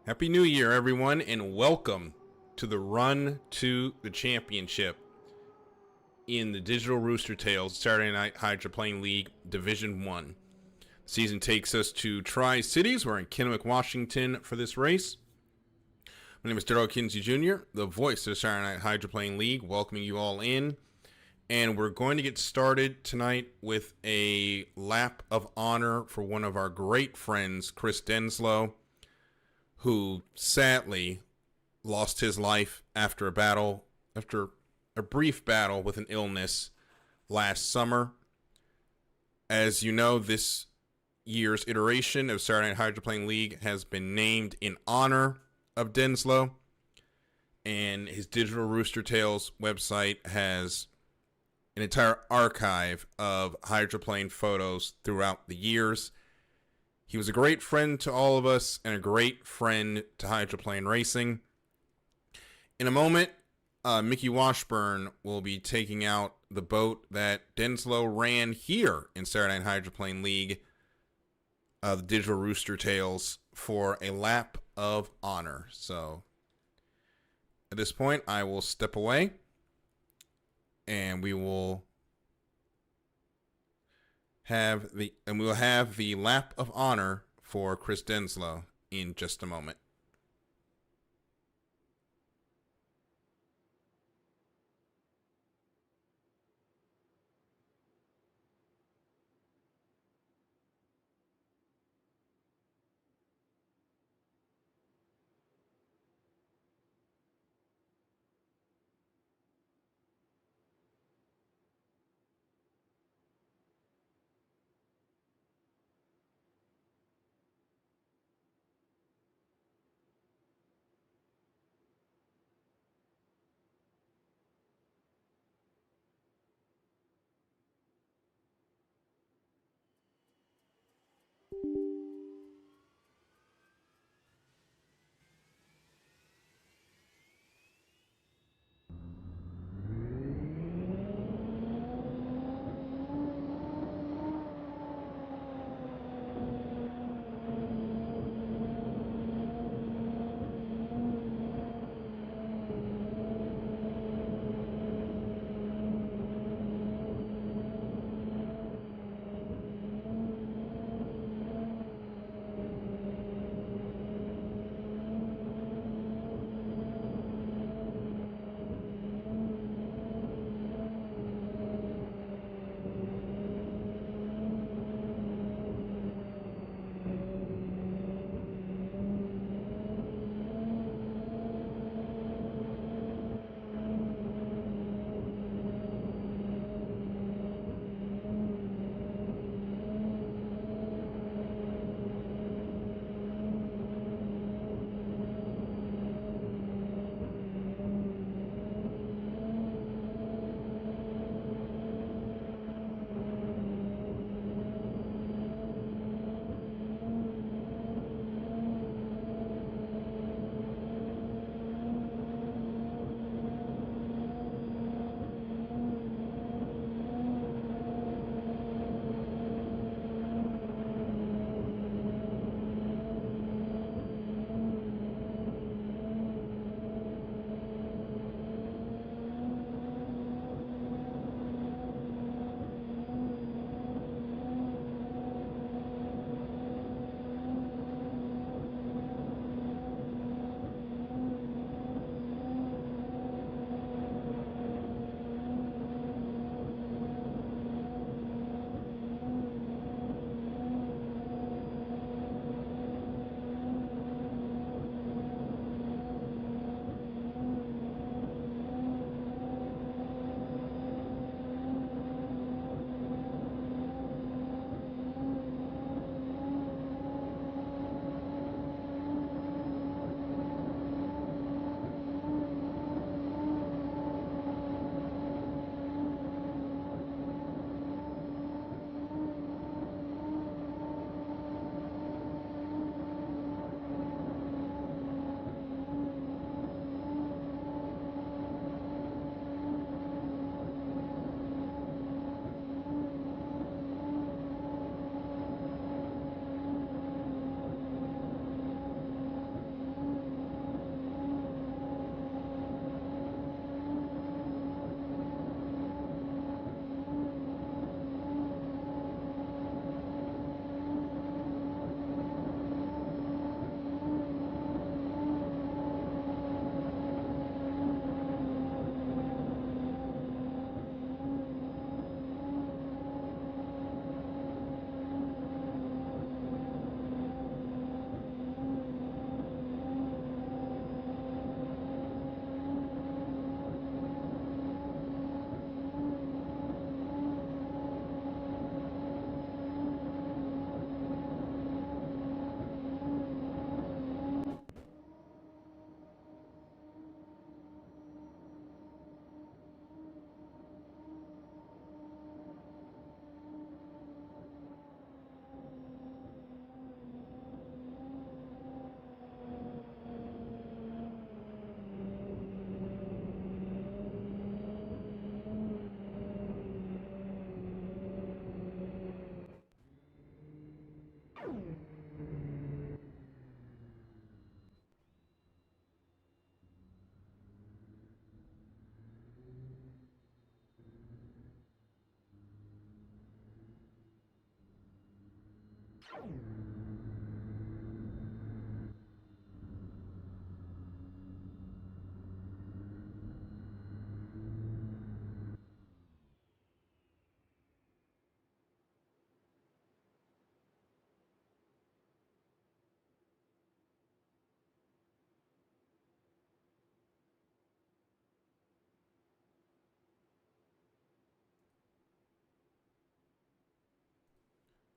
Happy New Year, everyone, and welcome to the run to the championship in the Digital Roostertails Saturday Night Hydroplane League Division 1. The season takes us to Tri-Cities. We're in Kennewick, Washington for this race. My name is Darrell Kinsey Jr., the voice of the Saturday Night Hydroplane League, welcoming you all in. And we're going to get started tonight with a lap of honor for one of our great friends, Chris Denslow, who sadly lost his life after a brief battle with an illness last summer. As you know, this year's iteration of Saturday Night Hydroplane League has been named in honor of Denslow, and his Digital Roostertails website has an entire archive of hydroplane photos throughout the years. He was a great friend to all of us and a great friend to hydroplane racing. In a moment, Mickey Washburn will be taking out the boat that Denslow ran here in Saturday Night Hydroplane League, the Digital Roostertails, for a lap of honor. So at this point, I will step away and we will have the lap of honor for Chris Denslow in just a moment.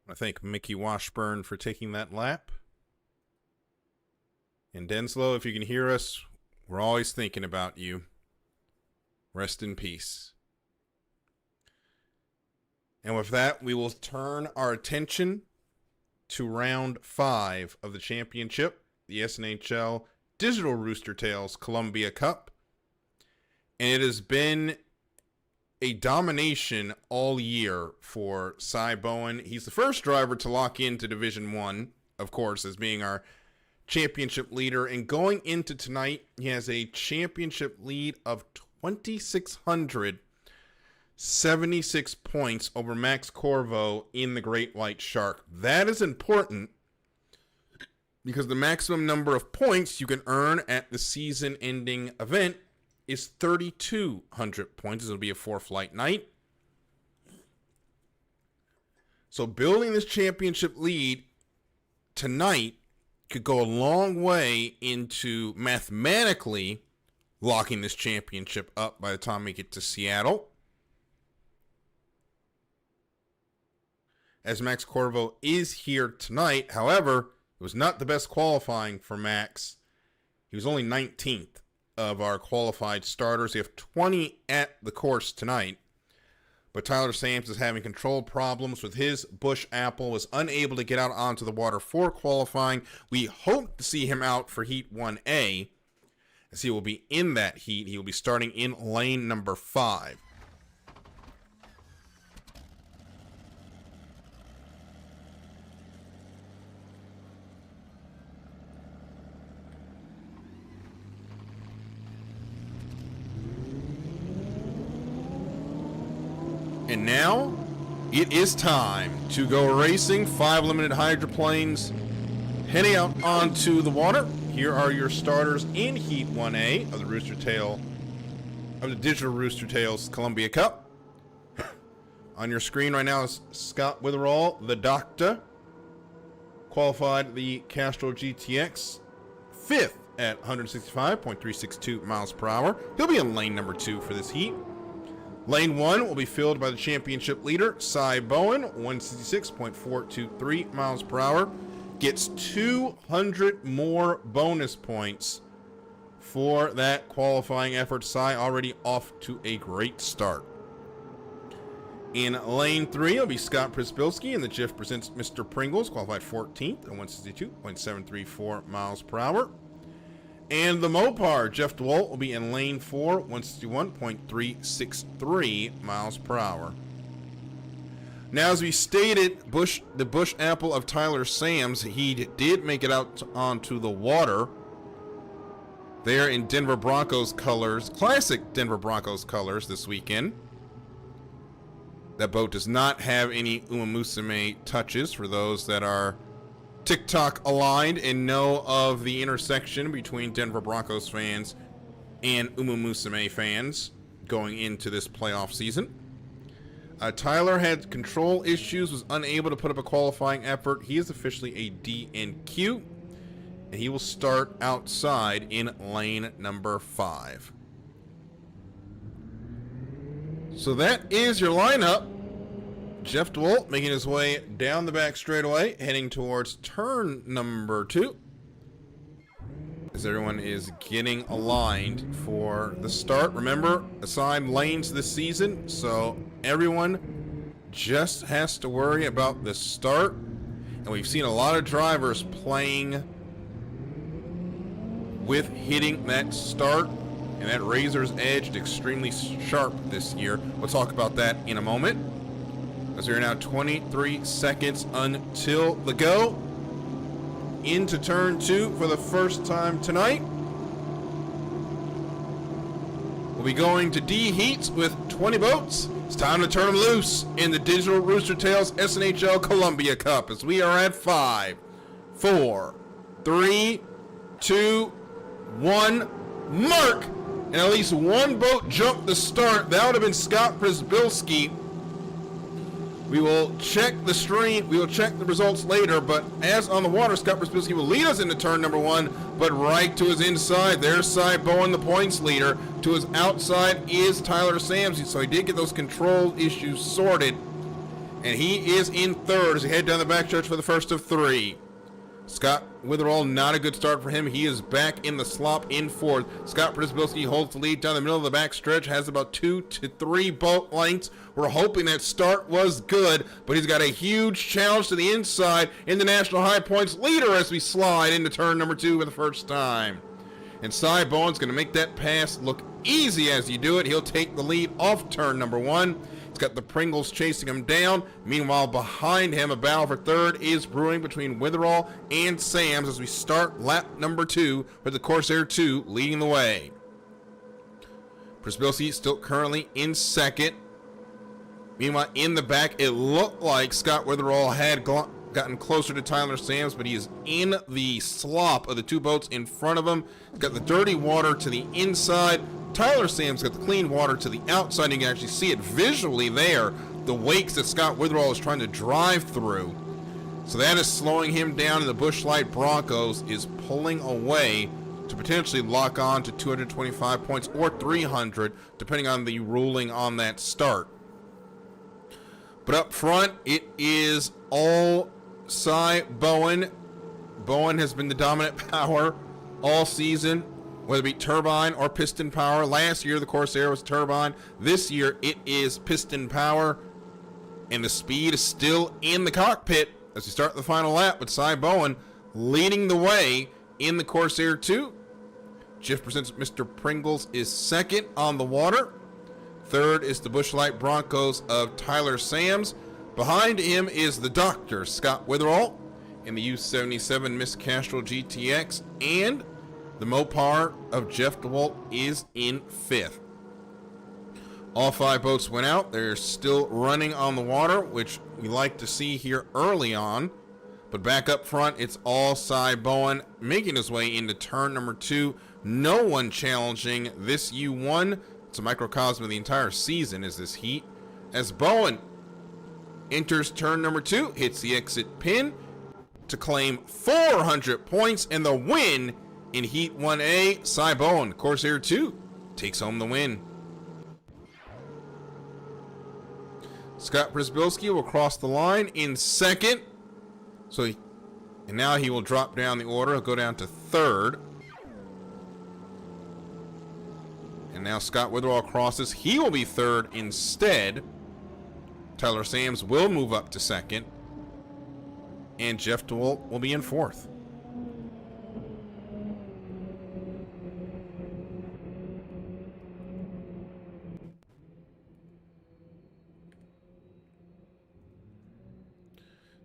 I thank Mickey Washburn for taking that lap. And Denslow, if you can hear us, we're always thinking about you. Rest in peace. And with that, we will turn our attention to round 5 of the championship, the SNHL Digital Roostertails Columbia Cup. And it has been a domination all year for Cy Bowen. He's the first driver to lock into Division 1, of course, as being our championship leader. And going into tonight, he has a championship lead of 2,676 points over Max Corvo in the Great White Shark. That is important because the maximum number of points you can earn at the season-ending event is 3,200 points. This will be a 4-flight night. So building this championship lead tonight could go a long way into mathematically locking this championship up by the time we get to Seattle. As Max Corvo is here tonight, however, it was not the best qualifying for Max. He was only 19th of our qualified starters. We have 20 at the course tonight. But Tyler Sams is having control problems with his Bush Apple, was unable to get out onto the water for qualifying. We hope to see him out for Heat 1A, as he will be in that heat. He will be starting in lane number 5. And now, it is time to go racing. 5 limited hydroplanes heading out onto the water. Here are your starters in Heat 1A of the Digital Roostertails Columbia Cup. On your screen right now is Scott Witherall, the Doctor. Qualified the Castrol GTX, 5th at 165.362 miles per hour. He'll be in lane number 2 for this heat. Lane 1 will be filled by the championship leader, Cy Bowen, 166.423 miles per hour. Gets 200 more bonus points for that qualifying effort. Cy already off to a great start. In lane 3, it'll be Scott Prispilski, and the GIF presents Mr. Pringles, qualified 14th at 162.734 miles per hour. And the Mopar, Jeff DeWalt, will be in lane 4, 161.363 miles per hour. Now, as we stated, the Bush Apple of Tyler Sams, he did make it out onto the water there in Denver Broncos colors, classic Denver Broncos colors this weekend. That boat does not have any Umamusume touches for those that are TikTok aligned and know of the intersection between Denver Broncos fans and Umamusume fans going into this playoff season. Tyler had control issues, was unable to put up a qualifying effort. He is officially a DNQ, and he will start outside in lane number 5. So that is your lineup. Jeff DeWalt making his way down the back straightaway, heading towards turn number 2. As everyone is getting aligned for the start. Remember, assigned lanes this season, so everyone just has to worry about the start. And we've seen a lot of drivers playing with hitting that start, and that razor's edge extremely sharp this year. We'll talk about that in a moment. As we are now 23 seconds until the go. Into turn 2 for the first time tonight. We'll be going to D heats with 20 boats. It's time to turn them loose in the Digital Roostertails SNHL Columbia Cup as we are at 5, 4, 3, 2, 1, mark! And at least one boat jumped the start. That would have been Scott Przybylski. We will check the stream. We will check the results later. But as on the water, Scott Przybylski will lead us into turn number 1. But right to his inside, there's Cy Bowen, the points leader. To his outside is Tyler Sams. So he did get those control issues sorted. And he is in third as he head down the backstretch for the first of 3. Scott Witherall, not a good start for him. He is back in the slop in fourth. Scott Przybylski holds the lead down the middle of the backstretch, has about 2 to 3 boat lengths. We're hoping that start was good, but he's got a huge challenge to the inside in the National High Points leader as we slide into turn number 2 for the first time. And Cy Bowen's going to make that pass look easy as you do it. He'll take the lead off turn number 1. He's got the Pringles chasing him down. Meanwhile, behind him, a battle for third is brewing between Witherall and Sams as we start lap number 2 with the Corsair 2 leading the way. Przybylski still currently in second. Meanwhile, in the back, it looked like Scott Witherall had gotten closer to Tyler Sams, but he is in the slop of the 2 boats in front of him. He's got the dirty water to the inside. Tyler Sams got the clean water to the outside. You can actually see it visually there, the wakes that Scott Witherall is trying to drive through. So that is slowing him down, and the Busch Light Broncos is pulling away to potentially lock on to 225 points or 300, depending on the ruling on that start. But up front, it is all Cy Bowen. Bowen has been the dominant power all season, whether it be turbine or piston power. Last year, the Corsair was turbine. This year, it is piston power. And the speed is still in the cockpit as we start the final lap with Cy Bowen leading the way in the Corsair 2. Jiff Presents Mr. Pringles is second on the water. Third is the Busch Light Broncos of Tyler Sams. Behind him is the Doctor, Scott Witherall, in the U77 Miss Castrol GTX. And the Mopar of Jeff DeWalt is in 5th. All 5 boats went out. They're still running on the water, which we like to see here early on. But back up front, it's all Cy Bowen making his way into turn number 2. No one challenging this U1. It's a microcosm of the entire season is this heat. As Bowen enters turn number 2, hits the exit pin to claim 400 points and the win in Heat 1A. Cy Bowen, Corsair 2, takes home the win. Scott Przybylski will cross the line in second. And now he will drop down the order. He'll go down to third. And now Scott Witherall crosses. He will be third instead. Tyler Sams will move up to second. And Jeff DeWalt will be in fourth.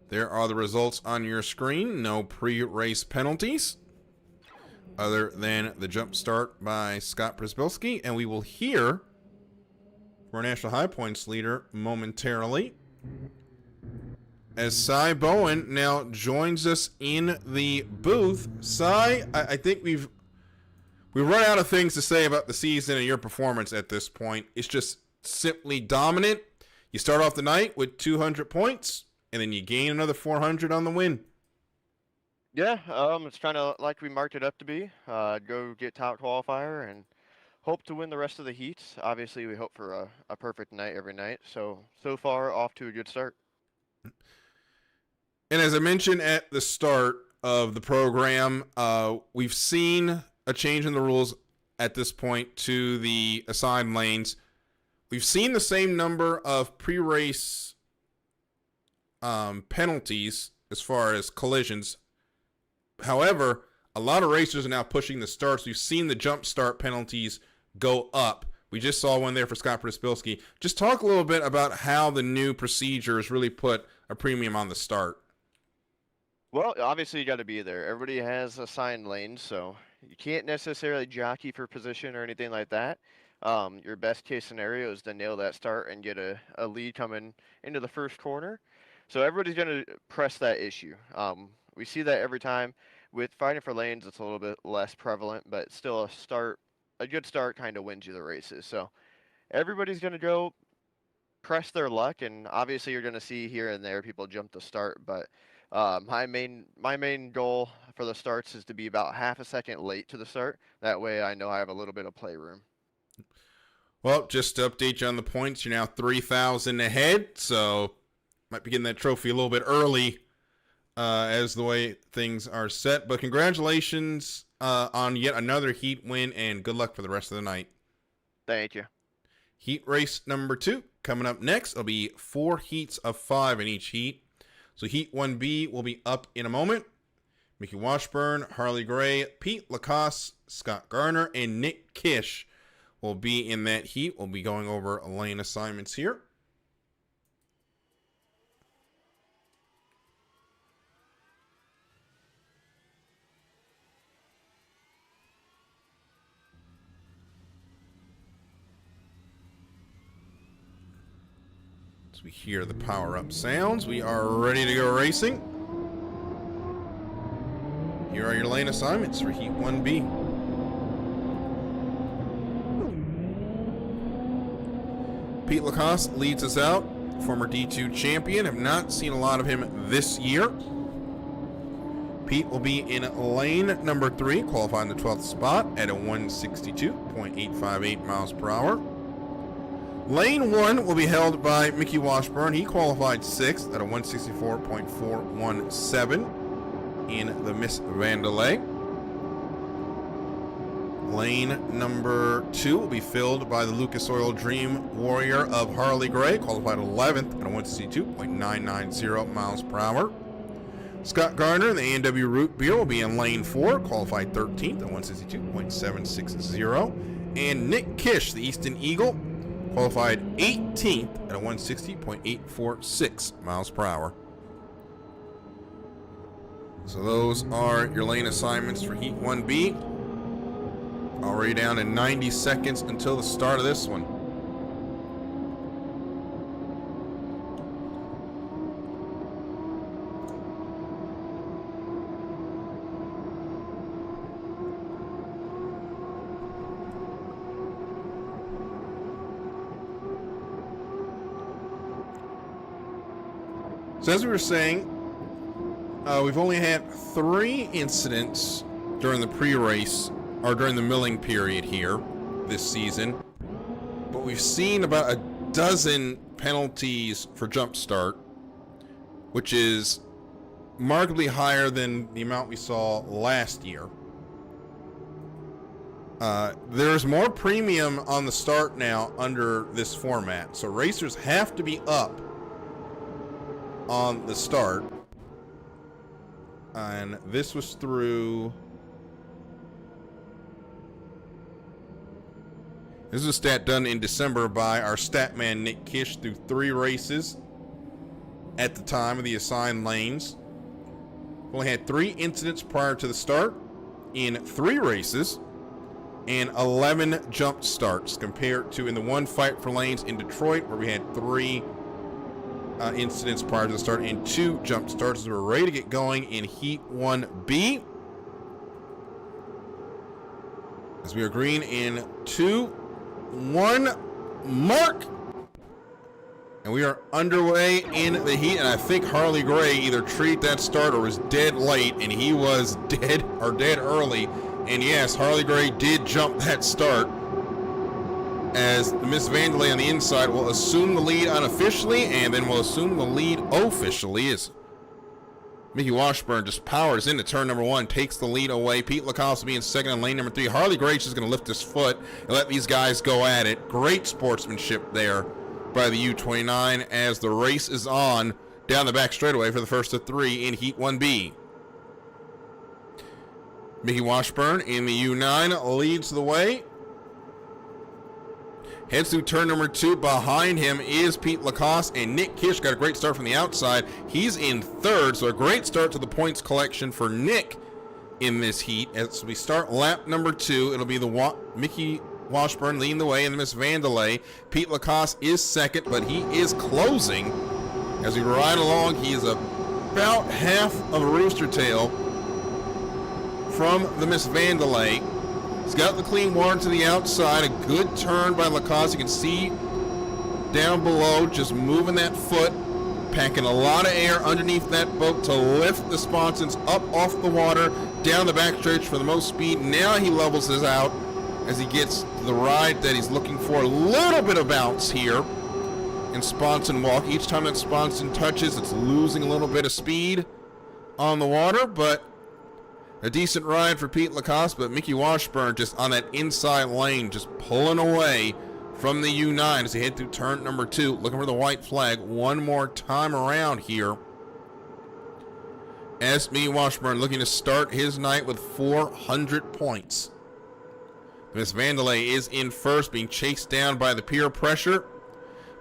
There are the results on your screen. No pre-race penalties other than the jump start by Scott Przybylski. And we will hear from our National High Points leader momentarily as Cy Bowen now joins us in the booth. Cy, I think we've run out of things to say about the season and your performance at this point. It's just simply dominant. You start off the night with 200 points. And then you gain another 400 on the win. Yeah, it's kind of like we marked it up to be. Go get top qualifier and hope to win the rest of the heats. Obviously, we hope for a perfect night every night. So far, off to a good start. And as I mentioned at the start of the program, we've seen a change in the rules at this point to the assigned lanes. We've seen the same number of pre-race penalties as far as collisions. However, a lot of racers are now pushing the starts. We've seen the jump start penalties go up. We just saw one there for Scott Przybylski. Just talk a little bit about how the new procedures really put a premium on the start. Well, obviously you got to be there. Everybody has assigned lanes, so you can't necessarily jockey for position or anything like that. Your best case scenario is to nail that start and get a lead coming into the first corner. So everybody's going to press that issue. We see that every time. With fighting for lanes, it's a little bit less prevalent, but still a good start kind of wins you the races. So everybody's going to go press their luck, and obviously you're going to see here and there people jump the start, but my main goal for the starts is to be about half a second late to the start. That way I know I have a little bit of playroom. Well, just to update you on the points, you're now 3,000 ahead, so might be getting that trophy a little bit early as the way things are set. But congratulations on yet another heat win, and good luck for the rest of the night. Thank you. Heat race number 2 coming up next. It'll be 4 heats of 5 in each heat. So Heat 1B will be up in a moment. Mickey Washburn, Harley Gray, Pete Lacoste, Scott Garner, and Nick Kish will be in that heat. We'll be going over lane assignments here. As we hear the power-up sounds, we are ready to go racing. Here are your lane assignments for Heat 1B. Pete Lacoste leads us out, former D2 champion. Have not seen a lot of him this year. Pete will be in lane number 3, qualifying the 12th spot at a 162.858 miles per hour. Lane 1 will be held by Mickey Washburn. He qualified 6th at a 164.417 in the Miss Vandelay. Lane number 2 will be filled by the Lucas Oil Dream Warrior of Harley Gray, qualified 11th at a 162.990 miles per hour. Scott Garner and the A&W Root Beer will be in lane 4, qualified 13th at 162.760. And Nick Kish, the Easton Eagle, qualified 18th at a 160.846 miles per hour. So those are your lane assignments for Heat 1B. Already down to 90 seconds until the start of this one. So as we were saying, we've only had 3 incidents during the pre-race, or during the milling period here this season. But we've seen about a dozen penalties for jump start, which is markedly higher than the amount we saw last year. There's more premium on the start now under this format, so racers have to be up on the start, and this was through, this is a stat done in December by our stat man Nick Kish through 3 races at the time of the assigned lanes. We only had 3 incidents prior to the start in 3 races and 11 jump starts, compared to in the one fight for lanes in Detroit, where we had 3 incidents prior to the start and 2 jump starts. As we're ready to get going in Heat 1B, as we are green in 2, 1, mark, and we are underway in the heat. And I think Harley Gray either treated that start or was dead late, and he was dead early. And yes, Harley Gray did jump that start, as Miss Vandelay on the inside will assume the lead unofficially, and then will assume the lead officially as Mickey Washburn just powers into turn number 1, takes the lead away. Pete Lacoste will be in second on lane number 3. Harley Gray is going to lift his foot and let these guys go at it. Great sportsmanship there by the U29 as the race is on down the back straightaway for the first of 3 in Heat 1B. Mickey Washburn in the U9 leads the way. Heads through turn number 2. Behind him is Pete Lacoste, and Nick Kish got a great start from the outside. He's in third, so a great start to the points collection for Nick in this heat. As we start lap number 2, it'll be the Mickey Washburn leading the way in the Miss Vandelay. Pete Lacoste is second, but he is closing as we ride along. He is about half of a rooster tail from the Miss Vandelay. He's got the clean water to the outside. A good turn by Lacoste. You can see down below, just moving that foot, packing a lot of air underneath that boat to lift the sponsons up off the water, down the backstretch for the most speed. Now he levels this out as he gets the ride that he's looking for. A little bit of bounce here in sponson walk. Each time that sponson touches, it's losing a little bit of speed on the water, but a decent ride for Pete Lacoste. But Mickey Washburn just on that inside lane, just pulling away from the U9 as he head through turn number 2, looking for the white flag one more time around here. As Mickey Washburn looking to start his night with 400 points. Miss Vandelay is in first, being chased down by the peer pressure.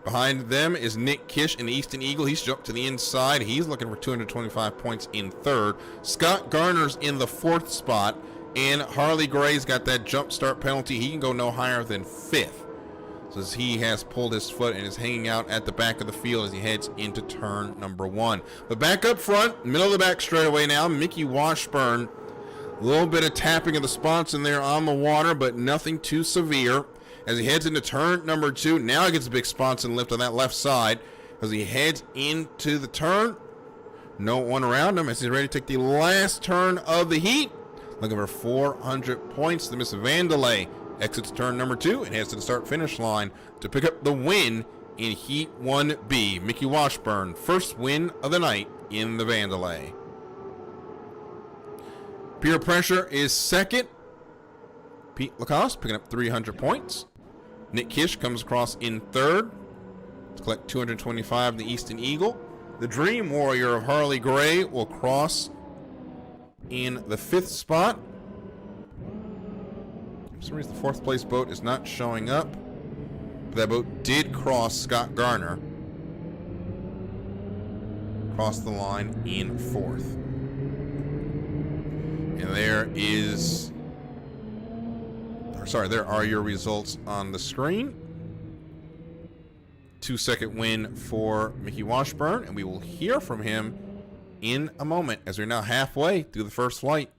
Behind them is Nick Kish in the Easton Eagle. He's jumped to the inside. He's looking for 225 points in third. Scott Garner's in the 4th spot, and Harley Gray's got that jump start penalty. He can go no higher than 5th. So as he has pulled his foot and is hanging out at the back of the field as he heads into turn number 1. But back up front, middle of the back straightaway now, Mickey Washburn. A little bit of tapping of the sponson there on the water, but nothing too severe. As he heads into turn number 2, now he gets a big sponson lift on that left side. As he heads into the turn, no one around him as he's ready to take the last turn of the heat. Looking for 400 points. The Miss Vandelay exits turn number 2 and heads to the start-finish line to pick up the win in Heat 1B. Mickey Washburn, first win of the night in the Vandelay. Peer pressure is second. Pete Lacoste picking up 300 points. Nick Kish comes across in third to collect 225 in the Easton Eagle. The Dream Warrior of Harley Gray will cross in the 5th spot. For some reason, the 4th place boat is not showing up. But that boat did cross Scott Garner. Cross the line in 4th. And there are your results on the screen. 2-second win for Mickey Washburn, and we will hear from him in a moment as we're now halfway through the first flight.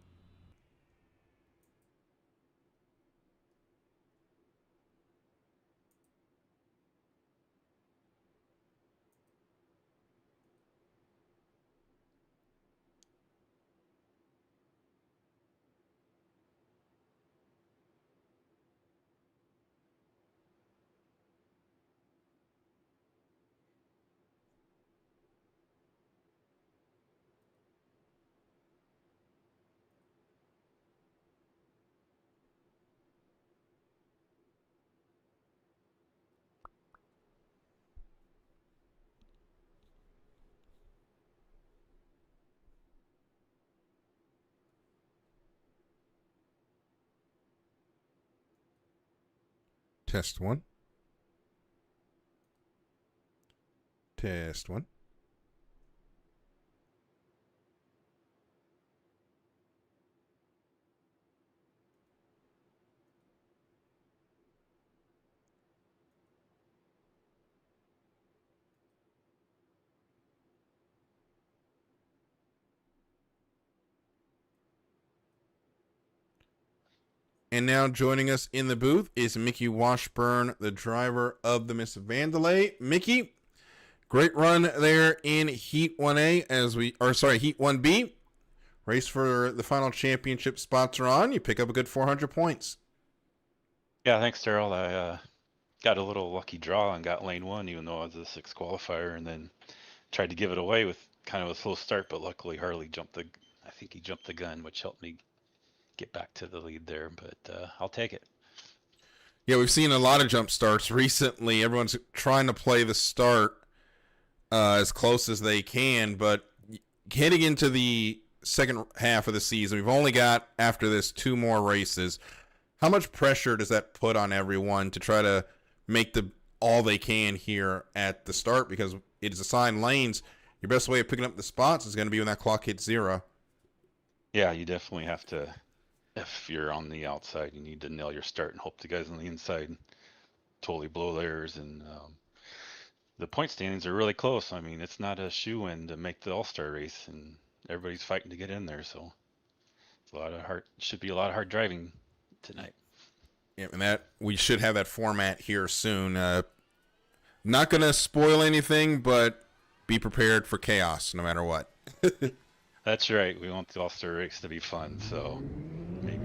Test 1. Test 1. And now joining us in the booth is Mickey Washburn, the driver of the Miss Vandelay. Mickey, great run there in Heat 1A Heat 1B. Race for the final championship spots are on. You pick up a good 400 points. Yeah, thanks, Daryl. I got a little lucky draw and got lane 1, even though I was a 6th qualifier, and then tried to give it away with kind of a slow start, but luckily Harley jumped the gun, which helped me get back to the lead there, but I'll take it. Yeah, we've seen a lot of jump starts recently. Everyone's trying to play the start as close as they can, but heading into the second half of the season, we've only got, after this, 2 more races. How much pressure does that put on everyone to try to make all they can here at the start? Because it is assigned lanes. Your best way of picking up the spots is going to be when that clock hits 0. Yeah, you definitely have to if you're on the outside, you need to nail your start and hope the guys on the inside totally blow theirs. And the point standings are really close. I mean, it's not a shoe-in to make the All-Star race, and everybody's fighting to get in there. So it's should be a lot of hard driving tonight. Yeah, and that we should have that format here soon. Not gonna spoil anything, but be prepared for chaos no matter what. That's right. We want the All-Star race to be fun, so maybe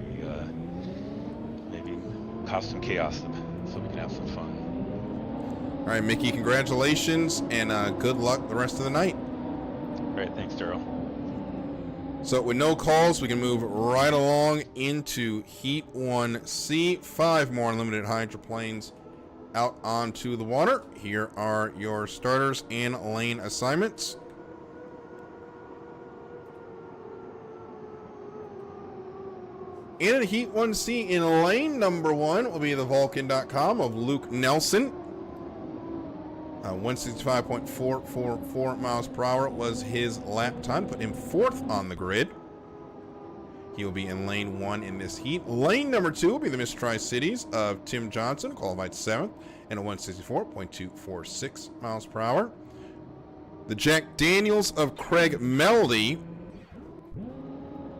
cause some chaos so we can have some fun. All right, Mickey, congratulations, and good luck the rest of the night. All right, thanks, Daryl. So with no calls, we can move right along into Heat 1C. 5 more unlimited hydroplanes out onto the water. Here are your starters and lane assignments. In Heat 1C, in lane number 1 will be the Vulcan.com of Luke Nelson. 165.444 miles per hour was his lap time, put him 4th on the grid. He will be in lane 1 in this heat. Lane number 2 will be the Miss Tri-Cities of Tim Johnson, qualified 7th, and a 164.246 miles per hour. The Jack Daniels of Craig Melody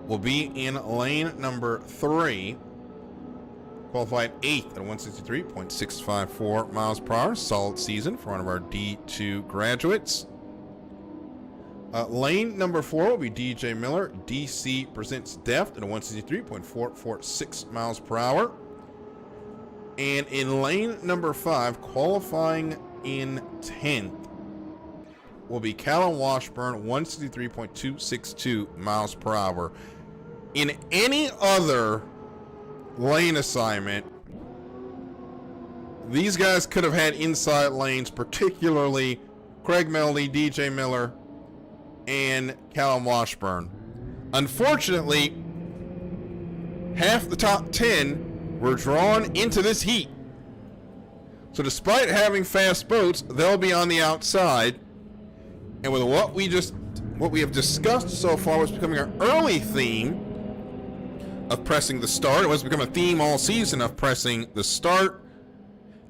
will be in lane number 3, qualified 8th at 163.654 miles per hour. Solid season for one of our D2 graduates. Lane number 4 will be DJ Miller. DC presents Deft at a 163.446 miles per hour. And in lane number 5, qualifying in 10th, will be Callum Washburn, 163.262 miles per hour. In any other lane assignment, these guys could have had inside lanes, particularly Craig Melody, DJ Miller, and Callum Washburn. Unfortunately, half the top 10 were drawn into this heat. So despite having fast boats, they'll be on the outside. And with what we have discussed so far, what's becoming our early theme of pressing the start. It was become a theme all season of pressing the start.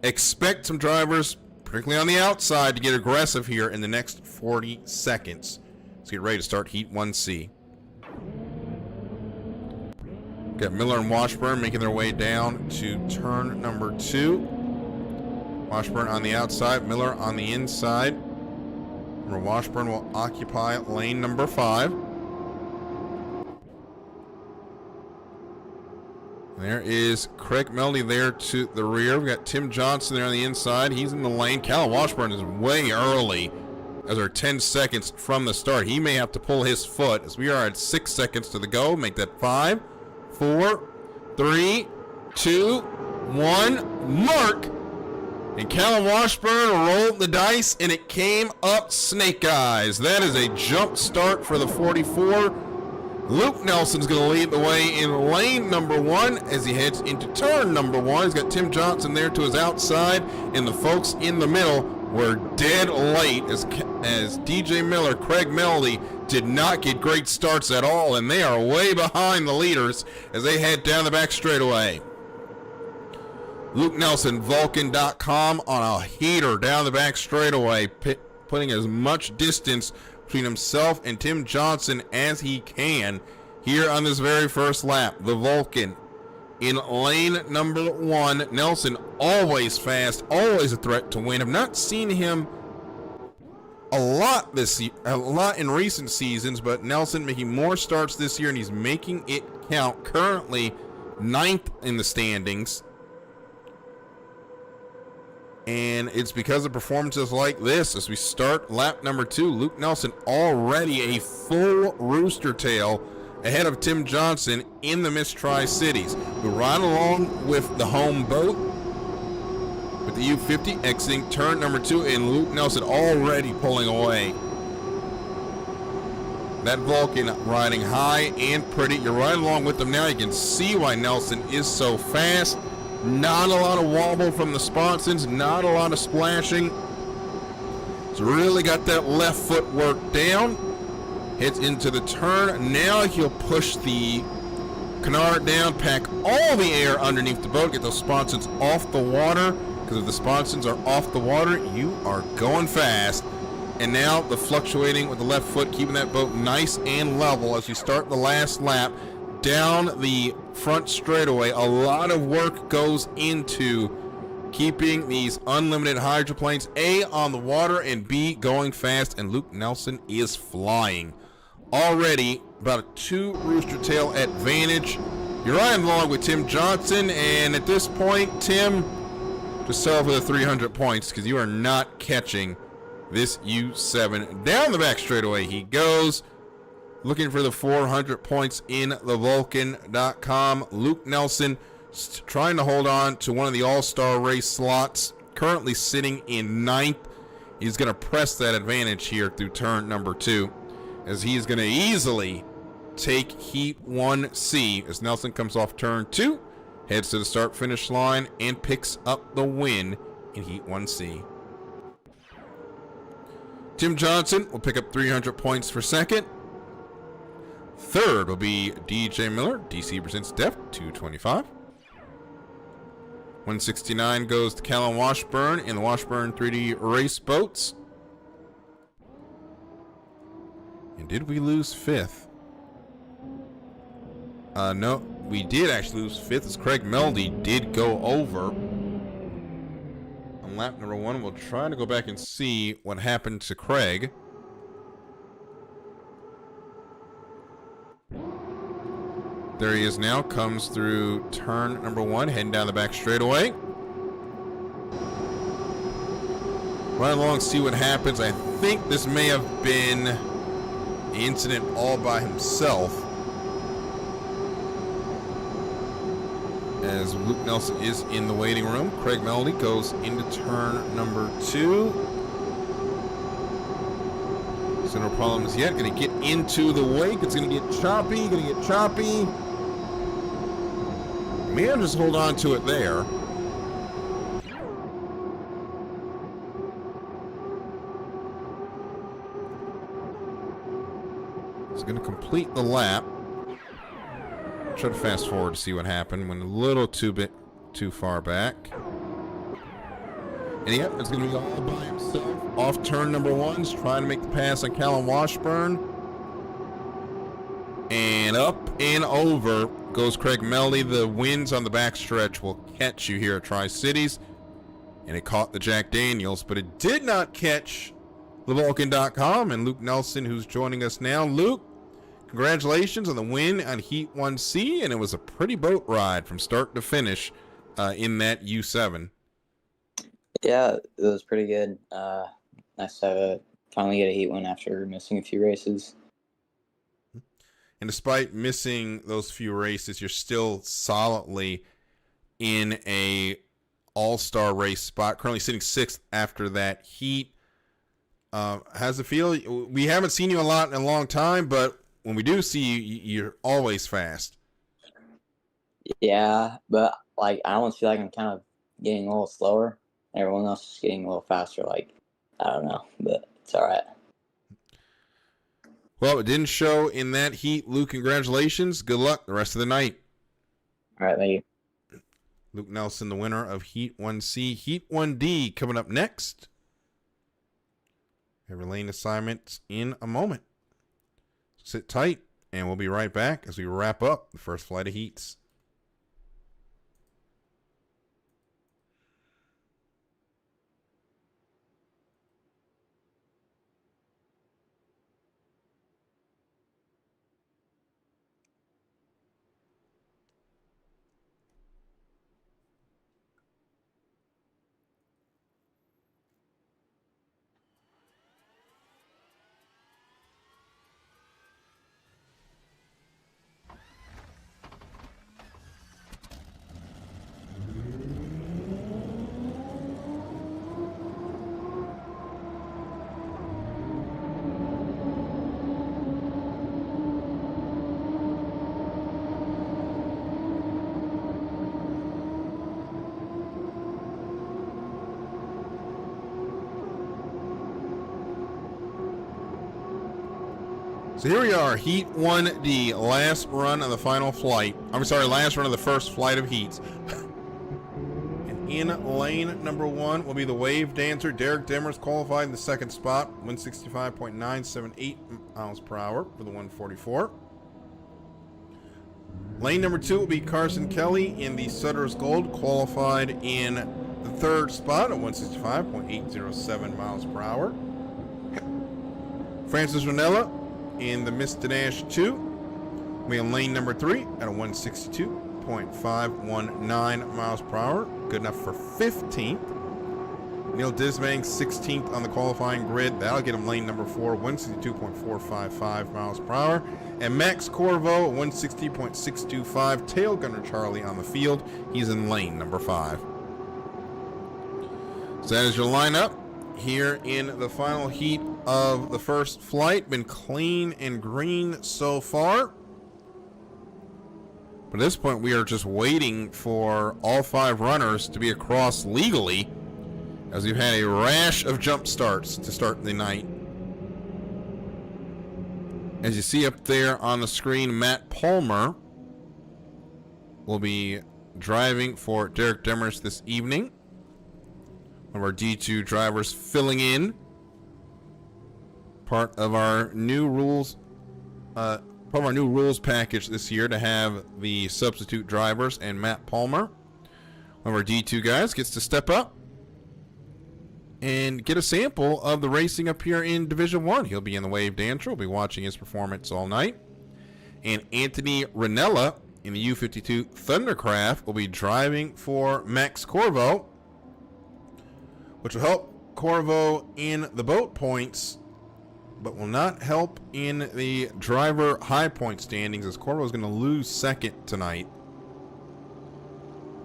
Expect some drivers, particularly on the outside, to get aggressive here in the next 40 seconds. Let's get ready to start Heat 1C. Got Miller and Washburn making their way down to turn number 2. Washburn on the outside, Miller on the inside. Remember, Washburn will occupy lane number 5. There is Craig Melody there to the rear. We've got Tim Johnson there on the inside. He's in the lane. Callum Washburn is way early as we're 10 seconds from the start. He may have to pull his foot as we are at 6 seconds to the go. Make that 5, 4, 3, 2, 1, mark. And Callum Washburn rolled the dice, and it came up snake eyes. That is a jump start for the 44. Luke Nelson's going to lead the way in lane number 1 as he heads into turn number 1. He's got Tim Johnson there to his outside, and the folks in the middle were dead late as DJ Miller, Craig Melody did not get great starts at all, and they are way behind the leaders as they head down the back straightaway. Luke Nelson, Vulcan.com on a heater down the back straightaway, putting as much distance between himself and Tim Johnson as he can here on this very first lap. The Vulcan in lane number 1. Nelson always fast, always a threat to win. I've not seen him a lot in recent seasons, but Nelson making more starts this year, and he's making it count. Currently 9th in the standings. And it's because of performances like this as we start lap number 2. Luke Nelson already a full rooster tail ahead of Tim Johnson in the Miss Tri-Cities. We ride along with the home boat with the U50 exiting turn number 2, and Luke Nelson already pulling away. That Vulcan riding high and pretty. You're right along with them now. You can see why Nelson is so fast. Not a lot of wobble from the sponsons, not a lot of splashing. He's really got that left foot work down. Heads into the turn. Now he'll push the canard down, pack all the air underneath the boat, get those sponsons off the water, because if the sponsons are off the water, you are going fast. And now the fluctuating with the left foot, keeping that boat nice and level as we start the last lap down the front straightaway. A lot of work goes into keeping these unlimited hydroplanes, A, on the water, and B, going fast, and Luke Nelson is flying. Already about a 2 rooster tail advantage. You're riding along with Tim Johnson, and at this point, Tim, just settle for the 300 points because you are not catching this U7. Down the back straightaway he goes, looking for the 400 points in the Vulcan.com. Luke Nelson trying to hold on to one of the all-star race slots, currently sitting in 9th. He's going to press that advantage here through turn number 2, as he's going to easily take Heat 1C as Nelson comes off turn 2, heads to the start-finish line, and picks up the win in Heat 1C. Tim Johnson will pick up 300 points for second. Third will be DJ Miller. DC presents Def 225. 169 goes to Callum Washburn in the Washburn 3D race boats. And did we lose 5th? No, we did actually lose 5th as Craig Meldy did go over. On lap number 1, we'll try to go back and see what happened to Craig. There he is now, comes through turn number 1, heading down the back straightaway. Run along, see what happens. I think this may have been an incident all by himself, as Luke Nelson is in the waiting room. Craig Melody goes into turn number 2. So no problems yet. Going to get into the wake. It's going to get choppy. Man, just hold on to it there. It's going to complete the lap. Try to fast forward to see what happened. Went a little too far back. And yep, it's going to be all by himself. Off turn number 1, he's trying to make the pass on Callum Washburn. And up and over goes Craig Meldy. The winds on the backstretch will catch you here at Tri-Cities. And it caught the Jack Daniels, but it did not catch the Vulcan.com and Luke Nelson, who's joining us now. Luke, congratulations on the win on Heat 1C, and it was a pretty boat ride from start to finish in that U7. Yeah, it was pretty good. Nice to finally get a Heat win after missing a few races. And despite missing those few races, you're still solidly in a all-star race spot, currently sitting 6th after that heat. How's it feel? We haven't seen you a lot in a long time, but when we do see you, you're always fast. Yeah, but like I almost feel like I'm kind of getting a little slower. Everyone else is getting a little faster. Like, I don't know, but it's all right. Well, it didn't show in that heat. Luke, congratulations. Good luck the rest of the night. All right, thank you. Luke Nelson, the winner of Heat 1C. Heat 1D coming up next. Have your lane assignments in a moment. Sit tight, and we'll be right back as we wrap up the first flight of heats. So here we are, Heat 1D, last run of the final flight. I'm sorry, last run of the first flight of heats. And in lane number 1 will be the Wave Dancer. Derek Demers qualified in the second spot, 165.978 miles per hour for the 144. Lane number 2 will be Carson Kelly in the Sutter's Gold, qualified in the third spot at 165.807 miles per hour. Francis Ranella in the Mr. Dash 2 will be in lane number 3 at a 162.519 miles per hour. Good enough for 15th. Neil Disbang 16th on the qualifying grid. That'll get him lane number 4, 162.455 miles per hour. And Max Corvo at 160.625. Tail Gunner Charlie on the field. He's in lane number 5. So that is your lineup here in the final heat of the first flight. Been clean and green so far. But at this point, we are just waiting for all 5 runners to be across legally, as we've had a rash of jump starts to start the night. As you see up there on the screen, Matt Palmer will be driving for Derek Demers this evening. One of our D2 drivers filling in. Part of our new rules package this year to have the substitute drivers, and Matt Palmer, one of our D2 guys, gets to step up and get a sample of the racing up here in Division 1. He'll be in the Wave Dancer. We'll be watching his performance all night. And Anthony Ranella in the U-52 Thundercraft will be driving for Max Corvo, which will help Corvo in the boat points, but will not help in the driver high point standings, as Corvo is going to lose second tonight,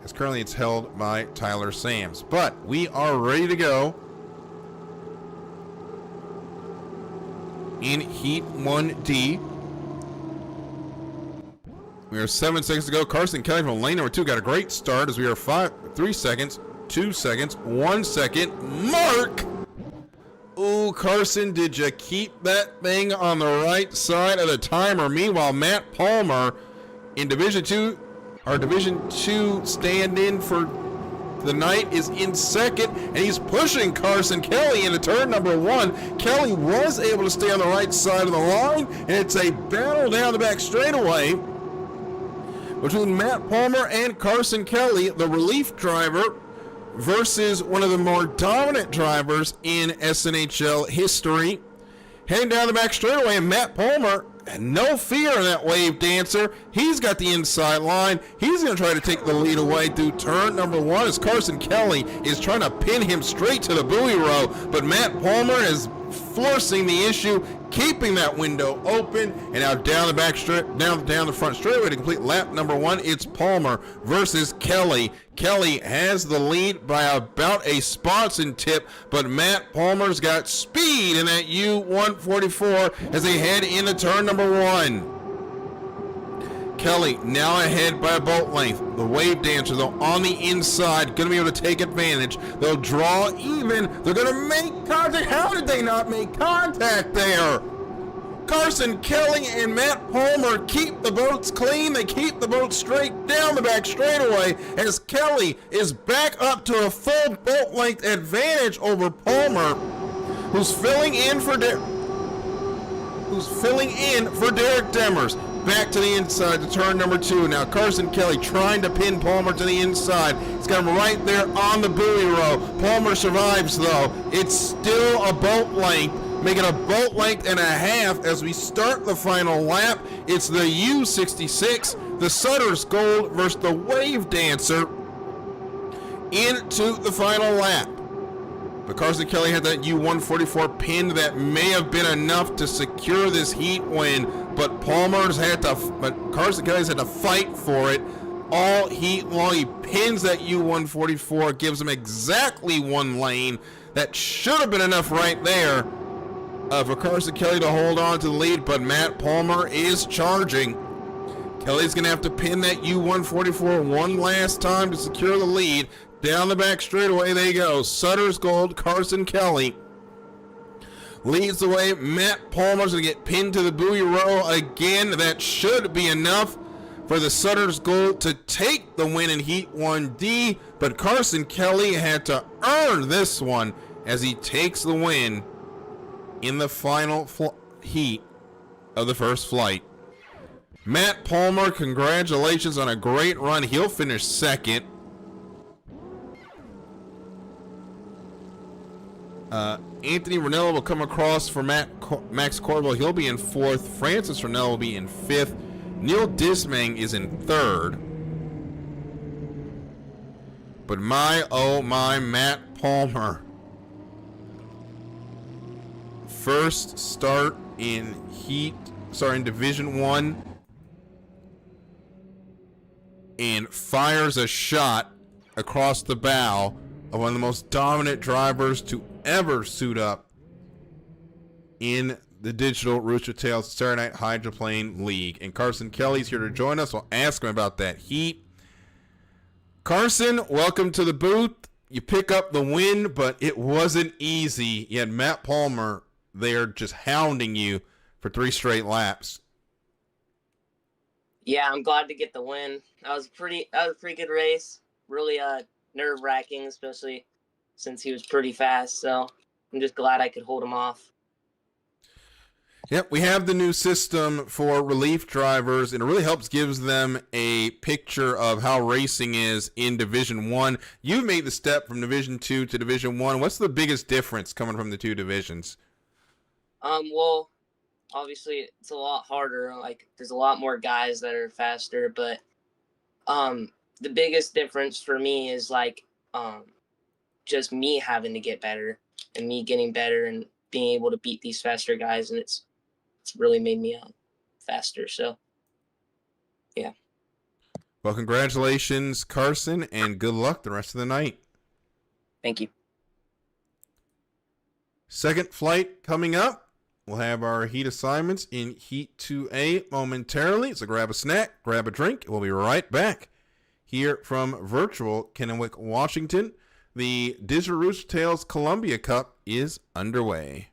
as currently it's held by Tyler Sams. But we are ready to go in Heat 1D. We are 7 seconds to go. Carson Kelly from lane number 2 got a great start, as we are 3 seconds, 2 seconds, 1 second. Mark! Ooh, Carson, did you keep that thing on the right side of the timer? Meanwhile, Matt Palmer in Division 2, our Division 2 stand-in for the night, is in second, and he's pushing Carson Kelly into turn number 1. Kelly was able to stay on the right side of the line, and it's a battle down the back straightaway between Matt Palmer and Carson Kelly, the relief driver, versus one of the more dominant drivers in SNHL history. Heading down the back straightaway, and Matt Palmer, no fear in that Wave Dancer. He's got the inside line. He's going to try to take the lead away through turn number 1, as Carson Kelly is trying to pin him straight to the buoy row. But Matt Palmer is forcing the issue, keeping that window open, and now down the back straight, down the front straightaway to complete lap number 1. It's Palmer versus Kelly. Kelly has the lead by about a spots and tip, but Matt Palmer's got speed in that U-144 as they head into turn number 1. Kelly now ahead by a boat length. The Wave Dancer, though, on the inside, going to be able to take advantage. They'll draw even. They're going to make contact. How did they not make contact there? Carson Kelly and Matt Palmer keep the boats clean. They keep the boat straight down the back straightaway, as Kelly is back up to a full boat length advantage over Palmer, who's filling in for Derek Demers. Back to the inside to turn number 2. Now Carson Kelly trying to pin Palmer to the inside. He's got him right there on the buoy row. Palmer survives, though. It's still a boat length, making a boat length and a half as we start the final lap. It's the U66, the Sutter's Gold versus the Wave Dancer into the final lap. But Carson Kelly had that U-144 pinned that may have been enough to secure this heat win, but Carson Kelly's had to fight for it all heat long. He pins that U-144, gives him exactly 1 lane. That should have been enough right there for Carson Kelly to hold on to the lead, but Matt Palmer is charging. Kelly's going to have to pin that U-144 one last time to secure the lead. Down the back straightaway they go. Sutter's Gold, Carson Kelly. leads the way. Matt Palmer's going to get pinned to the buoy row again. That should be enough for the Sutter's goal to take the win in Heat 1D, but Carson Kelly had to earn this one as he takes the win in the final heat of the first flight. Matt Palmer, congratulations on a great run. He'll finish second. Anthony Ranella will come across for Max Corville. He'll be in fourth. Francis Ranella will be in fifth. Neil Dismang is in third. But my, oh my, Matt Palmer. First start in in Division 1. And fires a shot across the bow of one of the most dominant drivers to ever suit up in the digital Roostertails Saturday Night Hydroplane League. And Carson Kelly's here to join us. We'll ask him about that heat. Carson, welcome to the booth. You pick up the win, but it wasn't easy. You had Matt Palmer there just hounding you for 3 straight laps. Yeah, I'm glad to get the win. That was a pretty good race. Really nerve-wracking, especially since he was pretty fast. So I'm just glad I could hold him off. Yep, we have the new system for relief drivers, and it really gives them a picture of how racing is in Division 1. You've made the step from Division 2 to Division 1. What's the biggest difference coming from the 2 divisions? Well, obviously it's a lot harder. Like, there's a lot more guys that are faster, but the biggest difference for me is just me having to get better and me getting better and being able to beat these faster guys, and it's really made me faster. So yeah. Well, congratulations, Carson, and good luck the rest of the night. Thank you. Second flight coming up. We'll have our heat assignments in Heat 2A momentarily. So grab a snack, grab a drink. We'll be right back here from virtual Kennewick, Washington. The Digital Roostertails Columbia Cup is underway.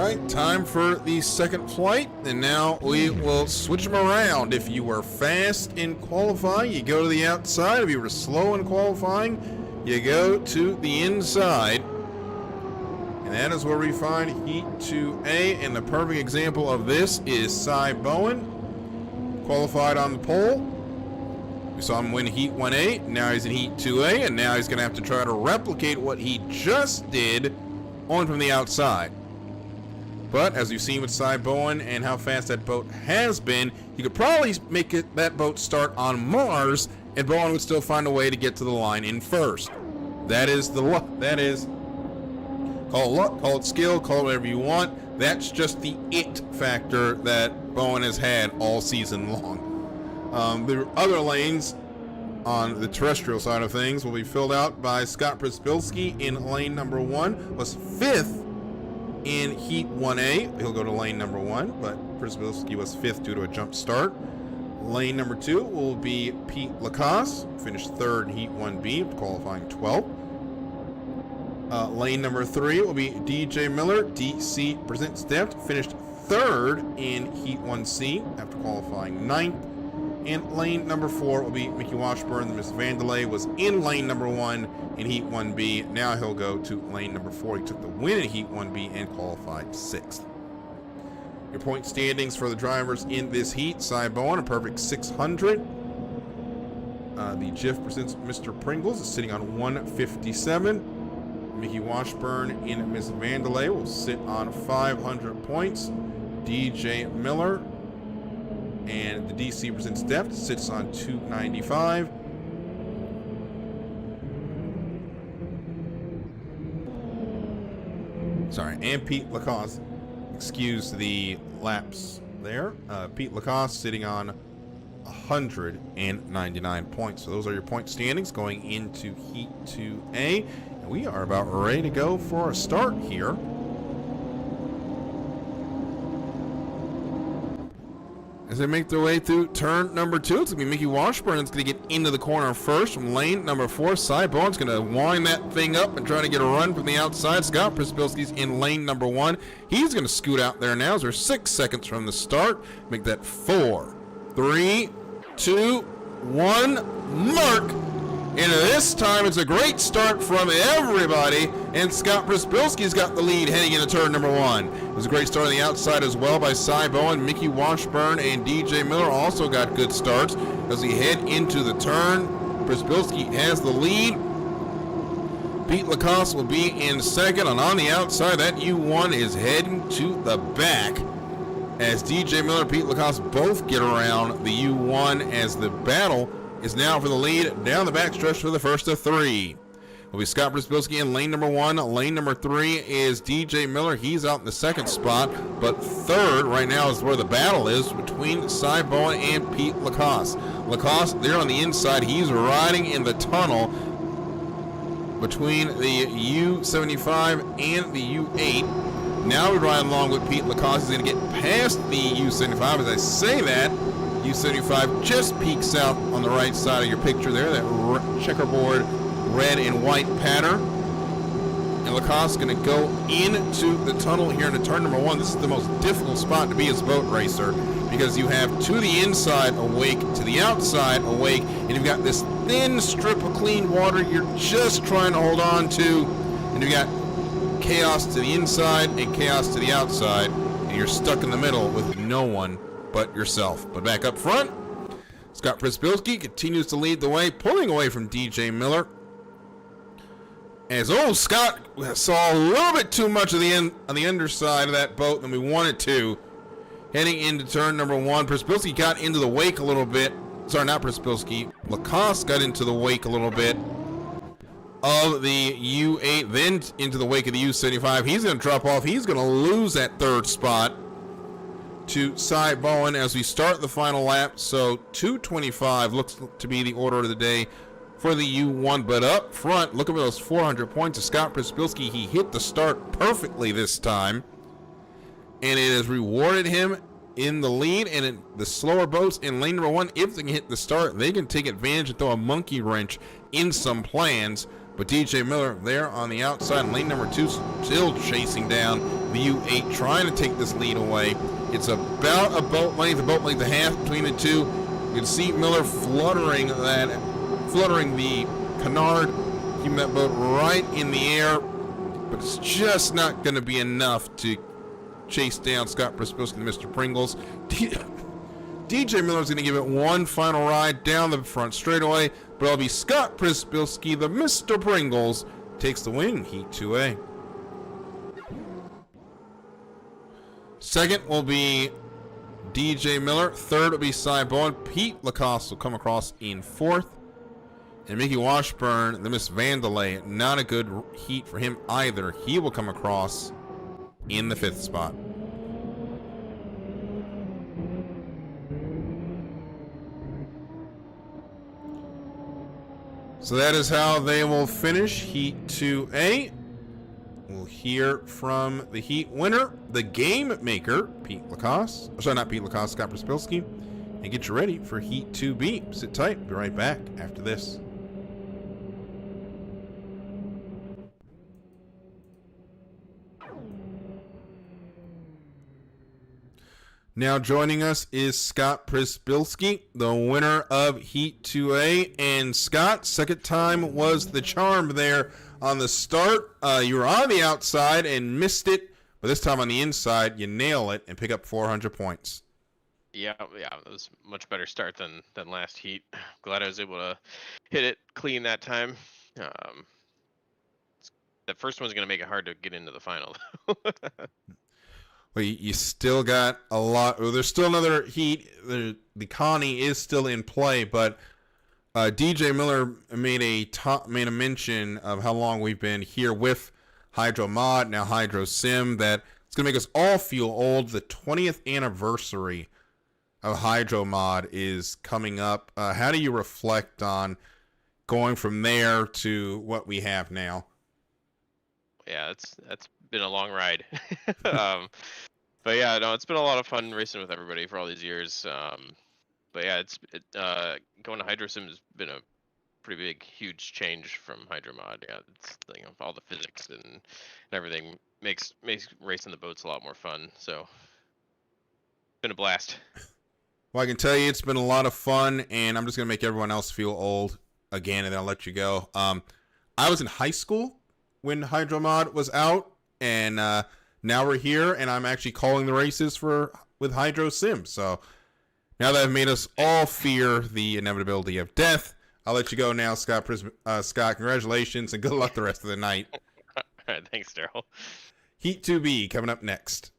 right, time for the second flight, and now we will switch them around. If you were fast in qualifying, you go to the outside. If you were slow in qualifying, you go to the inside. And that is where we find Heat 2A, and the perfect example of this is Cy Bowen, qualified on the pole. We saw him win Heat 1A, now he's in Heat 2A, and now he's going to have to try to replicate what he just did on from the outside. But as you've seen with Cy Bowen and how fast that boat has been, you could probably make that boat start on Mars, and Bowen would still find a way to get to the line in first. That is the luck. That is, call it luck, call it skill, call it whatever you want. That's just the it factor that Bowen has had all season long. The other lanes on the terrestrial side of things will be filled out by Scott Przybilski in lane number 1, was 5th in Heat 1A. He'll go to lane number 1, but Przybilski was 5th due to a jump start. Lane number 2 will be Pete Lacoste, finished 3rd in Heat 1B, qualifying 12th. Lane number 3 will be DJ Miller, DC Presents Deft, finished 3rd in Heat 1C after qualifying 9th. And lane number 4 will be Mickey Washburn. The Miss Vandelay was in lane number 1 in Heat 1B. Now he'll go to lane number 4. He took the win in Heat 1B and qualified 6th. Your point standings for the drivers in this heat: Cy Bowen, a perfect 600. The GIF presents Mr. Pringles is sitting on 157. Mickey Washburn in Miss Vandelay will sit on 500 points. DJ Miller and the DC Presents Deft sits on 295. Sorry, and Pete Lacoste, excuse the lapse there. Pete Lacoste sitting on 199 points. So those are your point standings going into Heat 2A. And we are about ready to go for a start here. As they make their way through turn number 2, it's going to be Mickey Washburn that's going to get into the corner first from lane number 4. Cy Bowen's going to wind that thing up and try to get a run from the outside. Scott Przybilski's in lane number 1. He's going to scoot out there now as we're 6 seconds from the start. Make that 4, 3, 2, 1, mark. And this time it's a great start from everybody, and Scott Przybilski's got the lead heading into turn number 1. It was a great start on the outside as well by Cy Bowen. Mickey Washburn and DJ Miller also got good starts as we head into the turn. Przybilski has the lead. Pete Lacoste will be in second, and on the outside, that U1 is heading to the back as DJ Miller and Pete Lacoste both get around the U1 as the battle is now for the lead down the backstretch for the first of 3. Will be Scott Przybilski in lane number 1. Lane number 3 is DJ Miller. He's out in the second spot, but third right now is where the battle is between Cy Bowen and Pete Lacoste. Lacoste there on the inside. He's riding in the tunnel between the U75 and the U8. Now we ride along with Pete Lacoste. He's going to get past the U75. As I say that, U75 just peeks out on the right side of your picture there, that checkerboard red and white pattern. And Lacoste is going to go into the tunnel here into turn number 1. This is the most difficult spot to be as a boat racer because you have to the inside a wake, to the outside a wake, and you've got this thin strip of clean water you're just trying to hold on to, and you've got chaos to the inside and chaos to the outside, and you're stuck in the middle with no one but yourself. But back up front, Scott Przybilski continues to lead the way, pulling away from DJ Miller. As Scott saw a little bit too much of the end on the underside of that boat than we wanted to. Heading into turn number 1, Przybilski got into the wake a little bit. Sorry, not Przybilski. Lacoste got into the wake a little bit of the U8, then into the wake of the U75. He's going to drop off. He's going to lose that third spot to Cy Bowen as we start the final lap. So 225 looks to be the order of the day for the U1. But up front, look at those 400 points of Scott Przybilski. He hit the start perfectly this time, and it has rewarded him in the lead. And the slower boats in lane number 1, if they can hit the start, they can take advantage and throw a monkey wrench in some plans. But DJ Miller there on the outside in lane number 2, still chasing down the U8, trying to take this lead away. It's about a boat length and a half between the two. You can see Miller fluttering the canard, keeping that boat right in the air, but it's just not going to be enough to chase down Scott Prispilski and Mr. Pringles. DJ Miller's going to give it one final ride down the front straightaway, but it'll be Scott Prispilski, the Mr. Pringles, takes the win, Heat 2A. Second will be DJ Miller. Third will be Cy Bowen. Pete Lacoste will come across in fourth. And Mickey Washburn, the Miss Vandalay, not a good heat for him either. He will come across in the fifth spot. So that is how they will finish Heat 2A. We'll hear from the Heat winner, the game maker, Pete Lacoste. Sorry, not Pete Lacoste, Scott Prispilski. And get you ready for Heat 2B. Sit tight. Be right back after this. Now joining us is Scott Prispilski, the winner of Heat 2A. And Scott, second time was the charm there on the start. You were on the outside and missed it, but this time on the inside, you nail it and pick up 400 points. Yeah, it was a much better start than last heat. Glad I was able to hit it clean that time. The first one's going to make it hard to get into the final. Well, you still got a lot. Well, there's still another heat. The Connie is still in play, but DJ Miller made a mention of how long we've been here with Hydro Mod, now Hydro Sim, that it's going to make us all feel old. The 20th anniversary of Hydro Mod is coming up. How do you reflect on going from there to what we have now? Yeah, that's been a long ride. But yeah, no, it's been a lot of fun racing with everybody for all these years. But yeah, going to Hydro Sim has been a pretty big, huge change from Hydro Mod. Yeah, it's all the physics and everything makes racing the boats a lot more fun. So it's been a blast. Well, I can tell you it's been a lot of fun, and I'm just going to make everyone else feel old again, and then I'll let you go. I was in high school when Hydro Mod was out, and now we're here, and I'm actually calling the races with Hydro Sim. So now that I've made us all fear the inevitability of death, I'll let you go now, Scott. Scott, congratulations, and good luck the rest of the night. All right, thanks, Daryl. Heat 2B coming up next.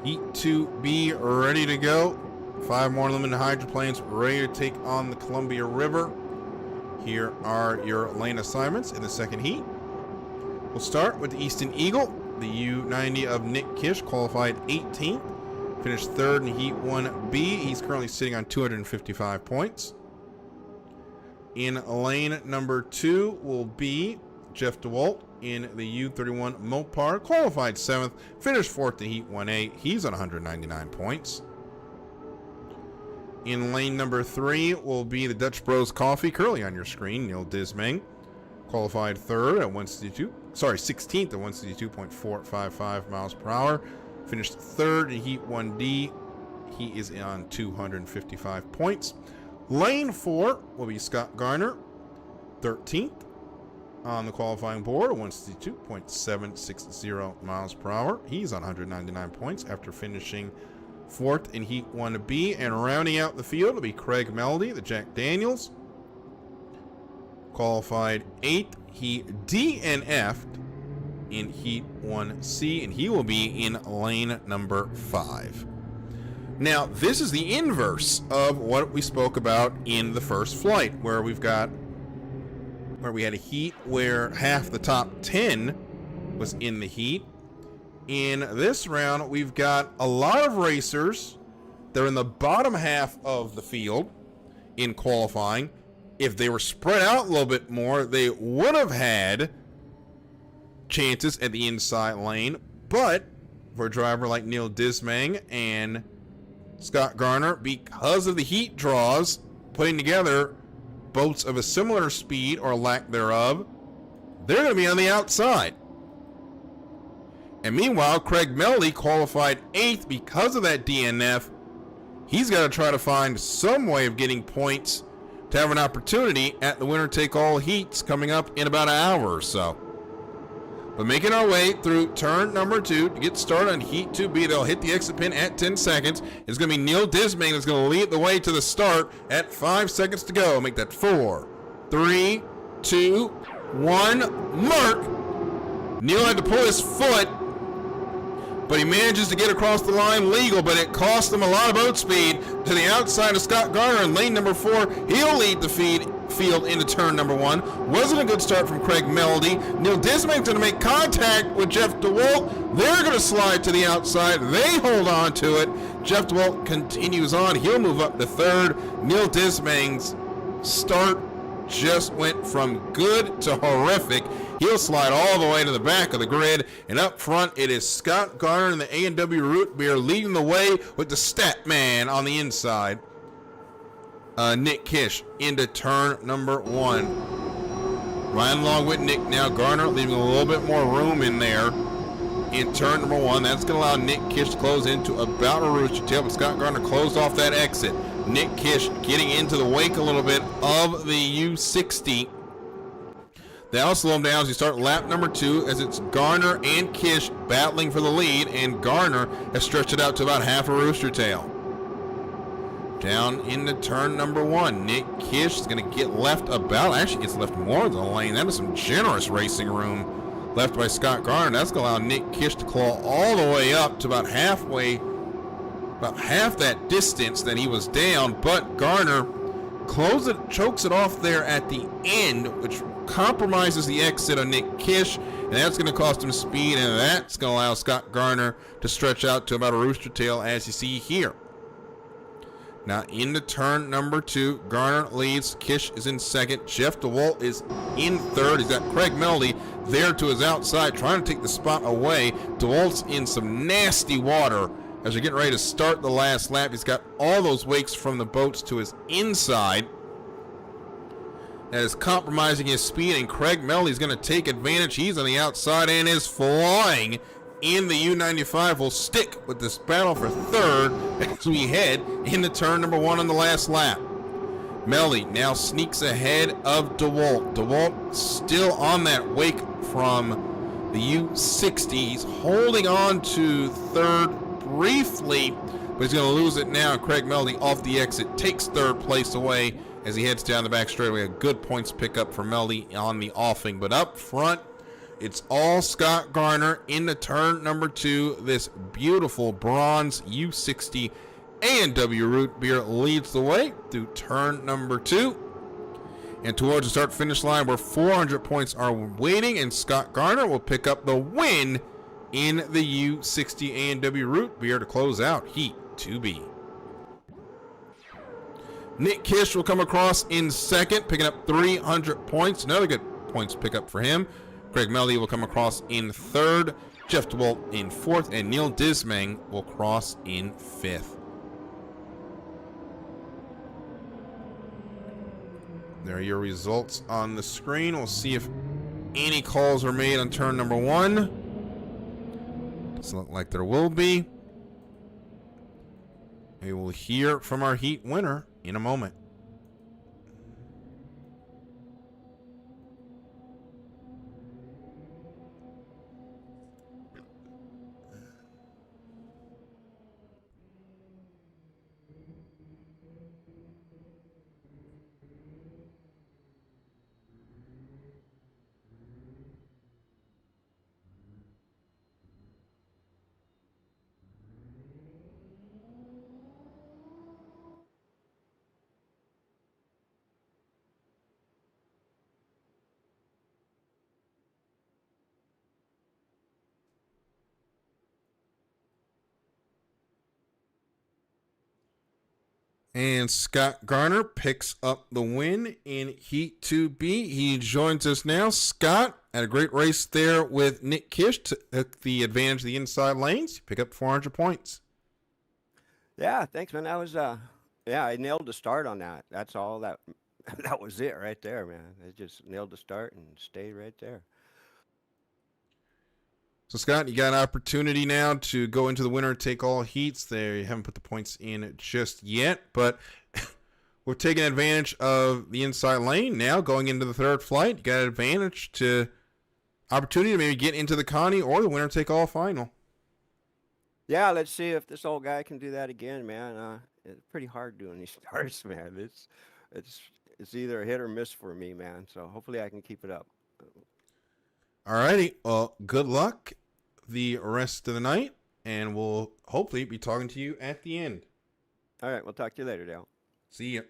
Heat 2B ready to go. 5 more limited hydroplanes ready to take on the Columbia River. Here are your lane assignments in the second heat. We'll start with the Easton Eagle. The U90 of Nick Kish qualified 18th. Finished 3rd in Heat 1B. He's currently sitting on 255 points. In lane number 2 will be Jeff DeWalt in the U31 Mopar. Qualified 7th. Finished 4th in Heat 1A. He's on 199 points. In lane number 3 will be the Dutch Bros Coffee, currently on your screen, Neil Dismang. Qualified 3rd at 16th at 162.455 miles per hour. Finished 3rd in Heat 1D. He is on 255 points. Lane 4 will be Scott Garner, 13th on the qualifying board at 162.760 miles per hour. He's on 199 points after finishing 4th in Heat 1B. And rounding out the field will be Craig Melody, the Jack Daniels. Qualified 8th. He DNF'd in Heat 1C, and he will be in lane number 5. Now, this is the inverse of what we spoke about in the first flight, where we had a heat where half the top 10 was in the heat. In this round, we've got a lot of racers. They're in the bottom half of the field in qualifying. If they were spread out a little bit more, they would have had chances at the inside lane. But for a driver like Neil Dismang and Scott Garner, because of the heat draws, putting together boats of a similar speed or lack thereof, they're going to be on the outside. And meanwhile, Craig Melody qualified 8th because of that DNF. He's got to try to find some way of getting points to have an opportunity at the winner-take-all heats coming up in about an hour or so. But making our way through turn number 2 to get started on Heat 2B. They'll hit the exit pin at 10 seconds. It's going to be Neil Dismang that's going to lead the way to the start at 5 seconds to go. Make that 4, 3, 2, 1, mark. Neil had to pull his foot, but he manages to get across the line legal, but it cost him a lot of boat speed to the outside of Scott Garner in lane number 4. He'll lead the field into turn number 1. Wasn't a good start from Craig Melody. Neil Dismang's going to make contact with Jeff DeWalt. They're going to slide to the outside. They hold on to it. Jeff DeWalt continues on. He'll move up to 3rd. Neil Dismang's start just went from good to horrific. He'll slide all the way to the back of the grid, and up front it is Scott Garner and the A&W Root Beer leading the way with the stat man on the inside. Nick Kish into turn number 1. Riding along with Nick now. Garner leaving a little bit more room in there in turn number 1. That's going to allow Nick Kish to close into about a rooster tail, but Scott Garner closed off that exit. Nick Kish getting into the wake a little bit of the U60. That'll slow him down as you start lap number 2, as it's Garner and Kish battling for the lead, and Garner has stretched it out to about half a rooster tail. Down into turn number 1, Nick Kish is going to get left about, actually gets left more than the lane. That is some generous racing room left by Scott Garner. That's going to allow Nick Kish to claw all the way up to about halfway, about half that distance that he was down, but Garner chokes it off there at the end, which compromises the exit on Nick Kish, and that's going to cost him speed, and that's going to allow Scott Garner to stretch out to about a rooster tail, as you see here. Now into turn number 2, Garner leads, Kish is in 2nd, Jeff DeWalt is in 3rd. He's got Craig Melody there to his outside, trying to take the spot away. DeWalt's in some nasty water as you're getting ready to start the last lap. He's got all those wakes from the boats to his inside. That is compromising his speed, and Craig Melody's going to take advantage. He's on the outside and is flying in the U95. Will stick with this battle for 3rd as we head into turn number 1 on the last lap. Melody now sneaks ahead of DeWalt. DeWalt still on that wake from the U60. He's holding on to 3rd briefly, but he's going to lose it now. Craig Melody off the exit takes 3rd place away as he heads down the back straightaway. A good points pickup for Melody on the offing. But up front, It's all Scott Garner into turn number 2. This beautiful bronze U60 A&W root beer leads the way through turn number 2. And towards the start-finish line where 400 points are waiting, and Scott Garner will pick up the win in the U60 A&W root beer to close out Heat 2B. Nick Kish will come across in second, picking up 300 points. Another good points pickup for him. Craig Melly will come across in third. Jeff DeWalt in fourth. And Neil Dismang will cross in fifth. There are your results on the screen. We'll see if any calls are made on turn number 1. Doesn't look like there will be. We will hear from our Heat winner in a moment. And Scott Garner picks up the win in Heat 2B. He joins us now. Scott, had a great race there with Nick Kish. Took the advantage of the inside lanes. Pick up 400 points. Yeah, thanks, man. That was, yeah, I nailed the start on that. That's all that, that was it right there, man. I just nailed the start and stayed right there. So, Scott, you got an opportunity now to go into the winner take all heats there. You haven't put the points in just yet, but we're taking advantage of the inside lane now going into the third flight. You got an advantage to opportunity to maybe get into the Connie or the winner take all final. Yeah, let's see if this old guy can do that again, man. It's pretty hard doing these starts, man. It's either a hit or miss for me, man. So hopefully I can keep it up. All righty. Well, good luck the rest of the night, and we'll hopefully be talking to you at the end. All right, we'll talk to you later, Dale. See ya.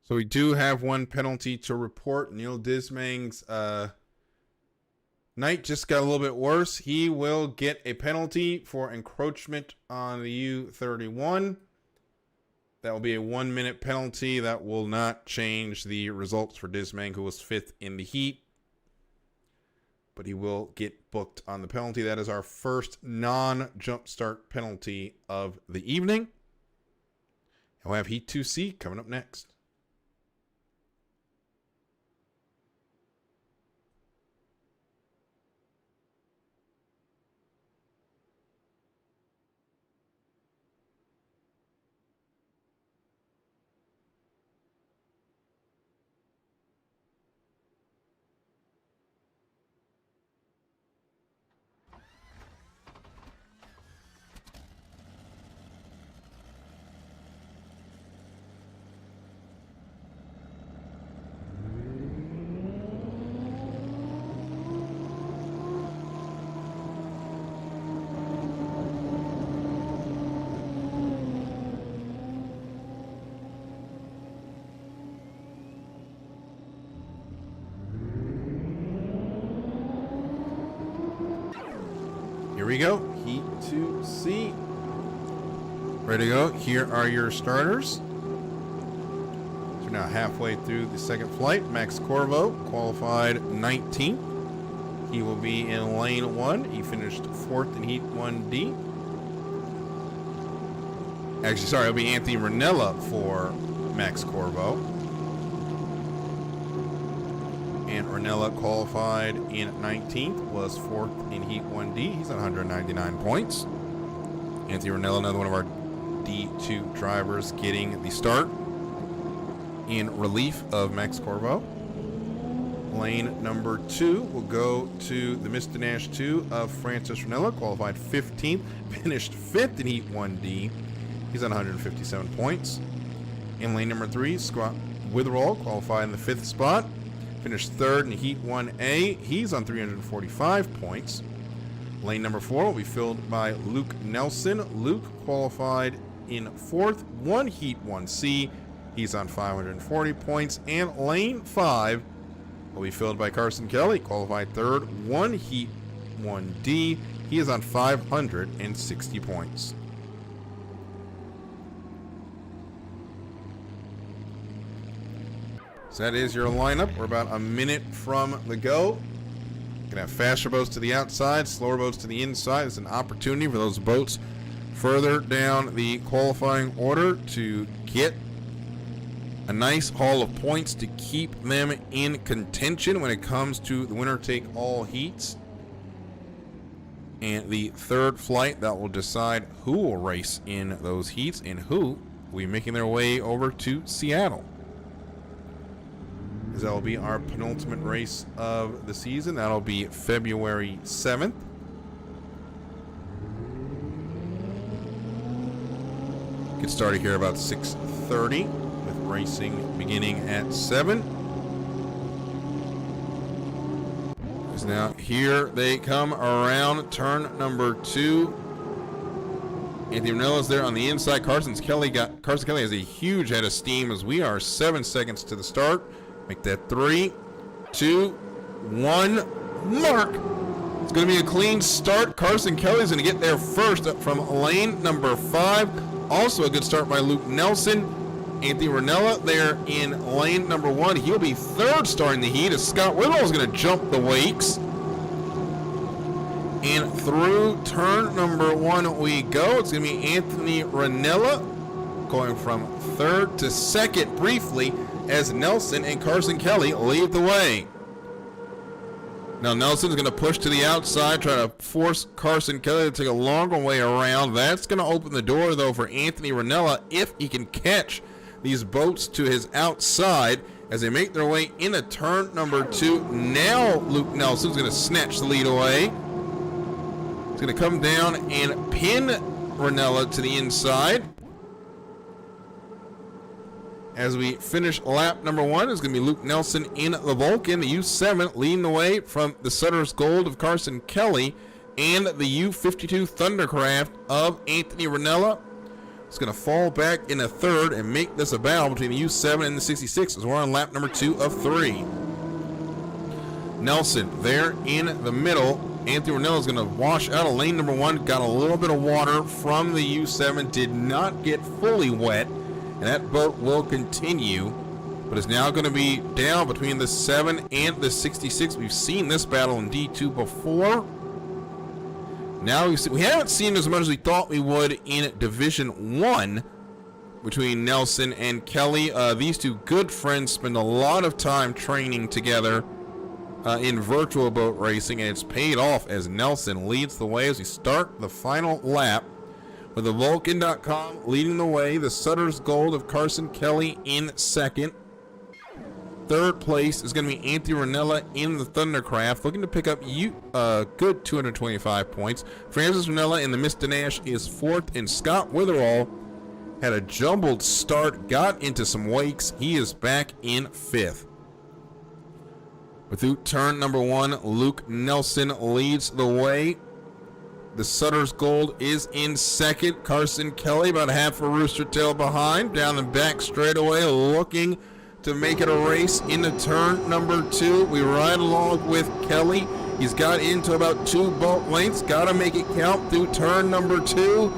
So we do have one penalty to report. Neil Dismang's night just got a little bit worse. He will get a penalty for encroachment on the U31. That will be a 1-minute penalty. That will not change the results for Dismang, who was 5th in the heat. But he will get booked on the penalty. That is our first non-jump start penalty of the evening. And we'll have Heat 2C coming up next. Here we go. Heat 2C. Ready to go. Here are your starters. So now halfway through the second flight. Max Corvo qualified 19th. He will be in lane 1. He finished 4th in Heat 1D. Actually, sorry, it'll be Anthony Ranella for Max Corvo. And Ranella qualified in 19th, was 4th in Heat 1D. He's at 199 points. Anthony Ranella, another one of our D2 drivers, getting the start in relief of Max Corvo. Lane number 2 will go to the Mr. Nash 2 of Francis Ranella, qualified 15th, finished 5th in Heat 1D. He's on 157 points. In lane number 3, Scott Witherall, qualified in the 5th spot, finished 3rd in Heat 1A. He's on 345 points. Lane number 4 will be filled by Luke Nelson. Luke qualified in 4th, 1 Heat 1C. He's on 540 points. And lane 5 will be filled by Carson Kelly, qualified 3rd, 1 Heat 1D. He is on 560 points. So that is your lineup. We're about a minute from the go. Gonna have faster boats to the outside, slower boats to the inside. It's an opportunity for those boats further down the qualifying order to get a nice haul of points to keep them in contention when it comes to the winner-take-all heats. And the third flight that will decide who will race in those heats and who will be making their way over to Seattle. As that will be our penultimate race of the season. That'll be February 7th. Get started here about 6:30 with racing beginning at 7. So now here they come around turn number 2. Anthony Ranella's there on the inside. Carson Kelly has a huge head of steam as we are 7 seconds to the start. Make that 3, 2, 1, mark. It's going to be a clean start. Carson Kelly's going to get there first up from lane number 5. Also a good start by Luke Nelson. Anthony Ranella there in lane number 1. He'll be 3rd starting the heat as Scott Whittle is going to jump the wakes. And through turn number 1 we go. It's going to be Anthony Ranella going from 3rd to 2nd briefly as Nelson and Carson Kelly lead the way. Now Nelson's going to push to the outside, try to force Carson Kelly to take a longer way around. That's going to open the door, though, for Anthony Ranella if he can catch these boats to his outside as they make their way into turn number 2. Now Luke Nelson's going to snatch the lead away. He's going to come down and pin Ranella to the inside. As we finish lap number 1, it's going to be Luke Nelson in the Vulcan, the U7 leading the way from the Sutter's Gold of Carson Kelly and the U52 Thundercraft of Anthony Ranella. It's going to fall back in a 3rd and make this a battle between the U7 and the 66 as we're on lap number 2 of 3. Nelson there in the middle. Anthony Ranella is going to wash out of lane number 1. Got a little bit of water from the U7. Did not get fully wet. And that boat will continue, but is now going to be down between the 7 and the 66. We've seen this battle in D2 before. Now we haven't seen as much as we thought we would in Division 1 between Nelson and Kelly. These two good friends spend a lot of time training together in virtual boat racing, and it's paid off as Nelson leads the way as we start the final lap. With the Vulcan.com leading the way, the Sutter's Gold of Carson Kelly in 2nd. 3rd place is going to be Anthony Ranella in the Thundercraft, looking to pick up a good 225 points. Francis Ranella in the Mr. Nash is 4th, and Scott Witherall had a jumbled start, got into some wakes. He is back in 5th. Through turn number 1, Luke Nelson leads the way. The Sutter's Gold is in 2nd. Carson Kelly about half a Roostertail behind. Down the back straightaway, looking to make it a race into turn number 2. We ride along with Kelly He's got into about 2 bolt lengths. Got to make it count through turn number 2.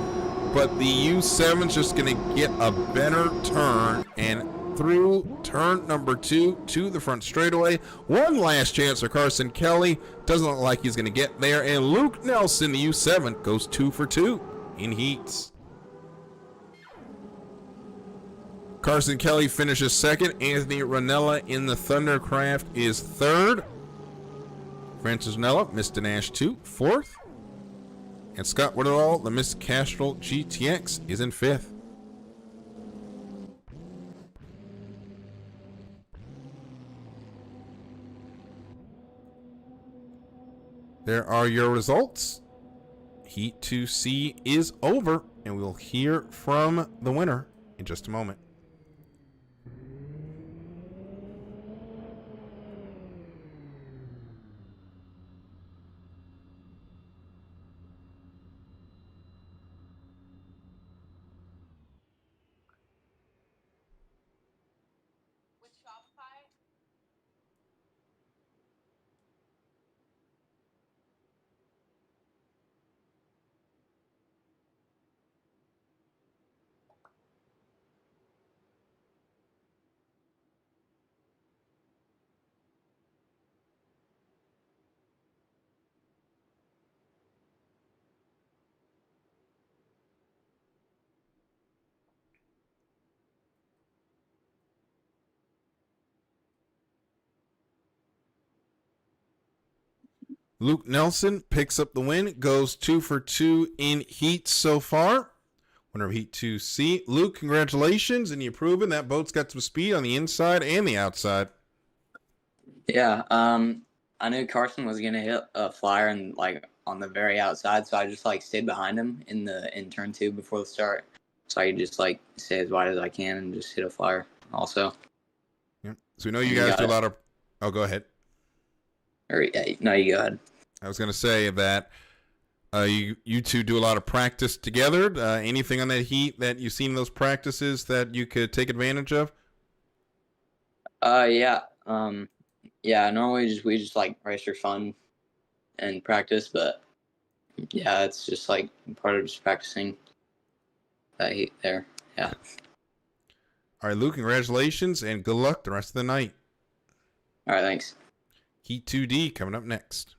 But the U7's just going to get a better turn and through turn number 2 to the front straightaway. One last chance for Carson Kelly. Doesn't look like he's going to get there. And Luke Nelson, the U7, goes 2 for 2 in heats. Carson Kelly finishes second. Anthony Ranella in the Thundercraft is third. Francis Ranella, Mr. Nash 2, fourth. And Scott Woodall, the Miss Castrol GTX, is in fifth. There are your results. Heat 2C is over, and we'll hear from the winner in just a moment. Luke Nelson picks up the win, goes 2 for 2 in heat so far. Winner of Heat 2C. Luke, congratulations, and you proven that boat's got some speed on the inside and the outside. Yeah, I knew Carson was gonna hit a flyer and like on the very outside, so I just like stayed behind him in turn 2 before the start, so I could just like stay as wide as I can and just hit a flyer. Also, Yeah. So we know you guys do a lot of. Oh, go ahead. No, you go ahead. I was gonna say that you two do a lot of practice together. Anything on that heat that you've seen in those practices that you could take advantage of? Yeah. Yeah, normally we just like race for fun and practice, but yeah, it's just like part of just practicing that heat there. Yeah. All right, Luke, congratulations and good luck the rest of the night. All right, thanks. Heat 2D coming up next.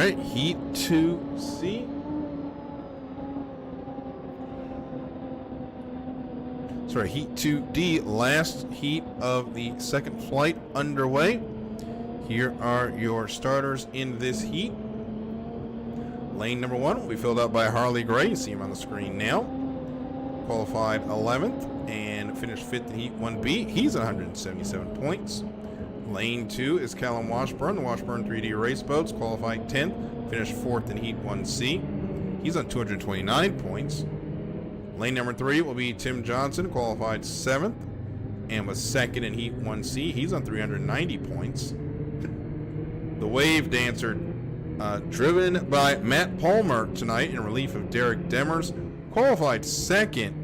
right, Heat 2C. Sorry, Heat 2D, last heat of the second flight underway. Here are your starters in this heat. Lane number 1 will be filled out by Harley Gray. You see him on the screen now. Qualified 11th and finished 5th in Heat 1B. He's at 177 points. Lane 2 is Callum Washburn, the Washburn 3D Race Boats, qualified 10th, finished 4th in Heat 1C. He's on 229 points. Lane number 3 will be Tim Johnson, qualified 7th, and was 2nd in Heat 1C. He's on 390 points. The Wave Dancer, driven by Matt Palmer tonight in relief of Derek Demers, qualified 2nd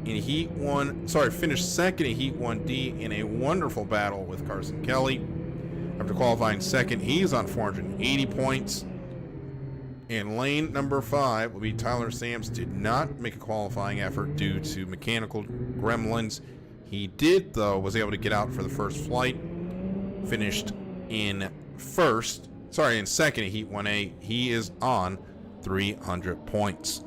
in Heat 1, finished 2nd in Heat 1D in a wonderful battle with Carson Kelly. After qualifying 2nd, he's on 480 points. And lane number 5 will be Tyler Sams. Did not make a qualifying effort due to mechanical gremlins. He did, though, was able to get out for the first flight. Finished in 2nd in Heat 1A. He is on 300 points.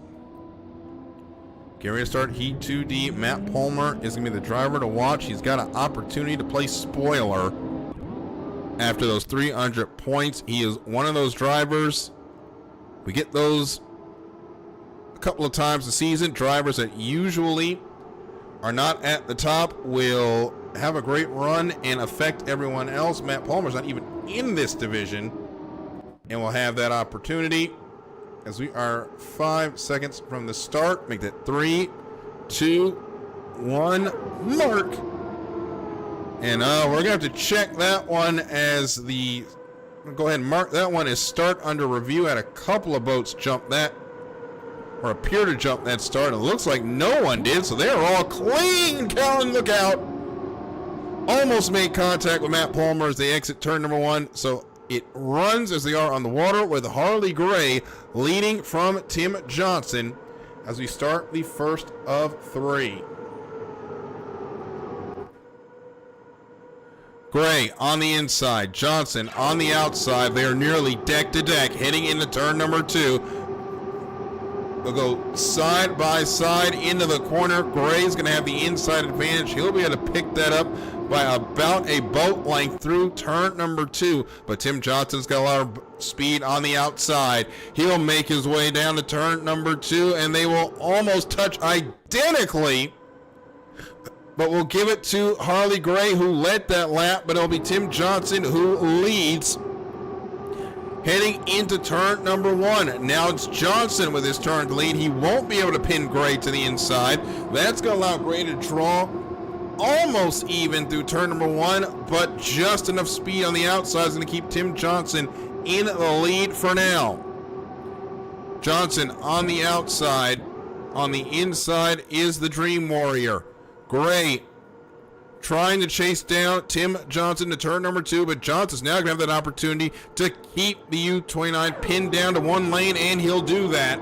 Getting ready to start Heat 2D. Matt Palmer is going to be the driver to watch. He's got an opportunity to play spoiler after those 300 points. He is one of those drivers. We get those a couple of times a season. Drivers that usually are not at the top will have a great run and affect everyone else. Matt Palmer's not even in this division and will have that opportunity. As we are 5 seconds from the start, make that 3, 2, 1, mark. And we're going to have to check that one as the, go ahead and mark that one as start under review. Had a couple of boats jump that, or appear to jump that start. It looks like no one did, so they're all clean. Callan, look out. Almost made contact with Matt Palmer as they exit turn number 1. So it runs as they are on the water with Harley Gray leading from Tim Johnson as we start the first of 3. Gray on the inside, Johnson on the outside. They are nearly deck to deck heading into turn number 2. They'll go side by side into the corner. Gray's going to have the inside advantage. He'll be able to pick that up by about a boat length through turn number 2. But Tim Johnson's got a lot of speed on the outside. He'll make his way down to turn number 2, and they will almost touch identically. But we'll give it to Harley Gray, who led that lap, but it'll be Tim Johnson who leads heading into turn number 1. Now it's Johnson with his turn to lead. He won't be able to pin Gray to the inside. That's going to allow Gray to draw almost even through turn number 1, but just enough speed on the outside is going to keep Tim Johnson in the lead for now. Johnson on the outside. On the inside is the Dream Warrior. Gray trying to chase down Tim Johnson to turn number 2, but Johnson's now going to have that opportunity to keep the U-29 pinned down to one lane, and he'll do that.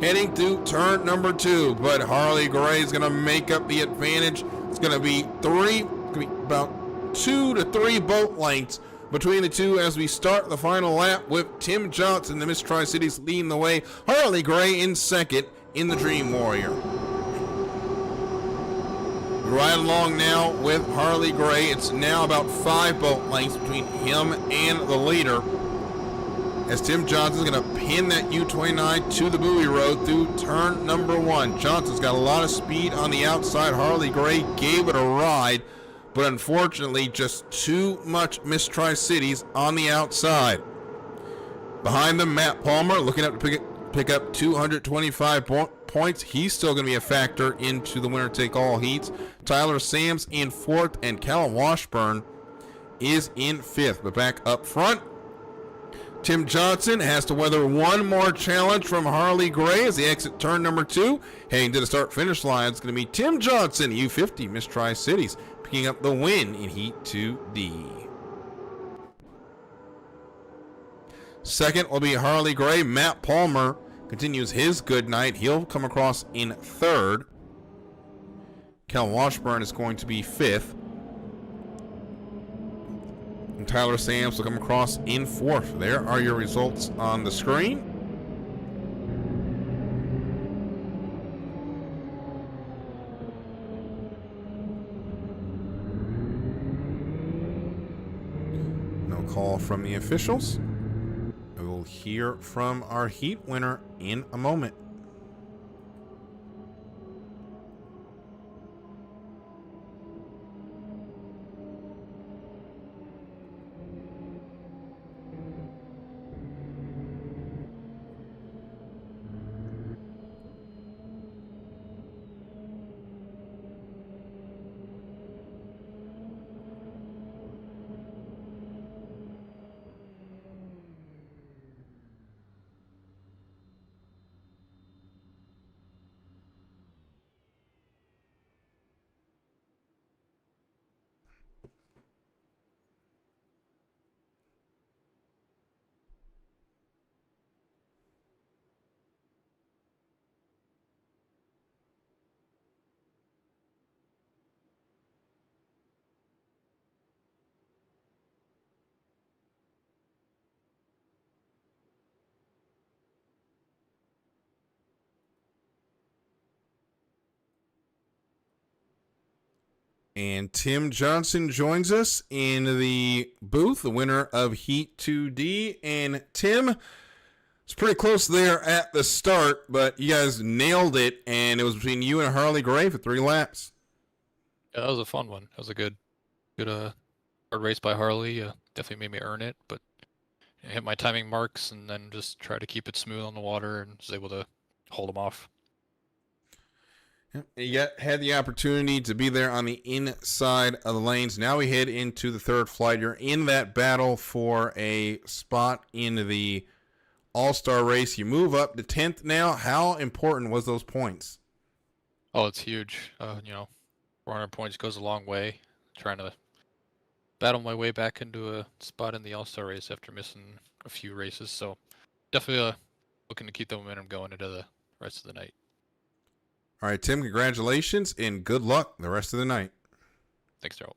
Heading through turn number 2, but Harley Gray is going to make up the advantage. It's going to be about 2 to 3 boat lengths between the two as we start the final lap with Tim Johnson, the Miss Tri-Cities, leading the way. Harley Gray in second in the Dream Warrior. Right along now with Harley Gray. It's now about 5 boat lengths between him and the leader, as Tim Johnson's going to pin that U-29 to the buoy road through turn number 1. Johnson's got a lot of speed on the outside. Harley Gray gave it a ride, but unfortunately just too much Miss Tri-Cities on the outside. Behind them, Matt Palmer looking up to pick up 225 points. He's still going to be a factor into the winner-take-all heats. Tyler Sams in 4th, and Callum Washburn is in 5th. But back up front, Tim Johnson has to weather one more challenge from Harley Gray as they exit turn number 2. Heading to the start-finish line, it's going to be Tim Johnson, U50 Miss Tri-Cities, picking up the win in Heat 2D. Second will be Harley Gray. Matt Palmer continues his good night. He'll come across in 3rd. Cal Washburn is going to be 5th. and Tyler Sams will come across in fourth. There are your results on the screen. No call from the officials. We will hear from our heat winner in a moment. And Tim Johnson joins us in the booth, the winner of Heat 2D. And Tim, it's pretty close there at the start, but you guys nailed it, and it was between you and Harley Gray for 3 laps. Yeah, that was a fun one. That was a good hard race by Harley. Definitely made me earn it, but I hit my timing marks and then just try to keep it smooth on the water and was able to hold them off. You had the opportunity to be there on the inside of the lanes. Now we head into the third flight. You're in that battle for a spot in the All-Star race. You move up to 10th now. How important was those points? Oh, it's huge. 400 points goes a long way. Trying to battle my way back into a spot in the All-Star race after missing a few races. So definitely looking to keep the momentum going into the rest of the night. All right, Tim, congratulations and good luck the rest of the night. Thanks, Daryl.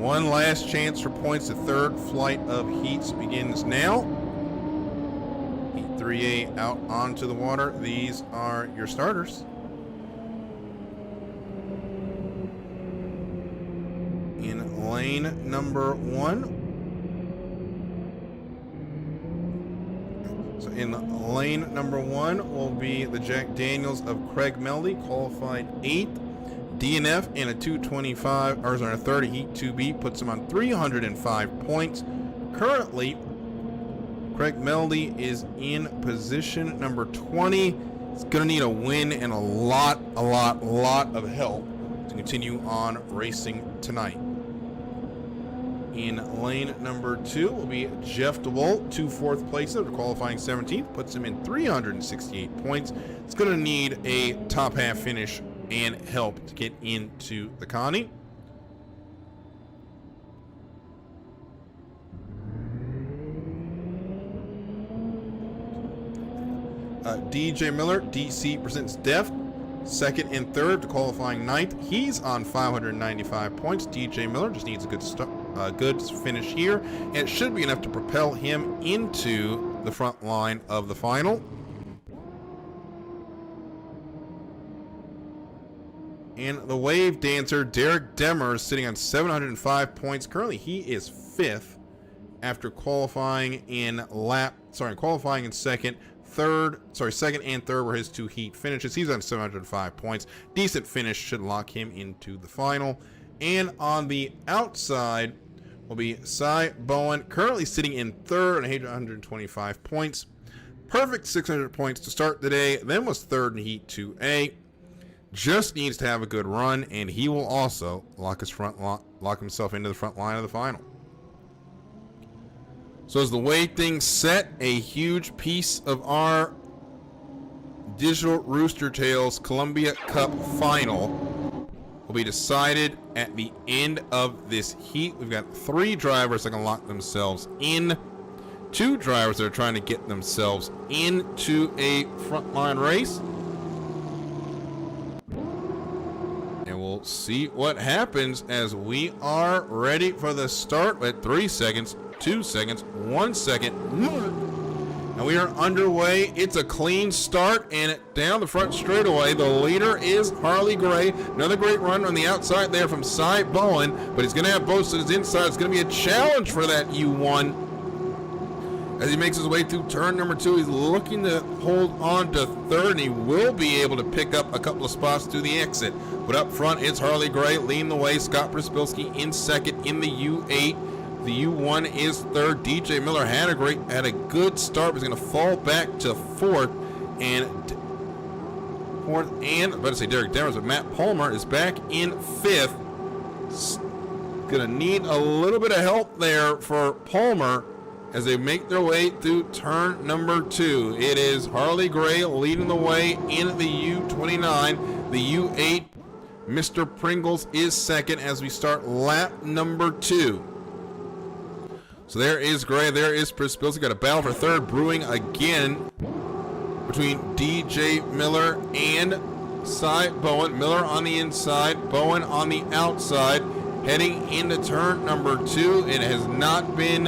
One last chance for points. The third flight of heats begins now. Heat 3A out onto the water. These are your starters. In lane number 1. So in lane number 1 will be the Jack Daniels of Craig Meldy, qualified 8th. DNF in a 225, or sorry, a 30 Heat 2B puts him on 305 points. Currently, Craig Meldy is in position number 20. He's going to need a win and a lot of help to continue on racing tonight. In lane number 2 will be Jeff DeWalt, 2 fourth places, qualifying 17th, puts him in 368 points. It's going to need a top half finish and help to get into the Connie. DJ Miller, DC presents Deft, 2nd and 3rd to qualifying 9th. He's on 595 points. DJ Miller just needs a good finish here, and it should be enough to propel him into the front line of the final. And the wave dancer, Derek Demers, sitting on 705 points. Currently, he is 5th after qualifying in second. Second and third were his 2 heat finishes. He's on 705 points. Decent finish should lock him into the final. And on the outside will be Cy Bowen, currently sitting in 3rd on 825 points. Perfect 600 points to start the day. Then was 3rd in Heat 2A. Just needs to have a good run, and he will also lock himself into the front line of the final. So as the way things set, a huge piece of our Digital Roostertails Columbia Cup final will be decided at the end of this heat. We've got 3 drivers that can lock themselves in, 2 drivers that are trying to get themselves into a frontline race. And we'll see what happens as we are ready for the start at 3 seconds, 2 seconds, 1 second. And we are underway. It's a clean start, and down the front straightaway, the leader is Harley Gray. Another great run on the outside there from Cy Bowen, but he's going to have both sides inside. It's going to be a challenge for that U1. As he makes his way through turn number 2, he's looking to hold on to 3rd, and he will be able to pick up a couple of spots through the exit. But up front, it's Harley Gray leading the way. Scott Przybilski in 2nd in the U8. The U1 is 3rd. DJ Miller had a good start, but he's going to fall back to 4th. And I'm about to say Derek Demers, but Matt Palmer is back in 5th. Going to need a little bit of help there for Palmer as they make their way through turn number 2. It is Harley Gray leading the way in the U29. The U8, Mr. Pringles is 2nd as we start lap number 2. So there is Gray, there is Przybilski. Got a battle for 3rd brewing again between DJ Miller and Cy Bowen. Miller on the inside, Bowen on the outside, heading into turn number 2. It has not been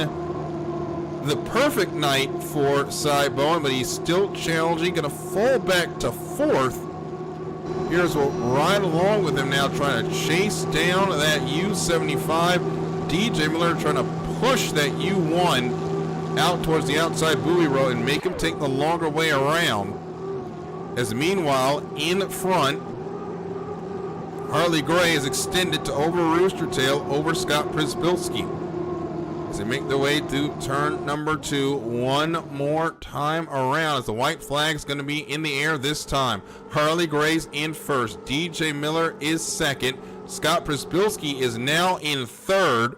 the perfect night for Cy Bowen, but he's still challenging. Going to fall back to 4th. Here's what ride along with him now, trying to chase down that U75. DJ Miller trying to push that U1 out towards the outside buoy row and make him take the longer way around. As meanwhile, in front, Harley Gray is extended to over Roostertail, over Scott Przybilski. As they make their way through turn number 2, one more time around as the white flag's going to be in the air this time. Harley Gray's in 1st. DJ Miller is 2nd. Scott Przybilski is now in 3rd.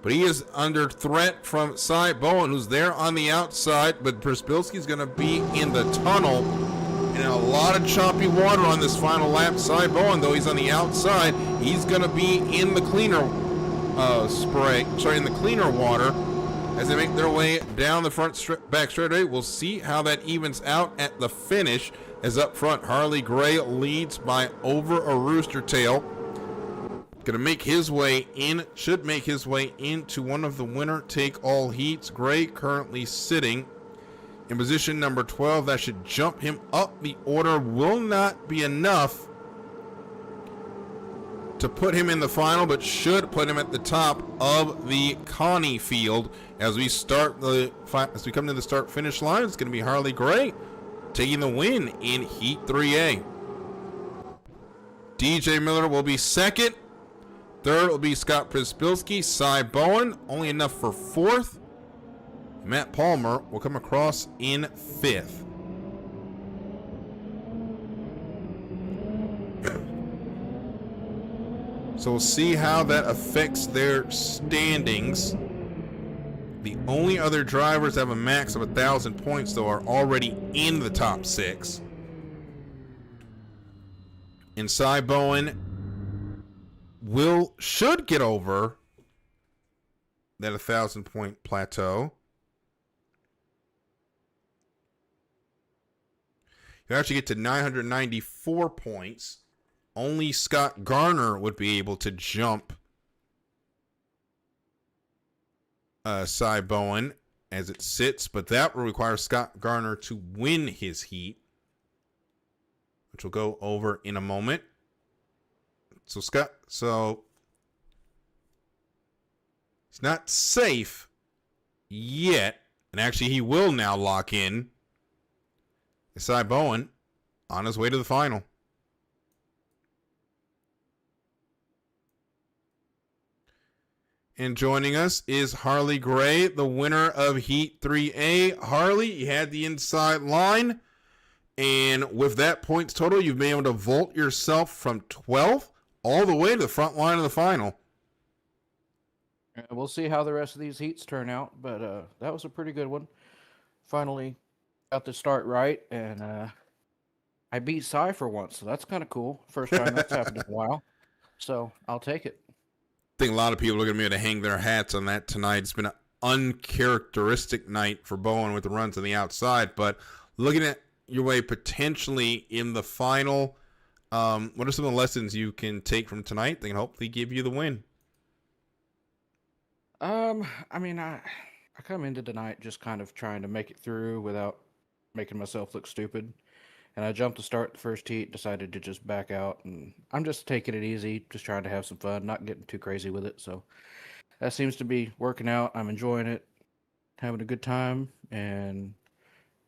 But he is under threat from Cy Bowen, who's there on the outside. But Przybilski's going to be in the tunnel. And a lot of choppy water on this final lap. Cy Bowen, though he's on the outside, he's going to be in the cleaner in the cleaner water as they make their way down the back straightaway. We'll see how that evens out at the finish. As up front, Harley Gray leads by over a Roostertail. Gonna make his way in, should make his way into one of the winner-take-all heats. Gray currently sitting in position number 12. That should jump him up the order. Will not be enough to put him in the final, but should put him at the top of the Connie field as we come to the start-finish line. It's going to be Harley Gray taking the win in Heat 3A. DJ Miller will be second. Third will be Scott Przybilski. Cy Bowen, only enough for fourth. Matt Palmer will come across in fifth. So we'll see how that affects their standings. The only other drivers that have a max of 1,000 points, though, are already in the top 6. And Cy Bowen should get over that 1,000 point plateau. You actually get to 994 points. Only Scott Garner would be able to jump Cy Bowen as it sits, but that will require Scott Garner to win his heat, which we'll go over in a moment. So he's not safe yet, and actually he will now lock in Cy Bowen on his way to the final. And joining us is Harley Gray, the winner of Heat 3A. Harley, you had the inside line, and with that points total, you've been able to vault yourself from 12th all the way to the front line of the final. We'll see how the rest of these heats turn out, but that was a pretty good one. Finally got the start right, and I beat Cy for once, so that's kind of cool. First time that's happened in a while, so I'll take it. I think a lot of people are going to be able to hang their hats on that tonight. It's been an uncharacteristic night for Bowen with the runs on the outside, but looking at your way potentially in the final, what are some of the lessons you can take from tonight that can hopefully give you the win? I mean, I come into tonight just kind of trying to make it through without making myself look stupid. And I jumped to start the first heat, decided to just back out, and I'm just taking it easy, just trying to have some fun, not getting too crazy with it. So that seems to be working out. I'm enjoying it, having a good time, and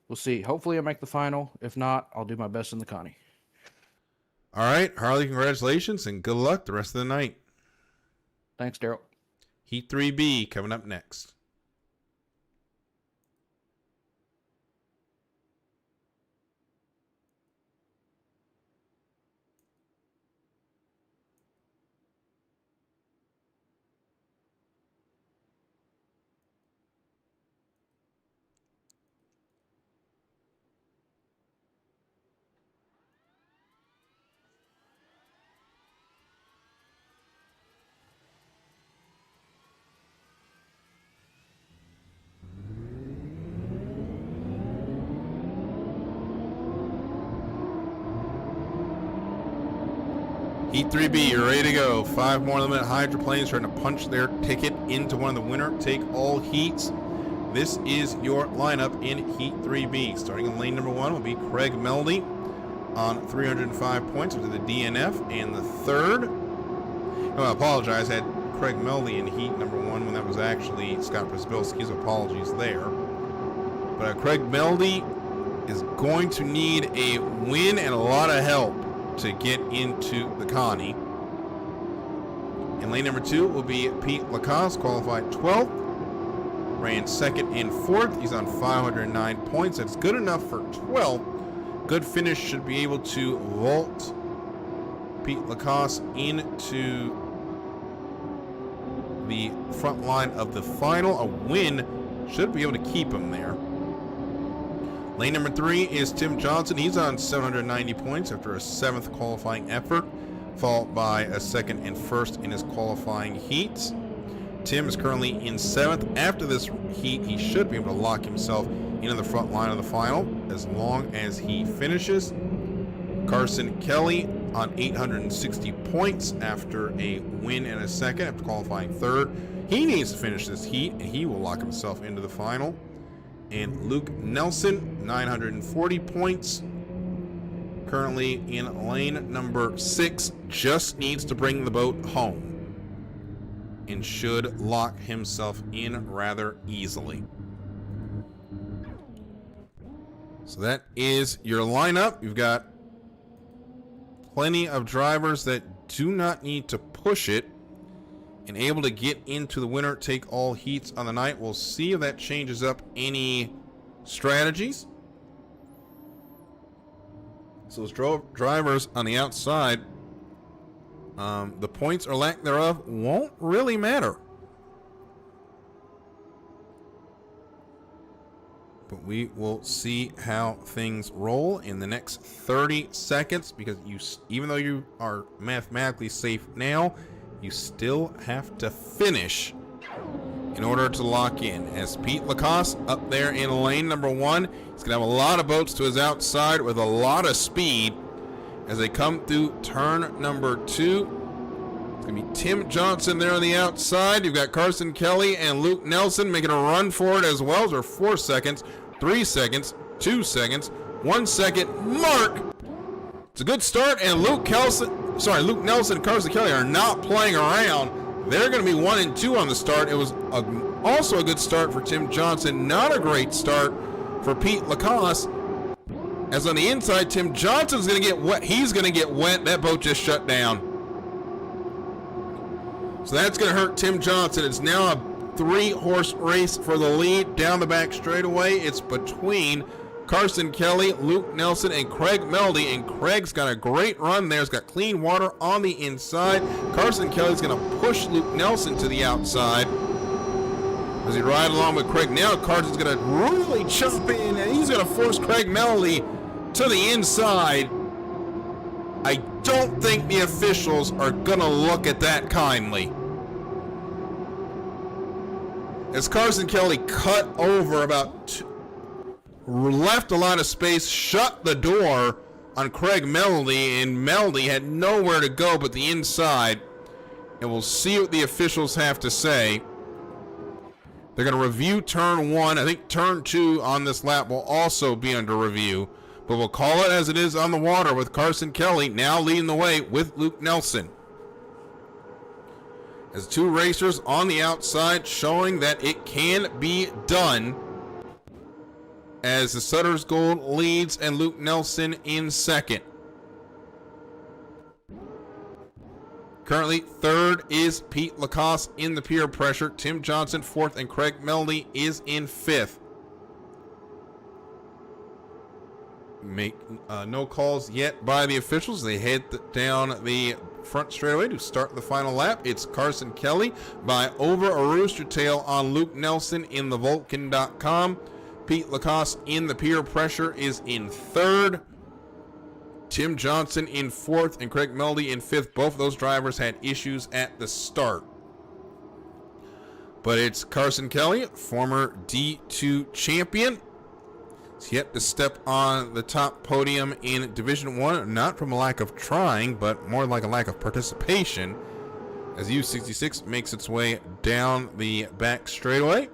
we'll see. Hopefully I make the final. If not, I'll do my best in the Connie. All right, Harley, congratulations, and good luck the rest of the night. Thanks, Daryl. Heat 3B coming up next. Heat 3B, you're ready to go. 5 more limited hydroplanes trying to punch their ticket into one of the winner-take-all heats. This is your lineup in Heat 3B. Starting in lane number 1 will be Craig Meldy on 305 points to the DNF. And the third, I apologize, I had Craig Meldy in Heat number 1 when that was actually Scott Przybilski's. Apologies there. But Craig Meldy is going to need a win and a lot of help to get into the Connie. In lane number 2 will be Pete Lacoste, qualified 12th, ran 2nd and 4th. He's on 509 points. That's good enough for 12th. Good finish, should be able to vault Pete Lacoste into the front line of the final. A win should be able to keep him there. Lane number 3 is Tim Johnson. He's on 790 points after a 7th qualifying effort, followed by a 2nd and 1st in his qualifying heats. Tim is currently in 7th. After this heat, he should be able to lock himself into the front line of the final as long as he finishes. Carson Kelly, on 860 points after a win and a second after qualifying third. He needs to finish this heat, and he will lock himself into the final. And Luke Nelson, 940 points, currently in lane number 6, just needs to bring the boat home and should lock himself in rather easily. So that is your lineup. You've got plenty of drivers that do not need to push it and able to get into the winner take all heats on the night. We'll see if that changes up any strategies. So those drivers on the outside, the points or lack thereof won't really matter. But we will see how things roll in the next 30 seconds, because even though you are mathematically safe now, you still have to finish in order to lock in. As Pete Lacoste up there in lane number 1, he's going to have a lot of boats to his outside with a lot of speed as they come through turn number 2. It's going to be Tim Johnson there on the outside. You've got Carson Kelly and Luke Nelson making a run for it as well. They're 4 seconds, 3 seconds, 2 seconds, 1 second mark. It's a good start, and Luke Nelson and Carson Kelly are not playing around. They're going to be 1 and 2 on the start. It was also a good start for Tim Johnson. Not a great start for Pete Lacoste. As on the inside, Tim Johnson's going to get wet. He's going to get wet. That boat just shut down. So that's going to hurt Tim Johnson. It's now a 3-horse race for the lead down the back straightaway. It's between Carson Kelly, Luke Nelson, and Craig Meldy, and Craig's got a great run there. He's got clean water on the inside. Carson Kelly's going to push Luke Nelson to the outside as he ride along with Craig. Now Carson's going to really jump in, and he's going to force Craig Meldy to the inside. I don't think the officials are going to look at that kindly, as Carson Kelly cut over left a lot of space, shut the door on Craig Meldy, and Meldy had nowhere to go but the inside. And we'll see what the officials have to say. They're going to review turn 1. I think turn 2 on this lap will also be under review, but we'll call it as it is on the water, with Carson Kelly now leading the way with Luke Nelson. As 2 racers on the outside, showing that it can be done, as the Sutter's Gold leads and Luke Nelson in second. Currently, third is Pete Lacoste in the peer pressure. Tim Johnson fourth, and Craig Meldy is in fifth. Make no calls yet by the officials. They head down the front straightaway to start the final lap. It's Carson Kelly by over a Roostertail on Luke Nelson in the Vulcan.com. Pete Lacoste in the peer pressure is in third. Tim Johnson in fourth and Craig Meldy in fifth. Both of those drivers had issues at the start. But it's Carson Kelly, former D2 champion. He's yet to step on the top podium in Division 1, not from a lack of trying, but more like a lack of participation, as U66 makes its way down the back straightaway.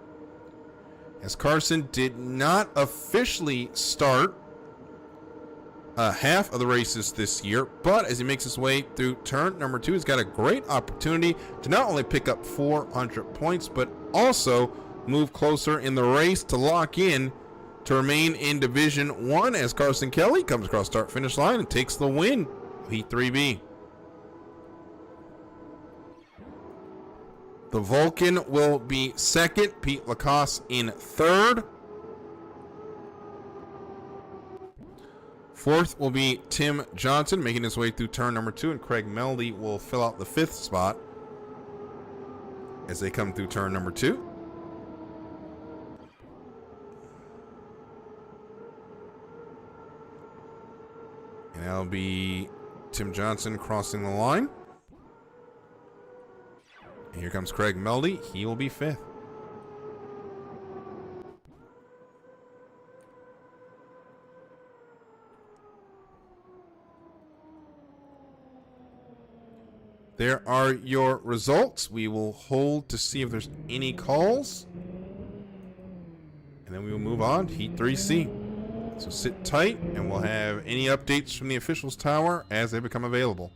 As Carson did not officially start half of the races this year, but as he makes his way through turn number 2, he's got a great opportunity to not only pick up 400 points, but also move closer in the race to lock in to remain in Division 1, as Carson Kelly comes across start-finish line and takes the win of Heat 3B. The Vulcan will be second, Pete Lacoste in third. Fourth will be Tim Johnson, making his way through turn number 2, and Craig Meldy will fill out the fifth spot as they come through turn number 2. And that'll be Tim Johnson crossing the line. And here comes Craig Meldy. He will be fifth. there are your results. We will hold to see if there's any calls. And then we will move on to Heat 3C. So sit tight, and we'll have any updates from the officials tower as they become available.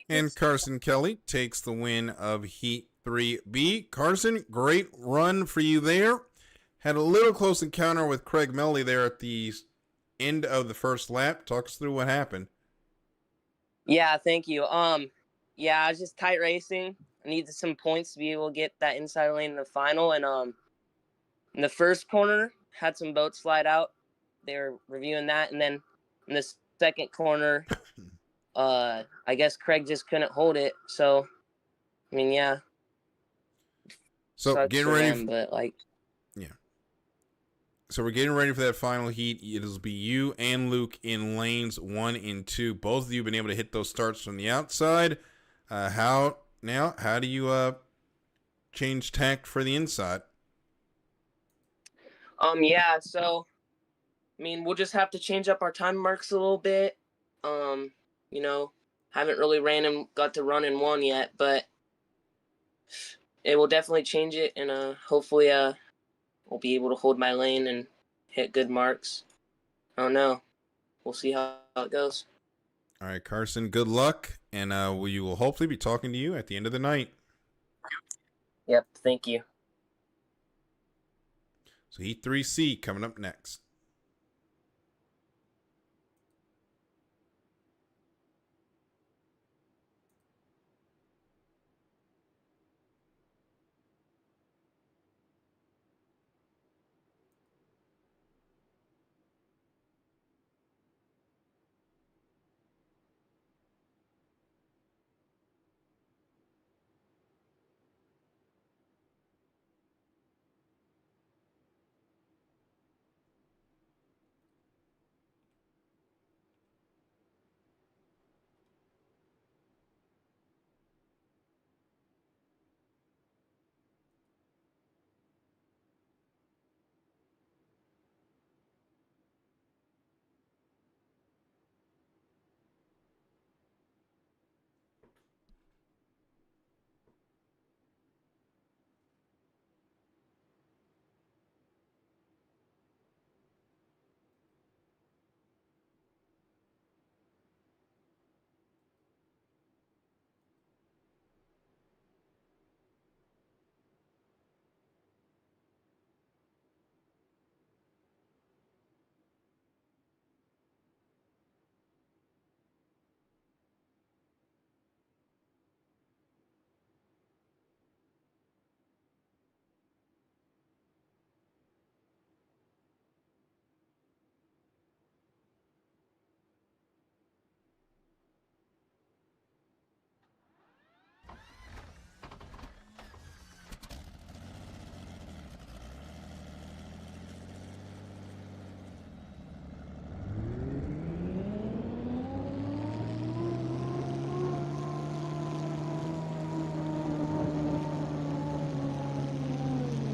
And Carson Kelly takes the win of Heat 3B. Carson, great run for you there. Had a little close encounter with Craig Melly there at the end of the first lap. Talk us through what happened. Yeah, thank you. Yeah, I was just tight racing. I needed some points to be able to get that inside lane in the final, and in the first corner had some boats slide out. They were reviewing that, and then in the second corner, I guess Craig just couldn't hold it. So, I mean, yeah. So Sucks getting for ready, them, but like, yeah. So we're getting ready for that final heat. It'll be you and Luke in lanes 1 and 2. Both of you have been able to hit those starts from the outside. How do you change tact for the inside? yeah. So, I mean, we'll just have to change up our time marks a little bit. You know, haven't really got to run in one yet, but it will definitely change it, and hopefully, I'll be able to hold my lane and hit good marks. I don't know. We'll see how it goes. All right, Carson, good luck, and we will hopefully be talking to you at the end of the night. Yep, thank you. So Heat 3C coming up next.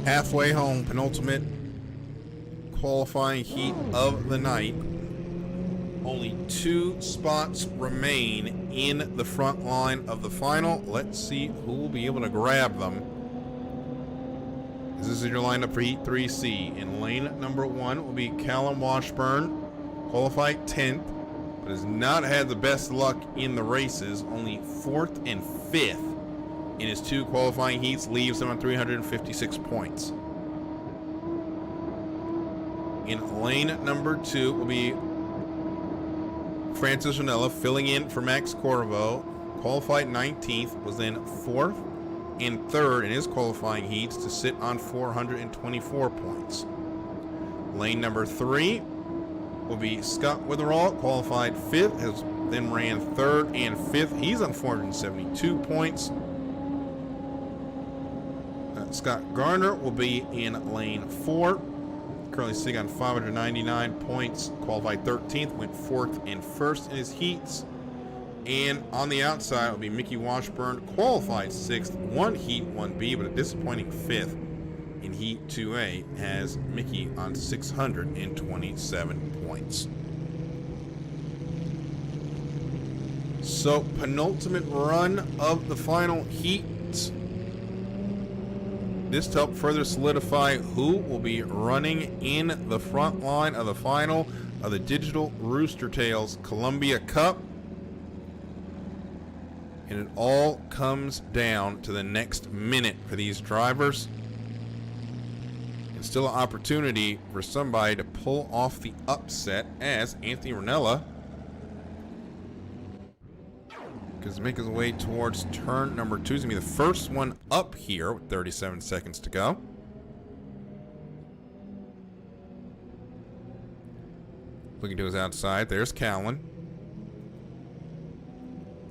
Halfway home, penultimate qualifying heat of the night. Only 2 spots remain in the front line of the final. Let's see who will be able to grab them. This is your lineup for Heat 3C. In lane number 1 will be Callum Washburn, qualified 10th, but has not had the best luck in the races. Only 4th and 5th in his 2 qualifying heats, leaves him on 356 points. In lane number 2 will be Francis Ranella, filling in for Max Corvo, qualified 19th, was then 4th and 3rd in his qualifying heats to sit on 424 points. Lane number 3 will be Scott Witherall, qualified 5th, has then ran 3rd and 5th. He's on 472 points. Scott Garner will be in lane 4. Currently sitting on 599 points, qualified 13th, went 4th and 1st in his heats. And on the outside will be Mickey Washburn, qualified 6th, 1 heat, 1B, but a disappointing 5th in heat 2A, has Mickey on 627 points. So, penultimate run of the final heat. This to help further solidify who will be running in the front line of the final of the Digital Roostertails Columbia Cup. And it all comes down to the next minute for these drivers. It's still an opportunity for somebody to pull off the upset, as Anthony Ranella is making his way towards turn number 2. He's going to be the first one up here with 37 seconds to go. Looking to his outside. There's Callan.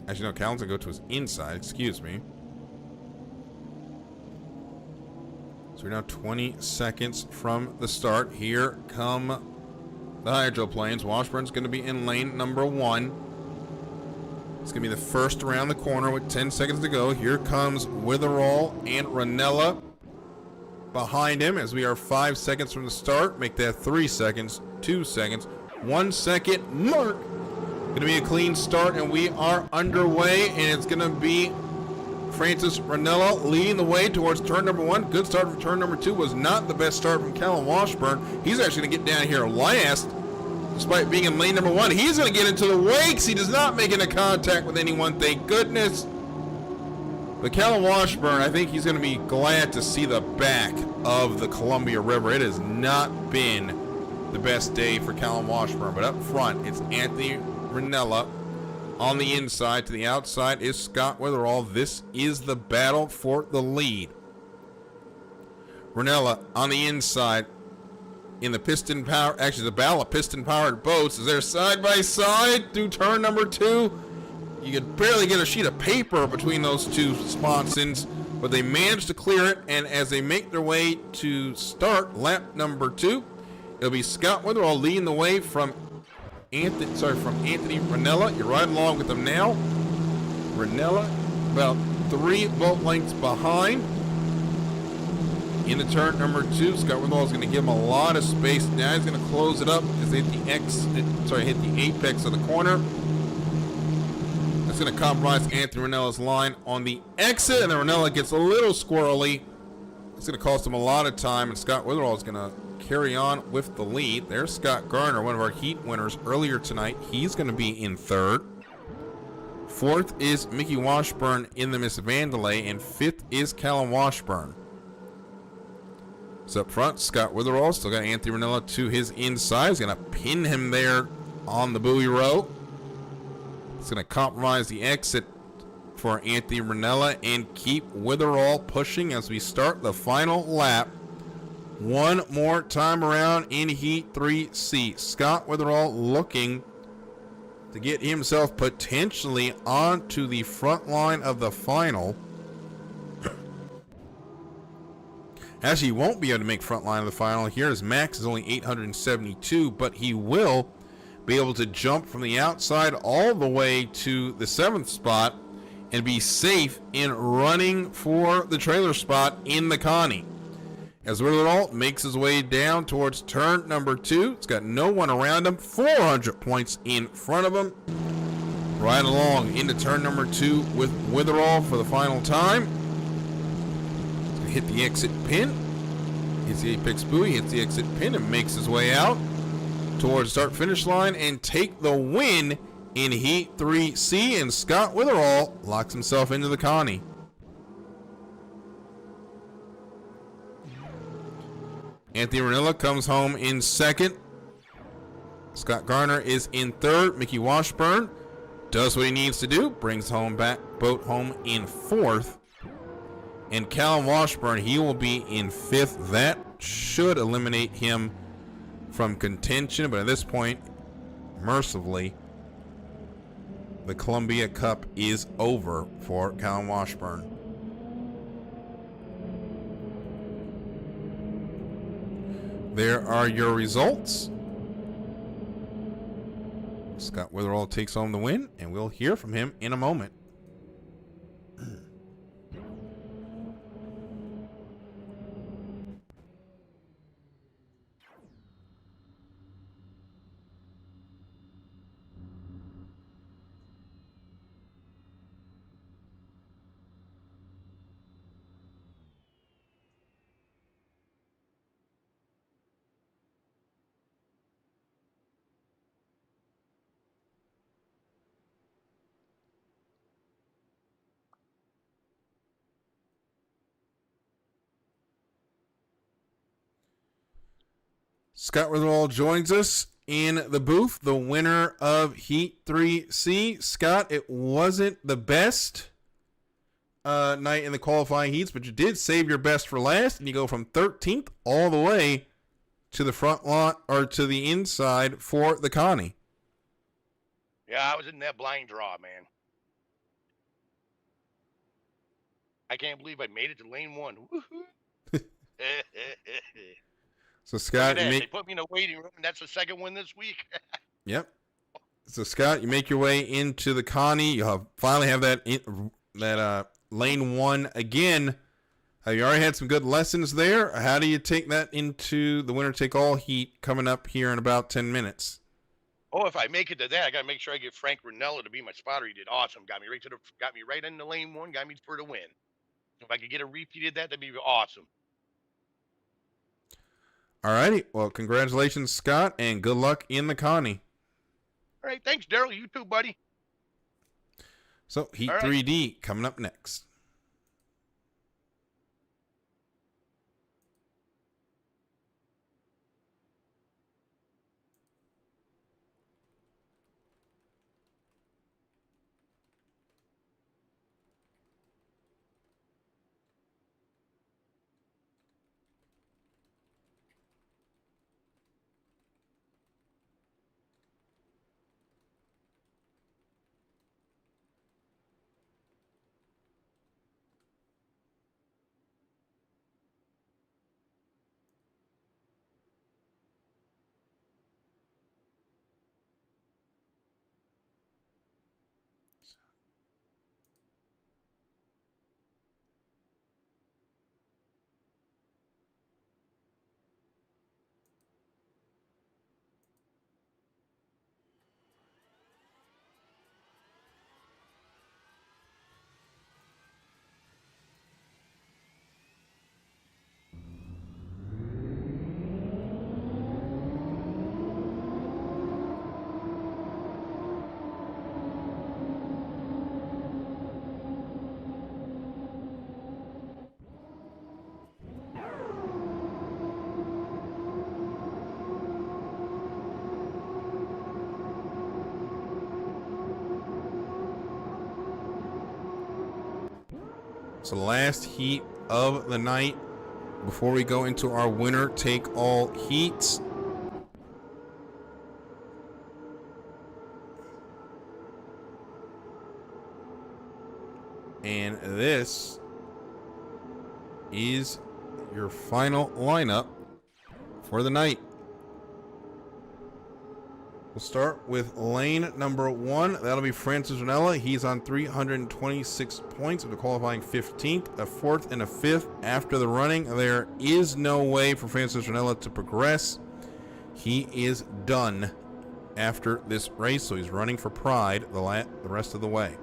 Actually, no, Callan's going to go to his inside. Excuse me. So we're now 20 seconds from the start. Here come the hydroplanes. Washburn's going to be in lane number 1. It's going to be the first around the corner with 10 seconds to go. Here comes Witherall and Ranella behind him as we are 5 seconds from the start. Make that 3 seconds, 2 seconds, 1 second mark. Going to be a clean start, and we are underway, and it's going to be Francis Ranella leading the way towards turn number 1. Good start from turn number 2. Was not the best start from Callum Washburn. He's actually going to get down here last. Despite being in lane number 1, he's going to get into the wakes. He does not make any contact with anyone, thank goodness. But Callum Washburn, I think he's going to be glad to see the back of the Columbia River. It has not been the best day for Callum Washburn. But up front, it's Anthony Ranella. On the inside, to the outside, is Scott Witherall. This is the battle for the lead. Ranella on the inside. In the piston power, actually the battle of piston powered boats, is there side by side through turn number 2. You could barely get a sheet of paper between those 2 sponsons, but they managed to clear it. And as they make their way to start lap number 2, it'll be Scott Witherall leading the way from Anthony Ranella. You're right along with them now. Ranella about 3 boat lengths behind. Into turn number 2, Scott Witherall is going to give him a lot of space. Now he's going to close it up as they hit the apex of the corner. That's going to compromise Anthony Ranella's line on the exit, and then Ranella gets a little squirrely. It's going to cost him a lot of time, and Scott Witherall is going to carry on with the lead. There's Scott Garner, one of our heat winners earlier tonight. He's going to be in 3rd. 4th is Mickey Washburn in the Miss Vandalay, and 5th is Callum Washburn. So up front, Scott Witherall still got Anthony Ranella to his inside. He's going to pin him there on the buoy row. It's going to compromise the exit for Anthony Ranella and keep Witherall pushing as we start the final lap. One more time around in Heat 3C. Scott Witherall looking to get himself potentially onto the front line of the final. Actually, he won't be able to make front line of the final. Here his max is only 872, but he will be able to jump from the outside all the way to the 7th spot and be safe in running for the trailer spot in the Connie. as Witherall makes his way down towards turn number 2. It's got no one around him. 400 points in front of him. Right along into turn number 2 with Witherall for the final time. He's gonna hit the exit pin. Hits the apex buoy, hits the exit pin, and makes his way out towards start finish line and take the win in Heat 3C. And Scott Witherall locks himself into the Connie. Anthony Ranilla comes home in second. Scott Garner is in third. Mickey Washburn does what he needs to do, brings boat home in fourth. And Callum Washburn, he will be in fifth. That should eliminate him from contention, but at this point, mercifully, the Columbia Cup is over for Callum Washburn. There are your results. Scott Witherall takes home the win, and we'll hear from him in a moment. Scott Witherall joins us in the booth, the winner of Heat 3C. Scott, it wasn't the best night in the qualifying heats, but you did save your best for last, and you go from 13th all the way to the front lot, or to the inside for the Connie. Yeah, I was in that blind draw, man. I can't believe I made it to lane 1. Woohoo! So Scott, they put me in a waiting room, and that's the second one this week. Yep. So Scott, you make your way into the Connie. You'll finally have that lane 1 again. Have you already had some good lessons there? How do you take that into the winner-take-all heat coming up here in about 10 minutes? Oh, if I make it to that, I gotta make sure I get Frank Ranella to be my spotter. He did awesome. Got me right into lane 1. Got me for the win. If I could get a repeat of that, that'd be awesome. All righty. Well, congratulations, Scott, and good luck in the Connie. All right. Thanks, Daryl. You too, buddy. So, Heat All right. 3D coming up next. So the last heat of the night before we go into our winner take all heats. And this is your final lineup for the night. We'll start with lane number 1. That'll be Francis Ranella. He's on 326 points after qualifying 15th, a 4th, and a 5th after the running. There is no way for Francis Ranella to progress. He is done after this race, so he's running for pride the rest of the way.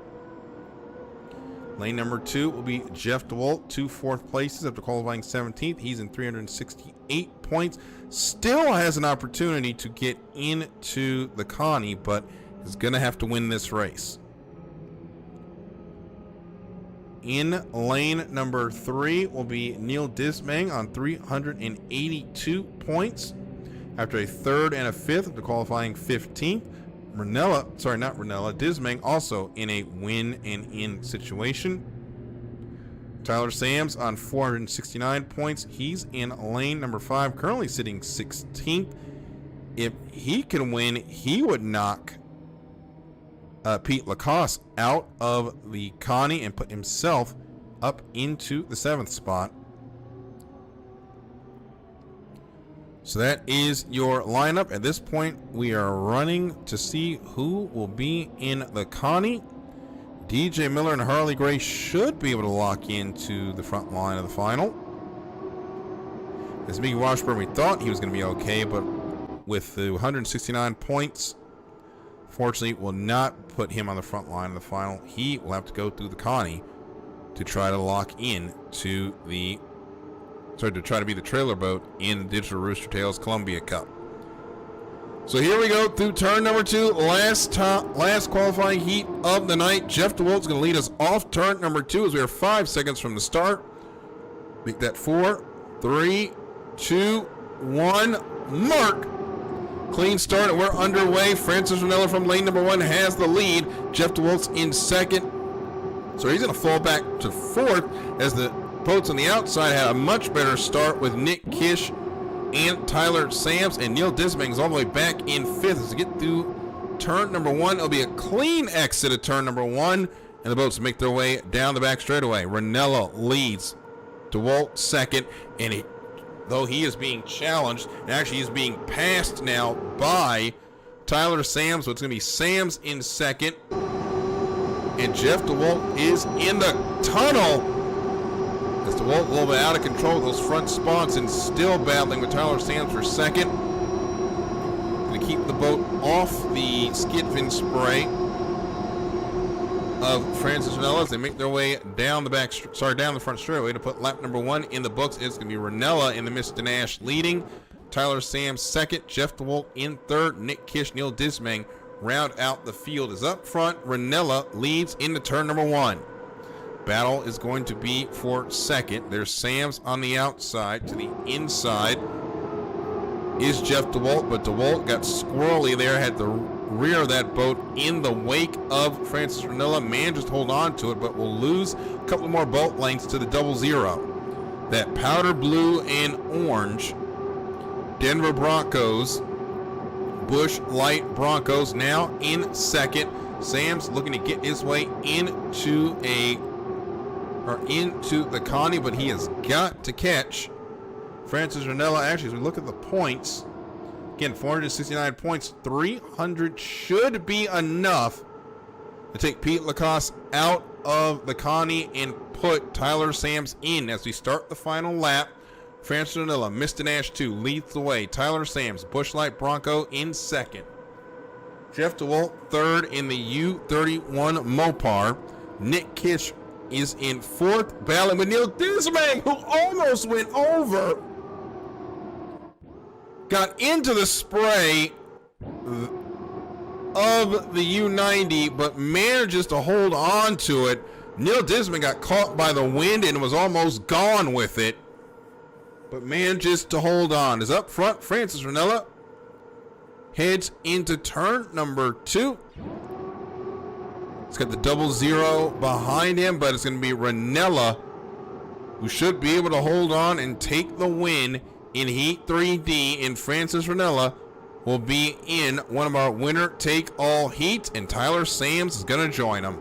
Lane number 2 will be Jeff DeWalt, 2 4th places after qualifying 17th. He's in 368 points. Still has an opportunity to get into the Connie, but is going to have to win this race. In lane number 3 will be Neil Dismang on 382 points after a 3rd and a 5th after qualifying 15th. Dismang also in a win and in situation. Tyler Sams on 469 points. He's in lane number 5, currently sitting 16th. If he can win, he would knock Pete Lacoste out of the Connie and put himself up into the 7th spot. So that is your lineup. At this point, we are running to see who will be in the Connie. DJ Miller and Harley Gray should be able to lock into the front line of the final. As Mickey Washburn, we thought he was going to be okay, but with the 169 points, fortunately, will not put him on the front line of the final. He will have to go through the Connie to try to lock in to to try to be the trailer boat in the Digital Roostertails Columbia Cup. So here we go through turn number 2, last qualifying heat of the night. Jeff DeWalt's going to lead us off turn number 2 as we are 5 seconds from the start. Make that 4, 3, 2, 1, mark. Clean start, and we're underway. Francis Ranella from lane number 1 has the lead. Jeff DeWalt's in 2nd. So he's going to fall back to 4th as the boats on the outside had a much better start with Nick Kish and Tyler Sams, and Neil Dismang is all the way back in 5th as we get through turn number 1. It'll be a clean exit of turn number 1, and the boats make their way down the back straightaway. Ranella leads, DeWalt 2nd, and though he is being challenged, and actually he's being passed now by Tyler Sams, so it's going to be Sams in 2nd, and Jeff DeWalt is in the tunnel. As DeWalt a little bit out of control with those front spots and still battling with Tyler Sams for 2nd. Going to keep the boat off the skid fin spray of Francis Ranella as they make their way down the front straightaway to put lap number 1 in the books. It's going to be Ranella in the Mr. Nash leading, Tyler Sams 2nd, Jeff DeWalt in 3rd, Nick Kish, Neil Dismang round out the field. As up front, Ranella leads into turn number 1. Battle is going to be for 2nd. There's Sams on the outside. To the inside is Jeff DeWalt, but DeWalt got squirrely there, had the rear of that boat in the wake of Francis Ranella. Manages to hold on to it, but will lose a couple more boat lengths to the 00. That powder blue and orange Denver Broncos, Busch Light Broncos now in 2nd. Sams looking to get his way into the Connie, but he has got to catch Francis Ranella. Actually, as we look at the points, again, 469 points, 300 should be enough to take Pete Lacoste out of the Connie and put Tyler Sams in as we start the final lap. Francis Ranella, Mr. Nash 2 leads the way. Tyler Sams, Busch Light Bronco in 2nd. Jeff DeWalt 3rd in the U31 Mopar. Nick Kish is in 4th, battling with Neil Dismang, who almost went over. Got into the spray of the U90, but manages to hold on to it. Neil Dismang got caught by the wind and was almost gone with it, but manages to hold on. As up front, Francis Ranella heads into turn number 2. It's got the 00 behind him, but it's going to be Ranella who should be able to hold on and take the win in Heat 3D. And Francis Ranella will be in one of our winner-take-all heats, and Tyler Sams is going to join him.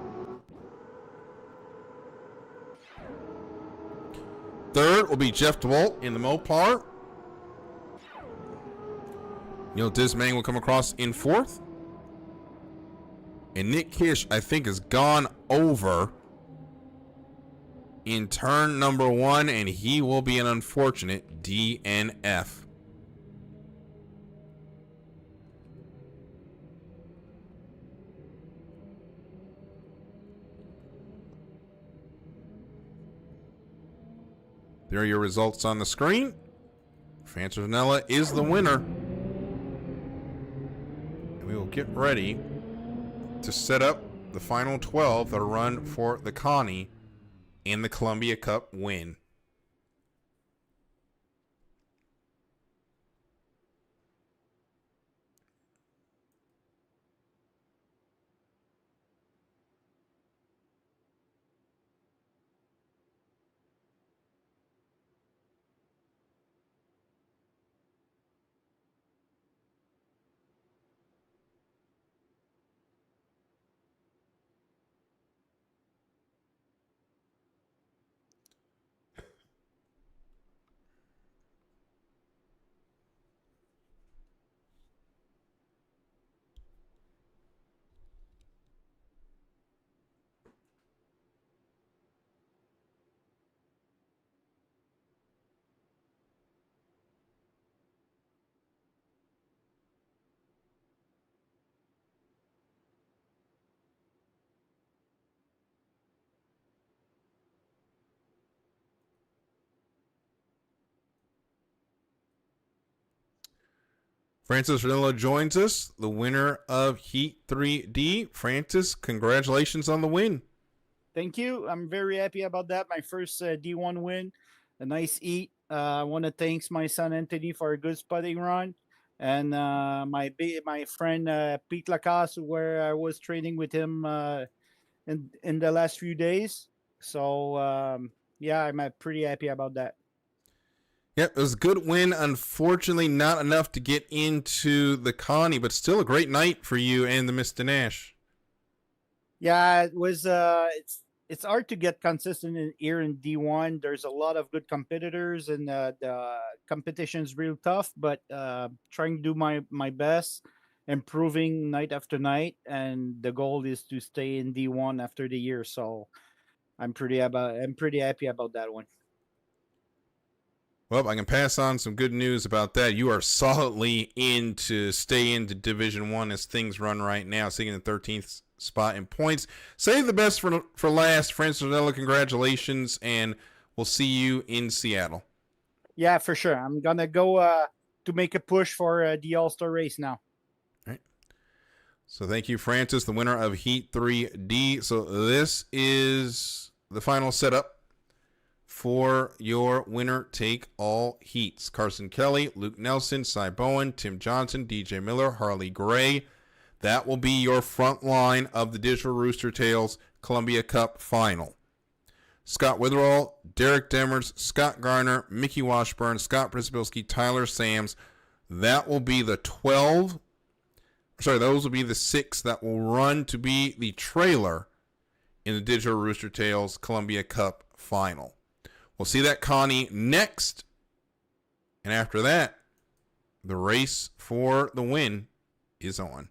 3rd will be Jeff DeWalt in the Mopar. Neil Dismang will come across in fourth. And Nick Kish, I think, has gone over in turn number 1, and he will be an unfortunate DNF. There are your results on the screen. Francis Ranella is the winner. And we will get ready to set up the final 12 that run for the Connie and the Columbia Cup win. Francis Ranella joins us, the winner of Heat 3D. Francis, congratulations on the win. Thank you. I'm very happy about that. My first D1 win, a nice eat. I want to thank my son Anthony for a good spotting run, and my friend Pete Lacasse, where I was training with him in the last few days. So yeah, I'm pretty happy about that. Yep, it was a good win. Unfortunately, not enough to get into the Connie, but still a great night for you and the Mr. Nash. Yeah, it was. It's hard to get consistent here in D1. There's a lot of good competitors, and the competition's real tough. But trying to do my best, improving night after night, and the goal is to stay in D1 after the year. So I'm pretty happy about that one. Well, I can pass on some good news about that. You are solidly in to stay into Division 1 as things run right now, sitting in the 13th spot in points. Save the best for last. Francis Ranella, congratulations, and we'll see you in Seattle. Yeah, for sure. I'm going to go to make a push for the All-Star race now. All right. So thank you, Francis, the winner of Heat 3D. So this is the final setup for your winner take all heats. Carson Kelly, Luke Nelson, Cy Bowen, Tim Johnson, DJ Miller, Harley Gray. That will be your front line of the Digital Roostertails Columbia Cup final. Scott Witherall, Derek Demers, Scott Garner, Mickey Washburn, Scott Prisibilski, Tyler Sams. That will be the 12. Sorry, those will be the 6 that will run to be the trailer in the Digital Roostertails Columbia Cup final. We'll see that Connie next. And after that, the race for the win is on.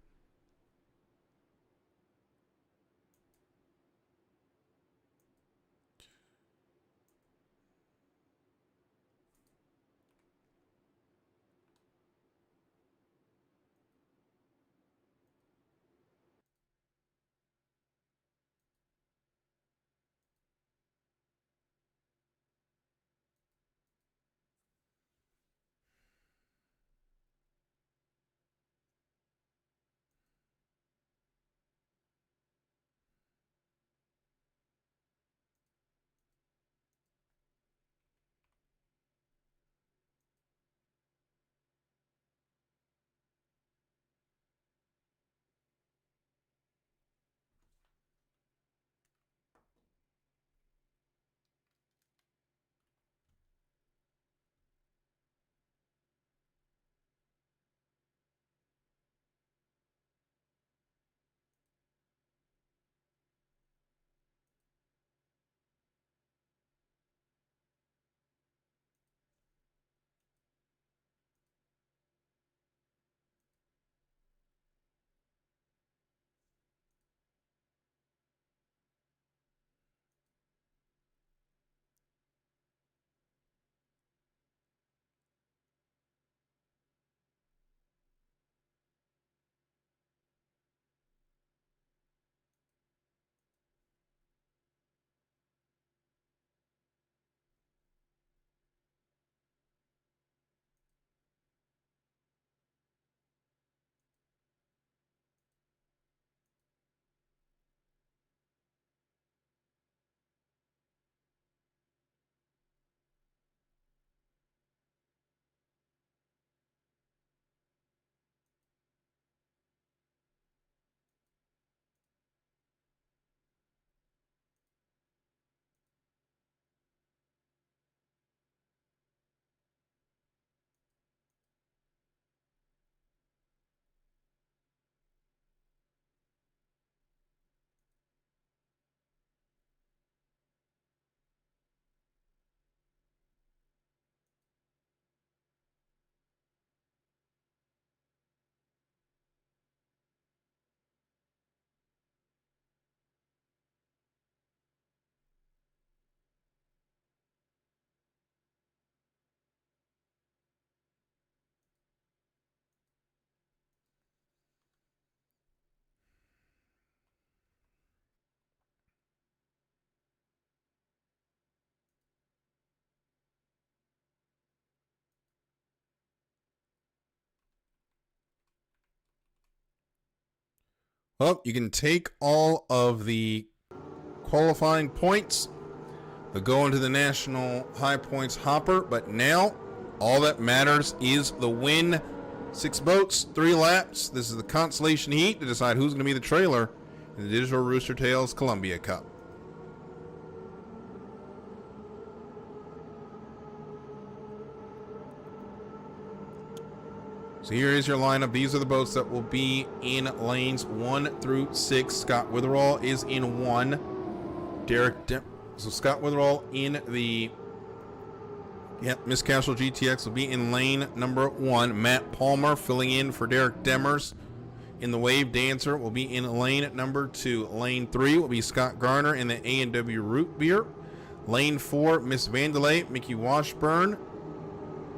Well, you can take all of the qualifying points that go into the national high points hopper, but now all that matters is the win. 6 boats, 3 laps. This is the consolation heat to decide who's going to be the trailer in the Digital Roostertails Columbia Cup. So here is your lineup. These are the boats that will be in lanes 1 through 6. Scott Witherall is in 1. So Scott Witherall in the Miss Castle GTX will be in lane number 1. Matt Palmer filling in for Derek Demers in the Wave Dancer will be in lane number 2. Lane 3 will be Scott Garner in the A&W Root Beer. Lane 4, Miss Vandelay, Mickey Washburn.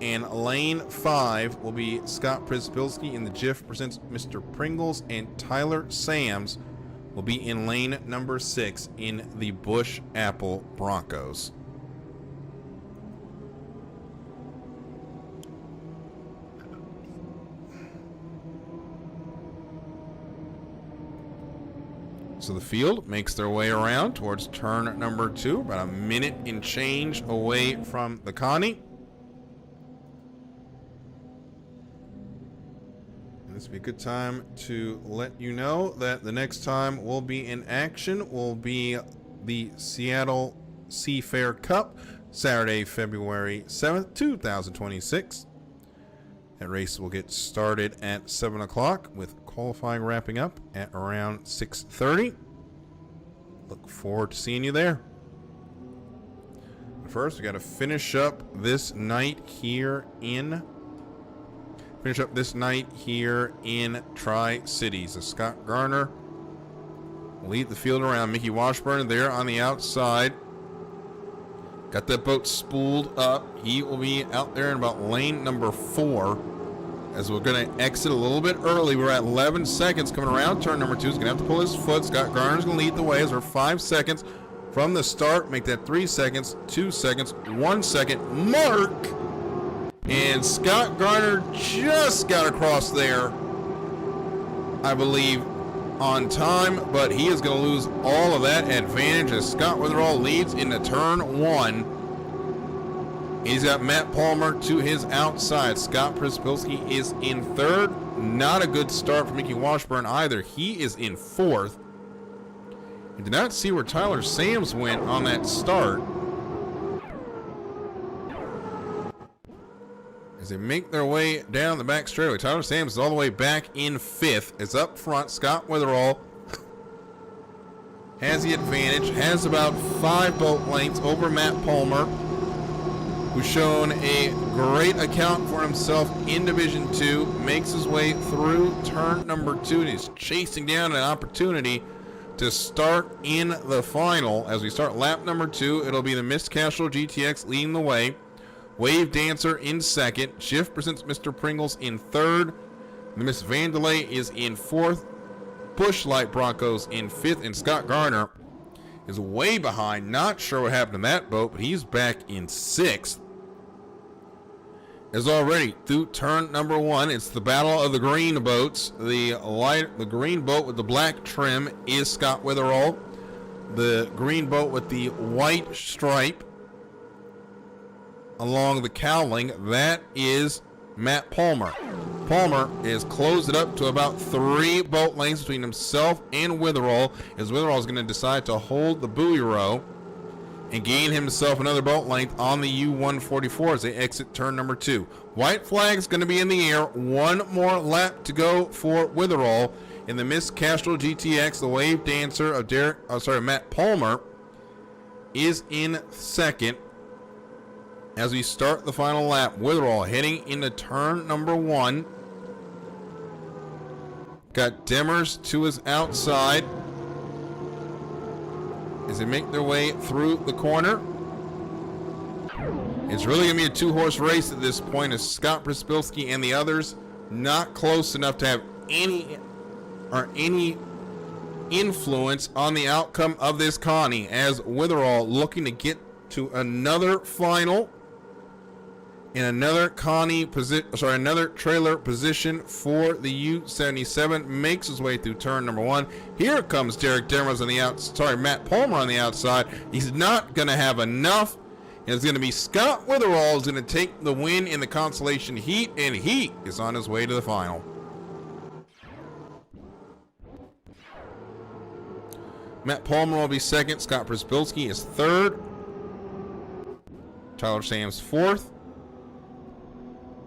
And lane 5 will be Scott Przypilski in the Jif presents Mr. Pringles, and Tyler Sams will be in lane number 6 in the Bush Apple Broncos. So the field makes their way around towards turn number 2, about a minute and change away from the Connie. This will be a good time to let you know that the next time we'll be in action will be the Seattle Seafair Cup, Saturday, February 7th, 2026. That race will get started at 7 o'clock with qualifying wrapping up at around 6:30. Look forward to seeing you there. But first, we got to finish up this night here in Tri-Cities. So Scott Garner will lead the field around. Mickey Washburn there on the outside. Got that boat spooled up. He will be out there in about lane number 4 as we're going to exit a little bit early. We're at 11 seconds coming around turn number 2. He's going to have to pull his foot. Scott Garner's going to lead the way as we're 5 seconds from the start. Make that 3 seconds, 2 seconds, 1 second mark. And Scott Garner just got across there, I believe, on time, but he is going to lose all of that advantage as Scott Witherall leads into turn 1. He's got Matt Palmer to his outside. Scott Przypilski is in 3rd. Not a good start for Mickey Washburn either. He is in 4th. I did not see where Tyler Sams went on that start. As they make their way down the back straightaway, Tyler Sams is all the way back in 5th. It's up front. Scott Witherall has the advantage, has about 5 boat lengths over Matt Palmer, who's shown a great account for himself in Division 2, makes his way through turn number 2, and is chasing down an opportunity to start in the final. As we start lap number 2, it'll be the Miss Castro GTX leading the way. Wave Dancer in 2nd. Jif presents Mr. Pringles in 3rd. The Miss Vandelay is in 4th. Bushlight Broncos in 5th. And Scott Garner is way behind. Not sure what happened to that boat, but he's back in 6th. As already through turn number 1, it's the battle of the green boats. The green boat with the black trim is Scott Witherall. The green boat with the white stripe along the cowling, that is Matt Palmer. Palmer is closed it up to about 3 boat lengths between himself and Witherall, as Witherall is going to decide to hold the buoy row and gain himself another boat length on the U-144 as they exit turn number 2. White flag is going to be in the air. 1 more lap to go for Witherall. In the Miss Castro GTX, the Wave Dancer of Matt Palmer is in 2nd. As we start the final lap, Witherall heading into turn number 1. Got Demers to his outside as they make their way through the corner. It's really going to be a 2-horse race at this point, as Scott Przypilski and the others not close enough to have any influence on the outcome of this Connie, as Witherall looking to get to another final In another another trailer position for the U-77 makes his way through turn number 1. Here comes Derek Dermers on the outside. Matt Palmer on the outside. He's not going to have enough. And it's going to be Scott Witherall who's going to take the win in the consolation heat, and he is on his way to the final. Matt Palmer will be second. Scott Przybilski is third. Tyler Sams fourth.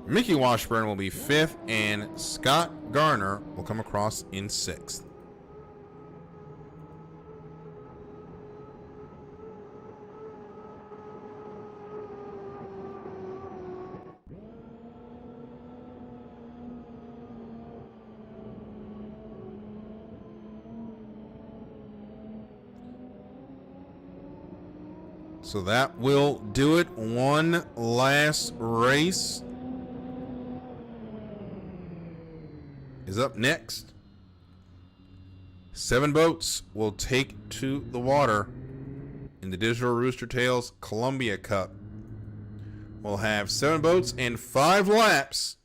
Mickey Washburn will be fifth, and Scott Garner will come across in sixth. So that will do it. One last race is up next. 7 boats will take to the water in the Digital Roostertails Columbia Cup. We'll have 7 boats and 5 laps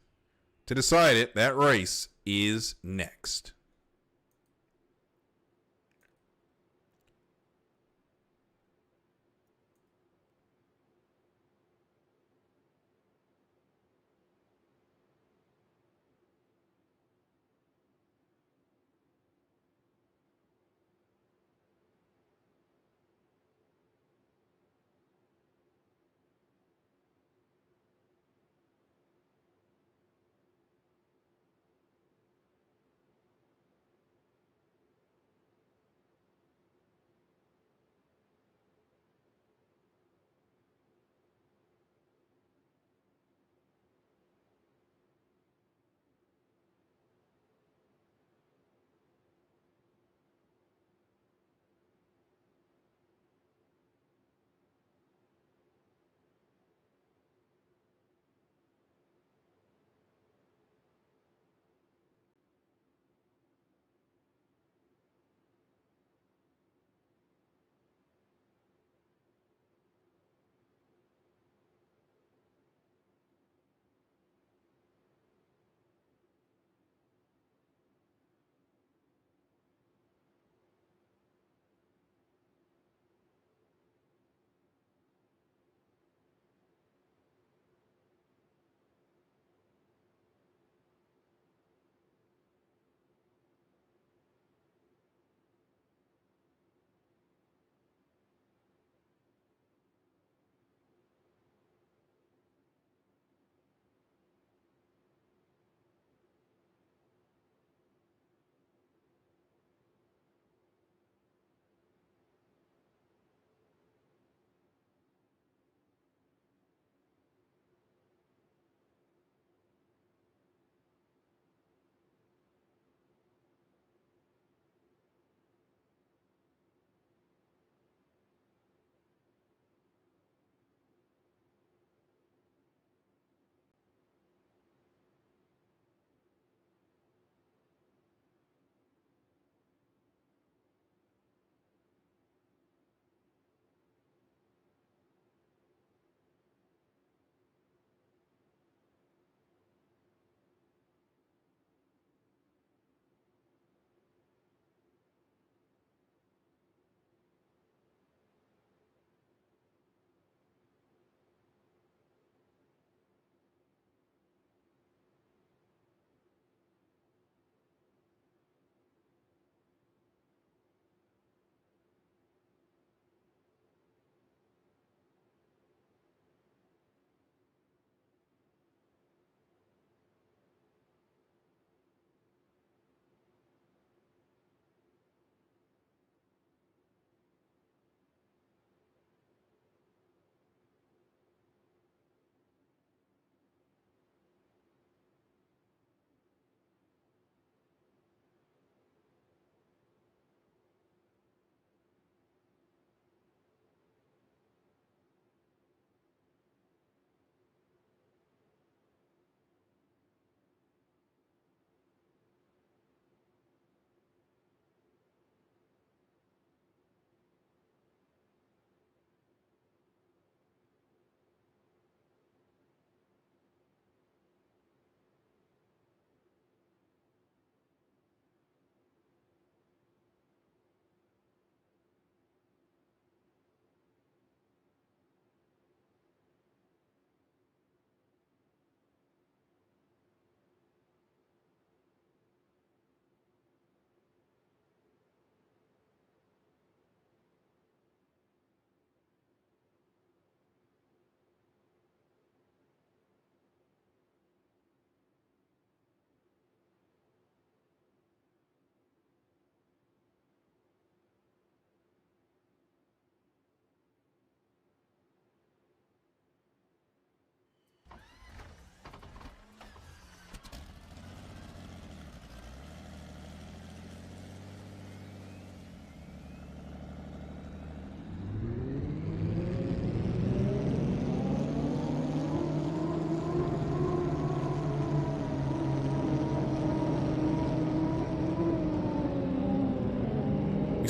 to decide it. That race is next.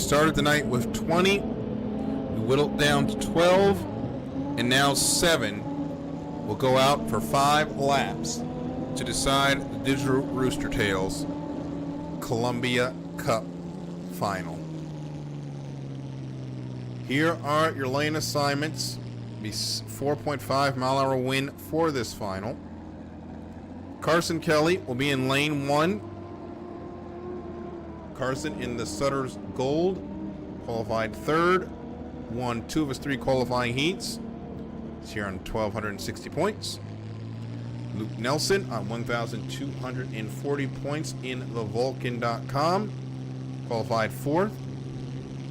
started the night with 20. We whittled down to 12. And now 7 will go out for 5 laps to decide the Digital Roostertails Columbia Cup final. Here are your lane assignments. Be 4.5 mile an hour wind for this final. Carson Kelly will be in lane 1. Carson in the Sutter's Gold, qualified 3rd, won 2 of his 3 qualifying heats. He's here on 1,260 points. Luke Nelson on 1,240 points in the Vulcan.com, qualified 4th,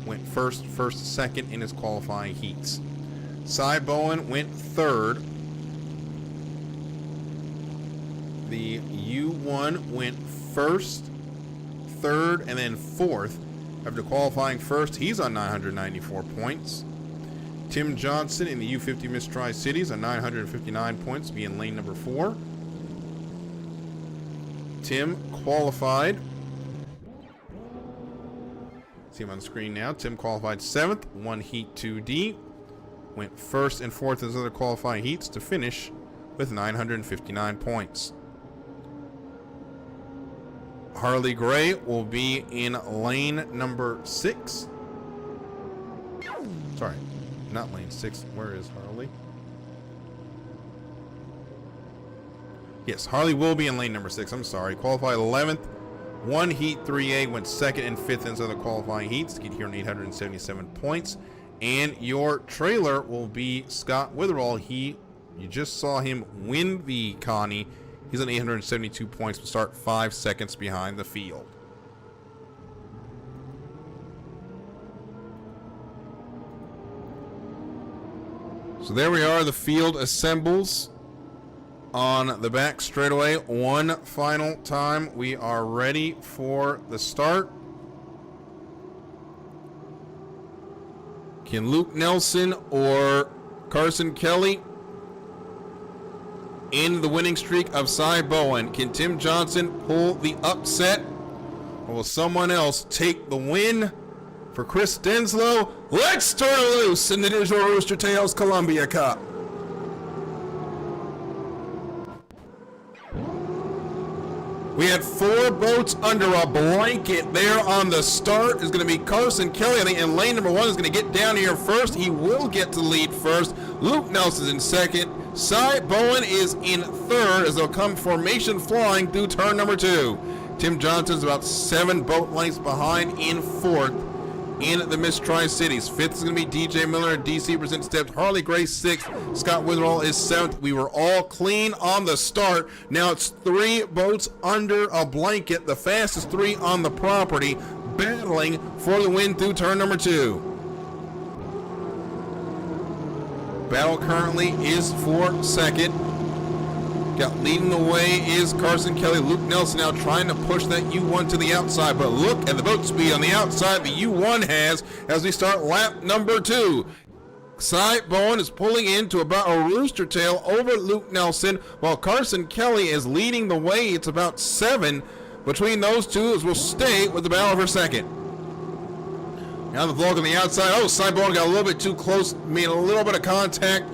went first, second in his qualifying heats. Cy Bowen went 3rd. The U1 went 1st, 3rd, and then 4th. After qualifying 1st, he's on 994 points. Tim Johnson in the U50 Miss Tri-Cities on 959 points, being lane number 4. Tim qualified. See him on the screen now. Tim qualified 7th, won Heat 2D. Went 1st and 4th in his other qualifying heats to finish with 959 points. Harley Gray will be in lane number 6. Sorry, not lane 6. Where is Harley? Yes, Harley will be in lane number 6. I'm sorry. Qualified 11th. Won Heat 3A. Went 2nd and 5th in his other qualifying heats to get here on 877 points. And your trailer will be Scott Witherall. You just saw him win the Connie. He's on 872 points to start 5 seconds behind the field. So there we are. The field assembles on the back straightaway. One final time. We are ready for the start. Can Luke Nelson or Carson Kelly end the winning streak of Cy Bowen? Can Tim Johnson pull the upset? Or will someone else take the win for Chris Denslow? Let's turn it loose in the Digital Roostertails Columbia Cup. We had 4 boats under a blanket there on the start. Is going to be Carson Kelly, I think, in lane number 1 is going to get down here first. He will get to lead first. Luke Nelson's in 2nd. Cy Bowen is in 3rd as they'll come formation flying through turn number 2. Tim Johnson's about 7 boat lengths behind in 4th in the Miss Tri-Cities. 5th is going to be DJ Miller and DC Present Steps. Harley Gray 6th. Scott Witherall is 7th. We were all clean on the start. Now it's 3 boats under a blanket. The fastest 3 on the property battling for the win through turn number 2. Battle currently is for 2nd. Got leading the way is Carson Kelly. Luke Nelson now trying to push that U1 to the outside, but look at the boat speed on the outside the U1 has as we start lap number 2. Cy Bowen is pulling into about a rooster tail over Luke Nelson, while Carson Kelly is leading the way. It's about 7 between those two as we'll stay with the battle for 2nd. Now the vlog on the outside. Oh, Cy Bowen got a little bit too close, made a little bit of contact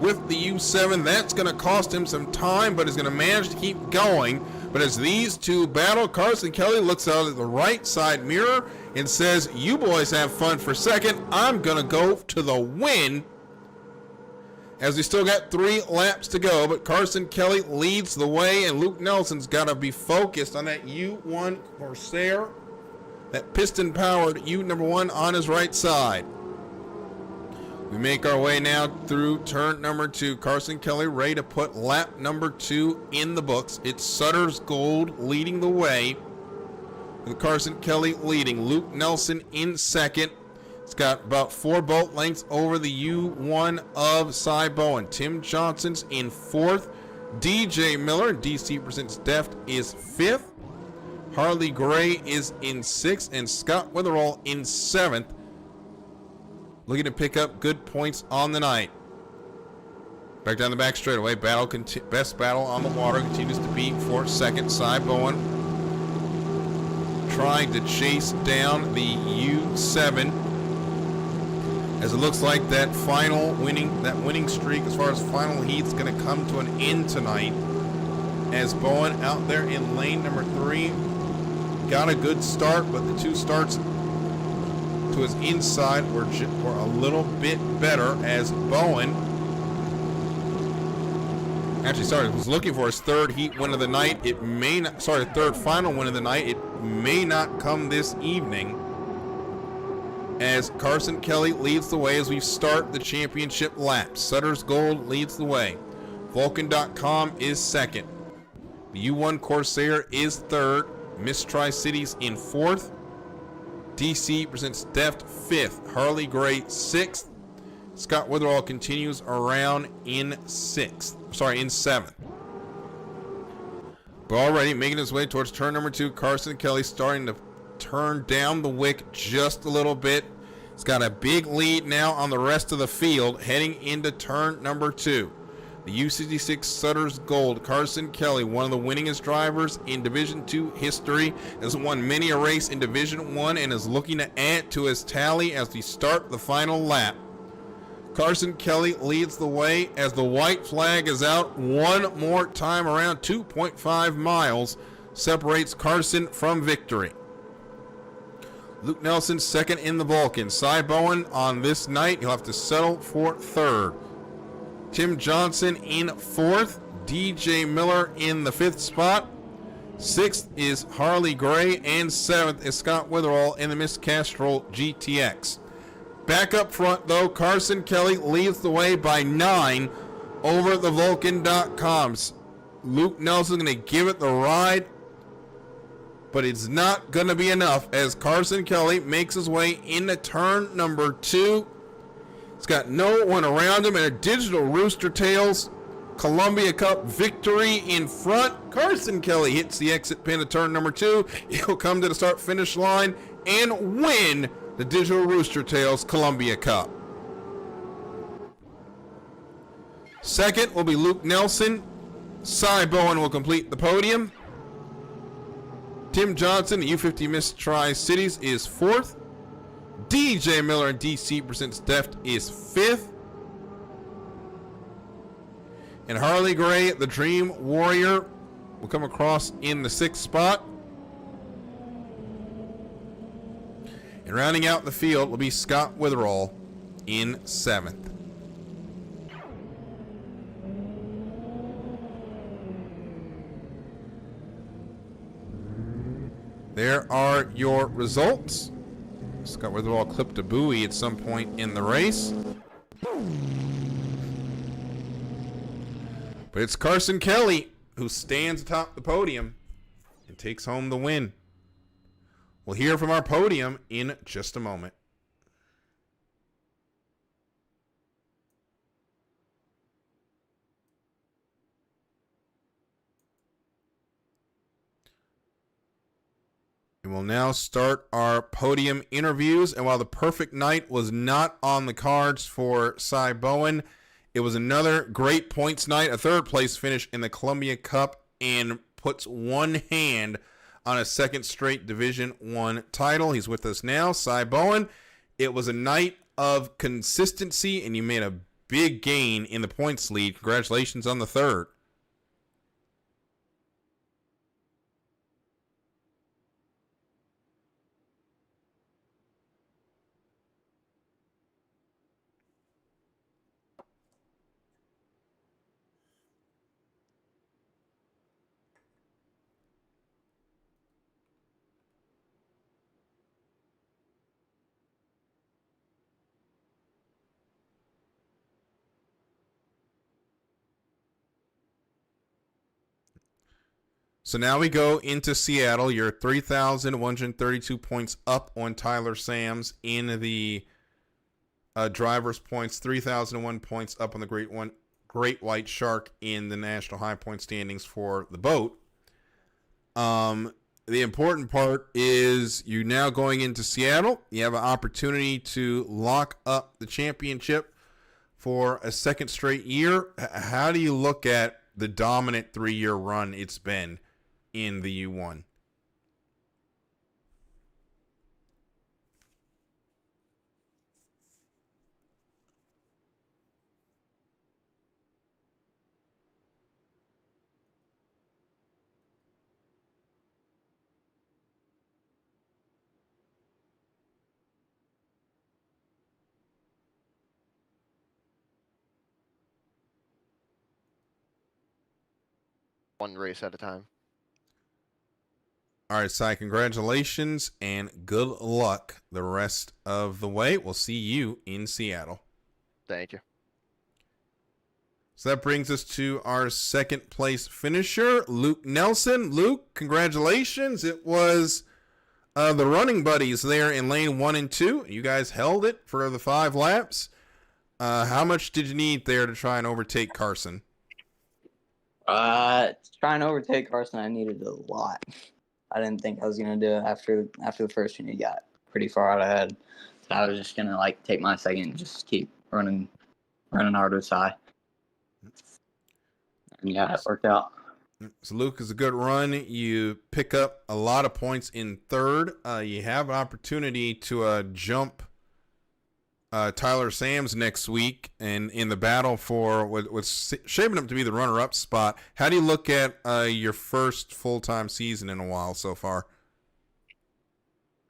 with the U7. That's going to cost him some time, but is going to manage to keep going. But as these two battle, Carson Kelly looks out at the right side mirror and says, you boys have fun for 2nd. I'm going to go to the win. As we still got 3 laps to go, but Carson Kelly leads the way, and Luke Nelson's got to be focused on that U1 Corsair, that piston-powered U1 on his right side. We make our way now through turn number 2. Carson Kelly ready to put lap number 2 in the books. It's Sutter's Gold leading the way, with Carson Kelly leading. Luke Nelson in 2nd. It's got about 4 boat lengths over the U1 of Cy Bowen. Tim Johnson's in 4th. DJ Miller, DC Presents Deft, is 5th. Harley Gray is in 6th, and Scott Witherall in 7th. Looking to pick up good points on the night. Back down the back straightaway. Best battle on the water continues to be for 2nd. Cy Bowen trying to chase down the U7, as it looks like that winning streak as far as final heat is going to come to an end tonight, as Bowen out there in lane number 3 got a good start, but the 2 starts to his inside were a little bit better, as Bowen was looking for his 3rd heat win of the night. It may not, third final win of the night. It may not come this evening, as Carson Kelly leads the way as we start the championship lap. Sutter's Gold leads the way. Vulcan.com is 2nd. The U1 Corsair is 3rd. Miss Tri-Cities in 4th. DC presents Deft 5th. Harley Gray 6th. Scott Witherall continues around in 7th. But already making his way towards turn number 2, Carson Kelly starting to turn down the wick just a little bit. He's got a big lead now on the rest of the field heading into turn number 2. The U66 Sutter's Gold, Carson Kelly, one of the winningest drivers in Division II history, has won many a race in Division I and is looking to add to his tally as we start the final lap. Carson Kelly leads the way as the white flag is out one more time. Around 2.5 miles separates Carson from victory. Luke Nelson 2nd in the Vulcan. Cy Bowen on this night, he'll have to settle for 3rd. Tim Johnson in 4th. DJ Miller in the 5th spot. 6th is Harley Gray, and 7th is Scott Witherall in the Miss Castrol GTX. Back up front, though, Carson Kelly leads the way by 9 over the Vulcan.coms. Luke Nelson going to give it the ride, but it's not going to be enough as Carson Kelly makes his way into turn number 2. He's got no one around him, and a digital Roostertails Columbia Cup victory in front. Carson Kelly hits the exit pin of turn number 2. He'll come to the start-finish line and win the digital Roostertails Columbia Cup. Second will be Luke Nelson. Cy Bowen will complete the podium. Tim Johnson, the U50 Miss Tri-Cities, is 4th. DJ Miller and DC presents Deft is 5th. And Harley Gray, the Dream Warrior, will come across in the 6th spot. And rounding out the field will be Scott Witherall in 7th. There are your results. Scott Witherall clipped a buoy at some point in the race. But it's Carson Kelly who stands atop the podium and takes home the win. We'll hear from our podium in just a moment. And we'll now start our podium interviews. And while the perfect night was not on the cards for Cy Bowen, it was another great points night, a 3rd place finish in the Columbia Cup, and puts one hand on a 2nd straight Division I title. He's with us now. Cy Bowen, it was a night of consistency, and you made a big gain in the points lead. Congratulations on the 3rd. So now we go into Seattle. You're 3,132 points up on Tyler Sams in the driver's points, 3,001 points up on the Great White Shark in the national high point standings for the boat. The important part is you now going into Seattle. You have an opportunity to lock up the championship for a 2nd straight year. How do you look at the dominant 3-year run it's been in the U1? one race at a time. All right, Cy, congratulations and good luck the rest of the way. We'll see you in Seattle. Thank you. So that brings us to our second place finisher, Luke Nelson. Luke, congratulations. It was the running buddies there in lane 1 and 2. You guys held it for the 5 laps. How much did you need there to try and overtake Carson? Trying to overtake Carson, I needed a lot. I didn't think I was gonna do it after the first one. He got pretty far out ahead, so I was just gonna like take my second and just keep running hard with Cy. And yeah, it worked out. So Luke, is a good run. You pick up a lot of points in third. You have an opportunity to jump Tyler Sams next week and in the battle for what's shaping up to be the runner-up spot. How do you look at your first full-time season in a while so far?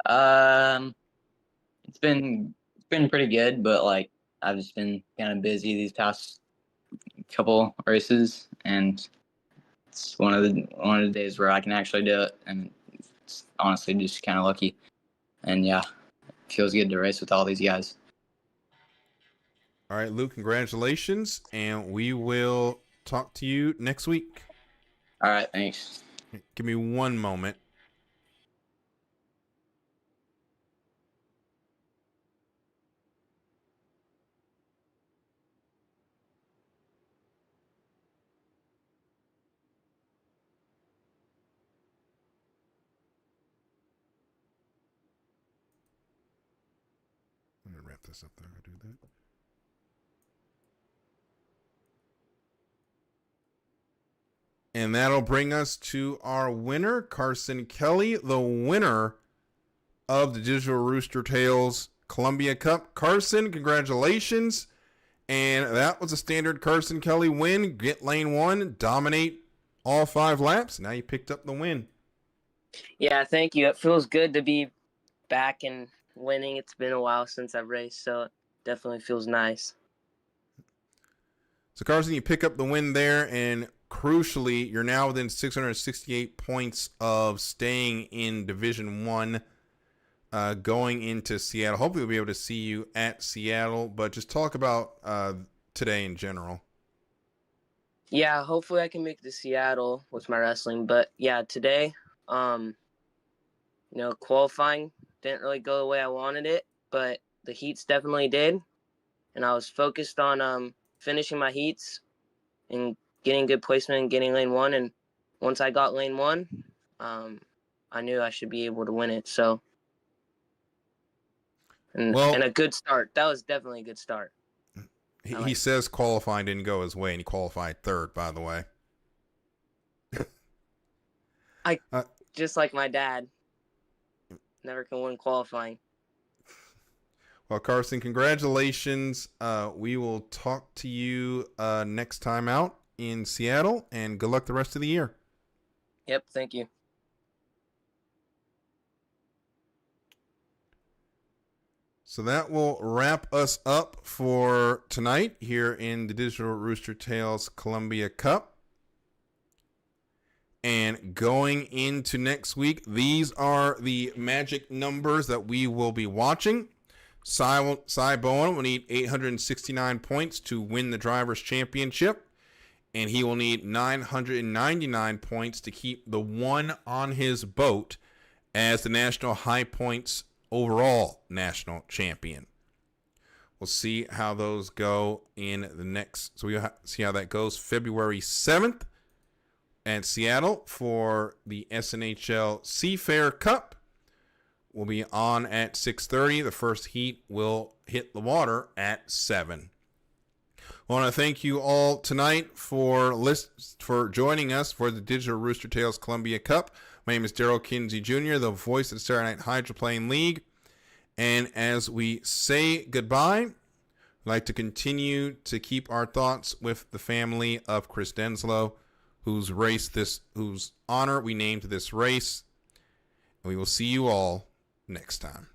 It's been pretty good, but like I've just been kind of busy these past couple races, and it's one of the days where I can actually do it, and it's honestly just kind of lucky. And yeah, it feels good to race with all these guys. All right, Luke, congratulations, and we will talk to you next week. All right, thanks. Give me one moment. I'm going to wrap this up there. I'll do that. And that'll bring us to our winner, Carson Kelly, the winner of the Digital Roostertails Columbia Cup. Carson, congratulations. And that was a standard Carson Kelly win. Get lane 1, dominate all 5 laps. Now you picked up the win. Yeah, thank you. It feels good to be back and winning. It's been a while since I've raced, so it definitely feels nice. So, Carson, you pick up the win there, and crucially, you're now within 668 points of staying in Division 1 going into Seattle. Hopefully, we'll be able to see you at Seattle, but just talk about today in general. Yeah, hopefully I can make it to Seattle with my wrestling. But, yeah, today, qualifying didn't really go the way I wanted it, but the heats definitely did. And I was focused on finishing my heats and getting good placement and getting lane 1. And once I got lane 1, I knew I should be able to win it. So, and a good start. That was definitely a good start. He says qualifying didn't go his way, and he qualified 3rd, by the way. Just like my dad, never can win qualifying. Well, Carson, congratulations. We will talk to you next time out in Seattle, and good luck the rest of the year. Yep, thank you. So that will wrap us up for tonight here in the Digital Roostertails Columbia Cup. And going into next week, these are the magic numbers that we will be watching. Cy Bowen will need 869 points to win the Drivers' Championship, and he will need 999 points to keep the 1 on his boat as the National High Points overall national champion. We'll see how those go in the next. So we'll see how that goes February 7th at Seattle for the SNHL Seafair Cup. Will be on at 6:30. The first heat will hit the water at 7. I want to thank you all tonight for joining us for the Digital Roostertails Columbia Cup. My name is Daryl Kinsey Jr., the voice of the Saturday Night Hydroplane League. And as we say goodbye, I'd like to continue to keep our thoughts with the family of Chris Denslow, whose honor we named this race. And we will see you all next time.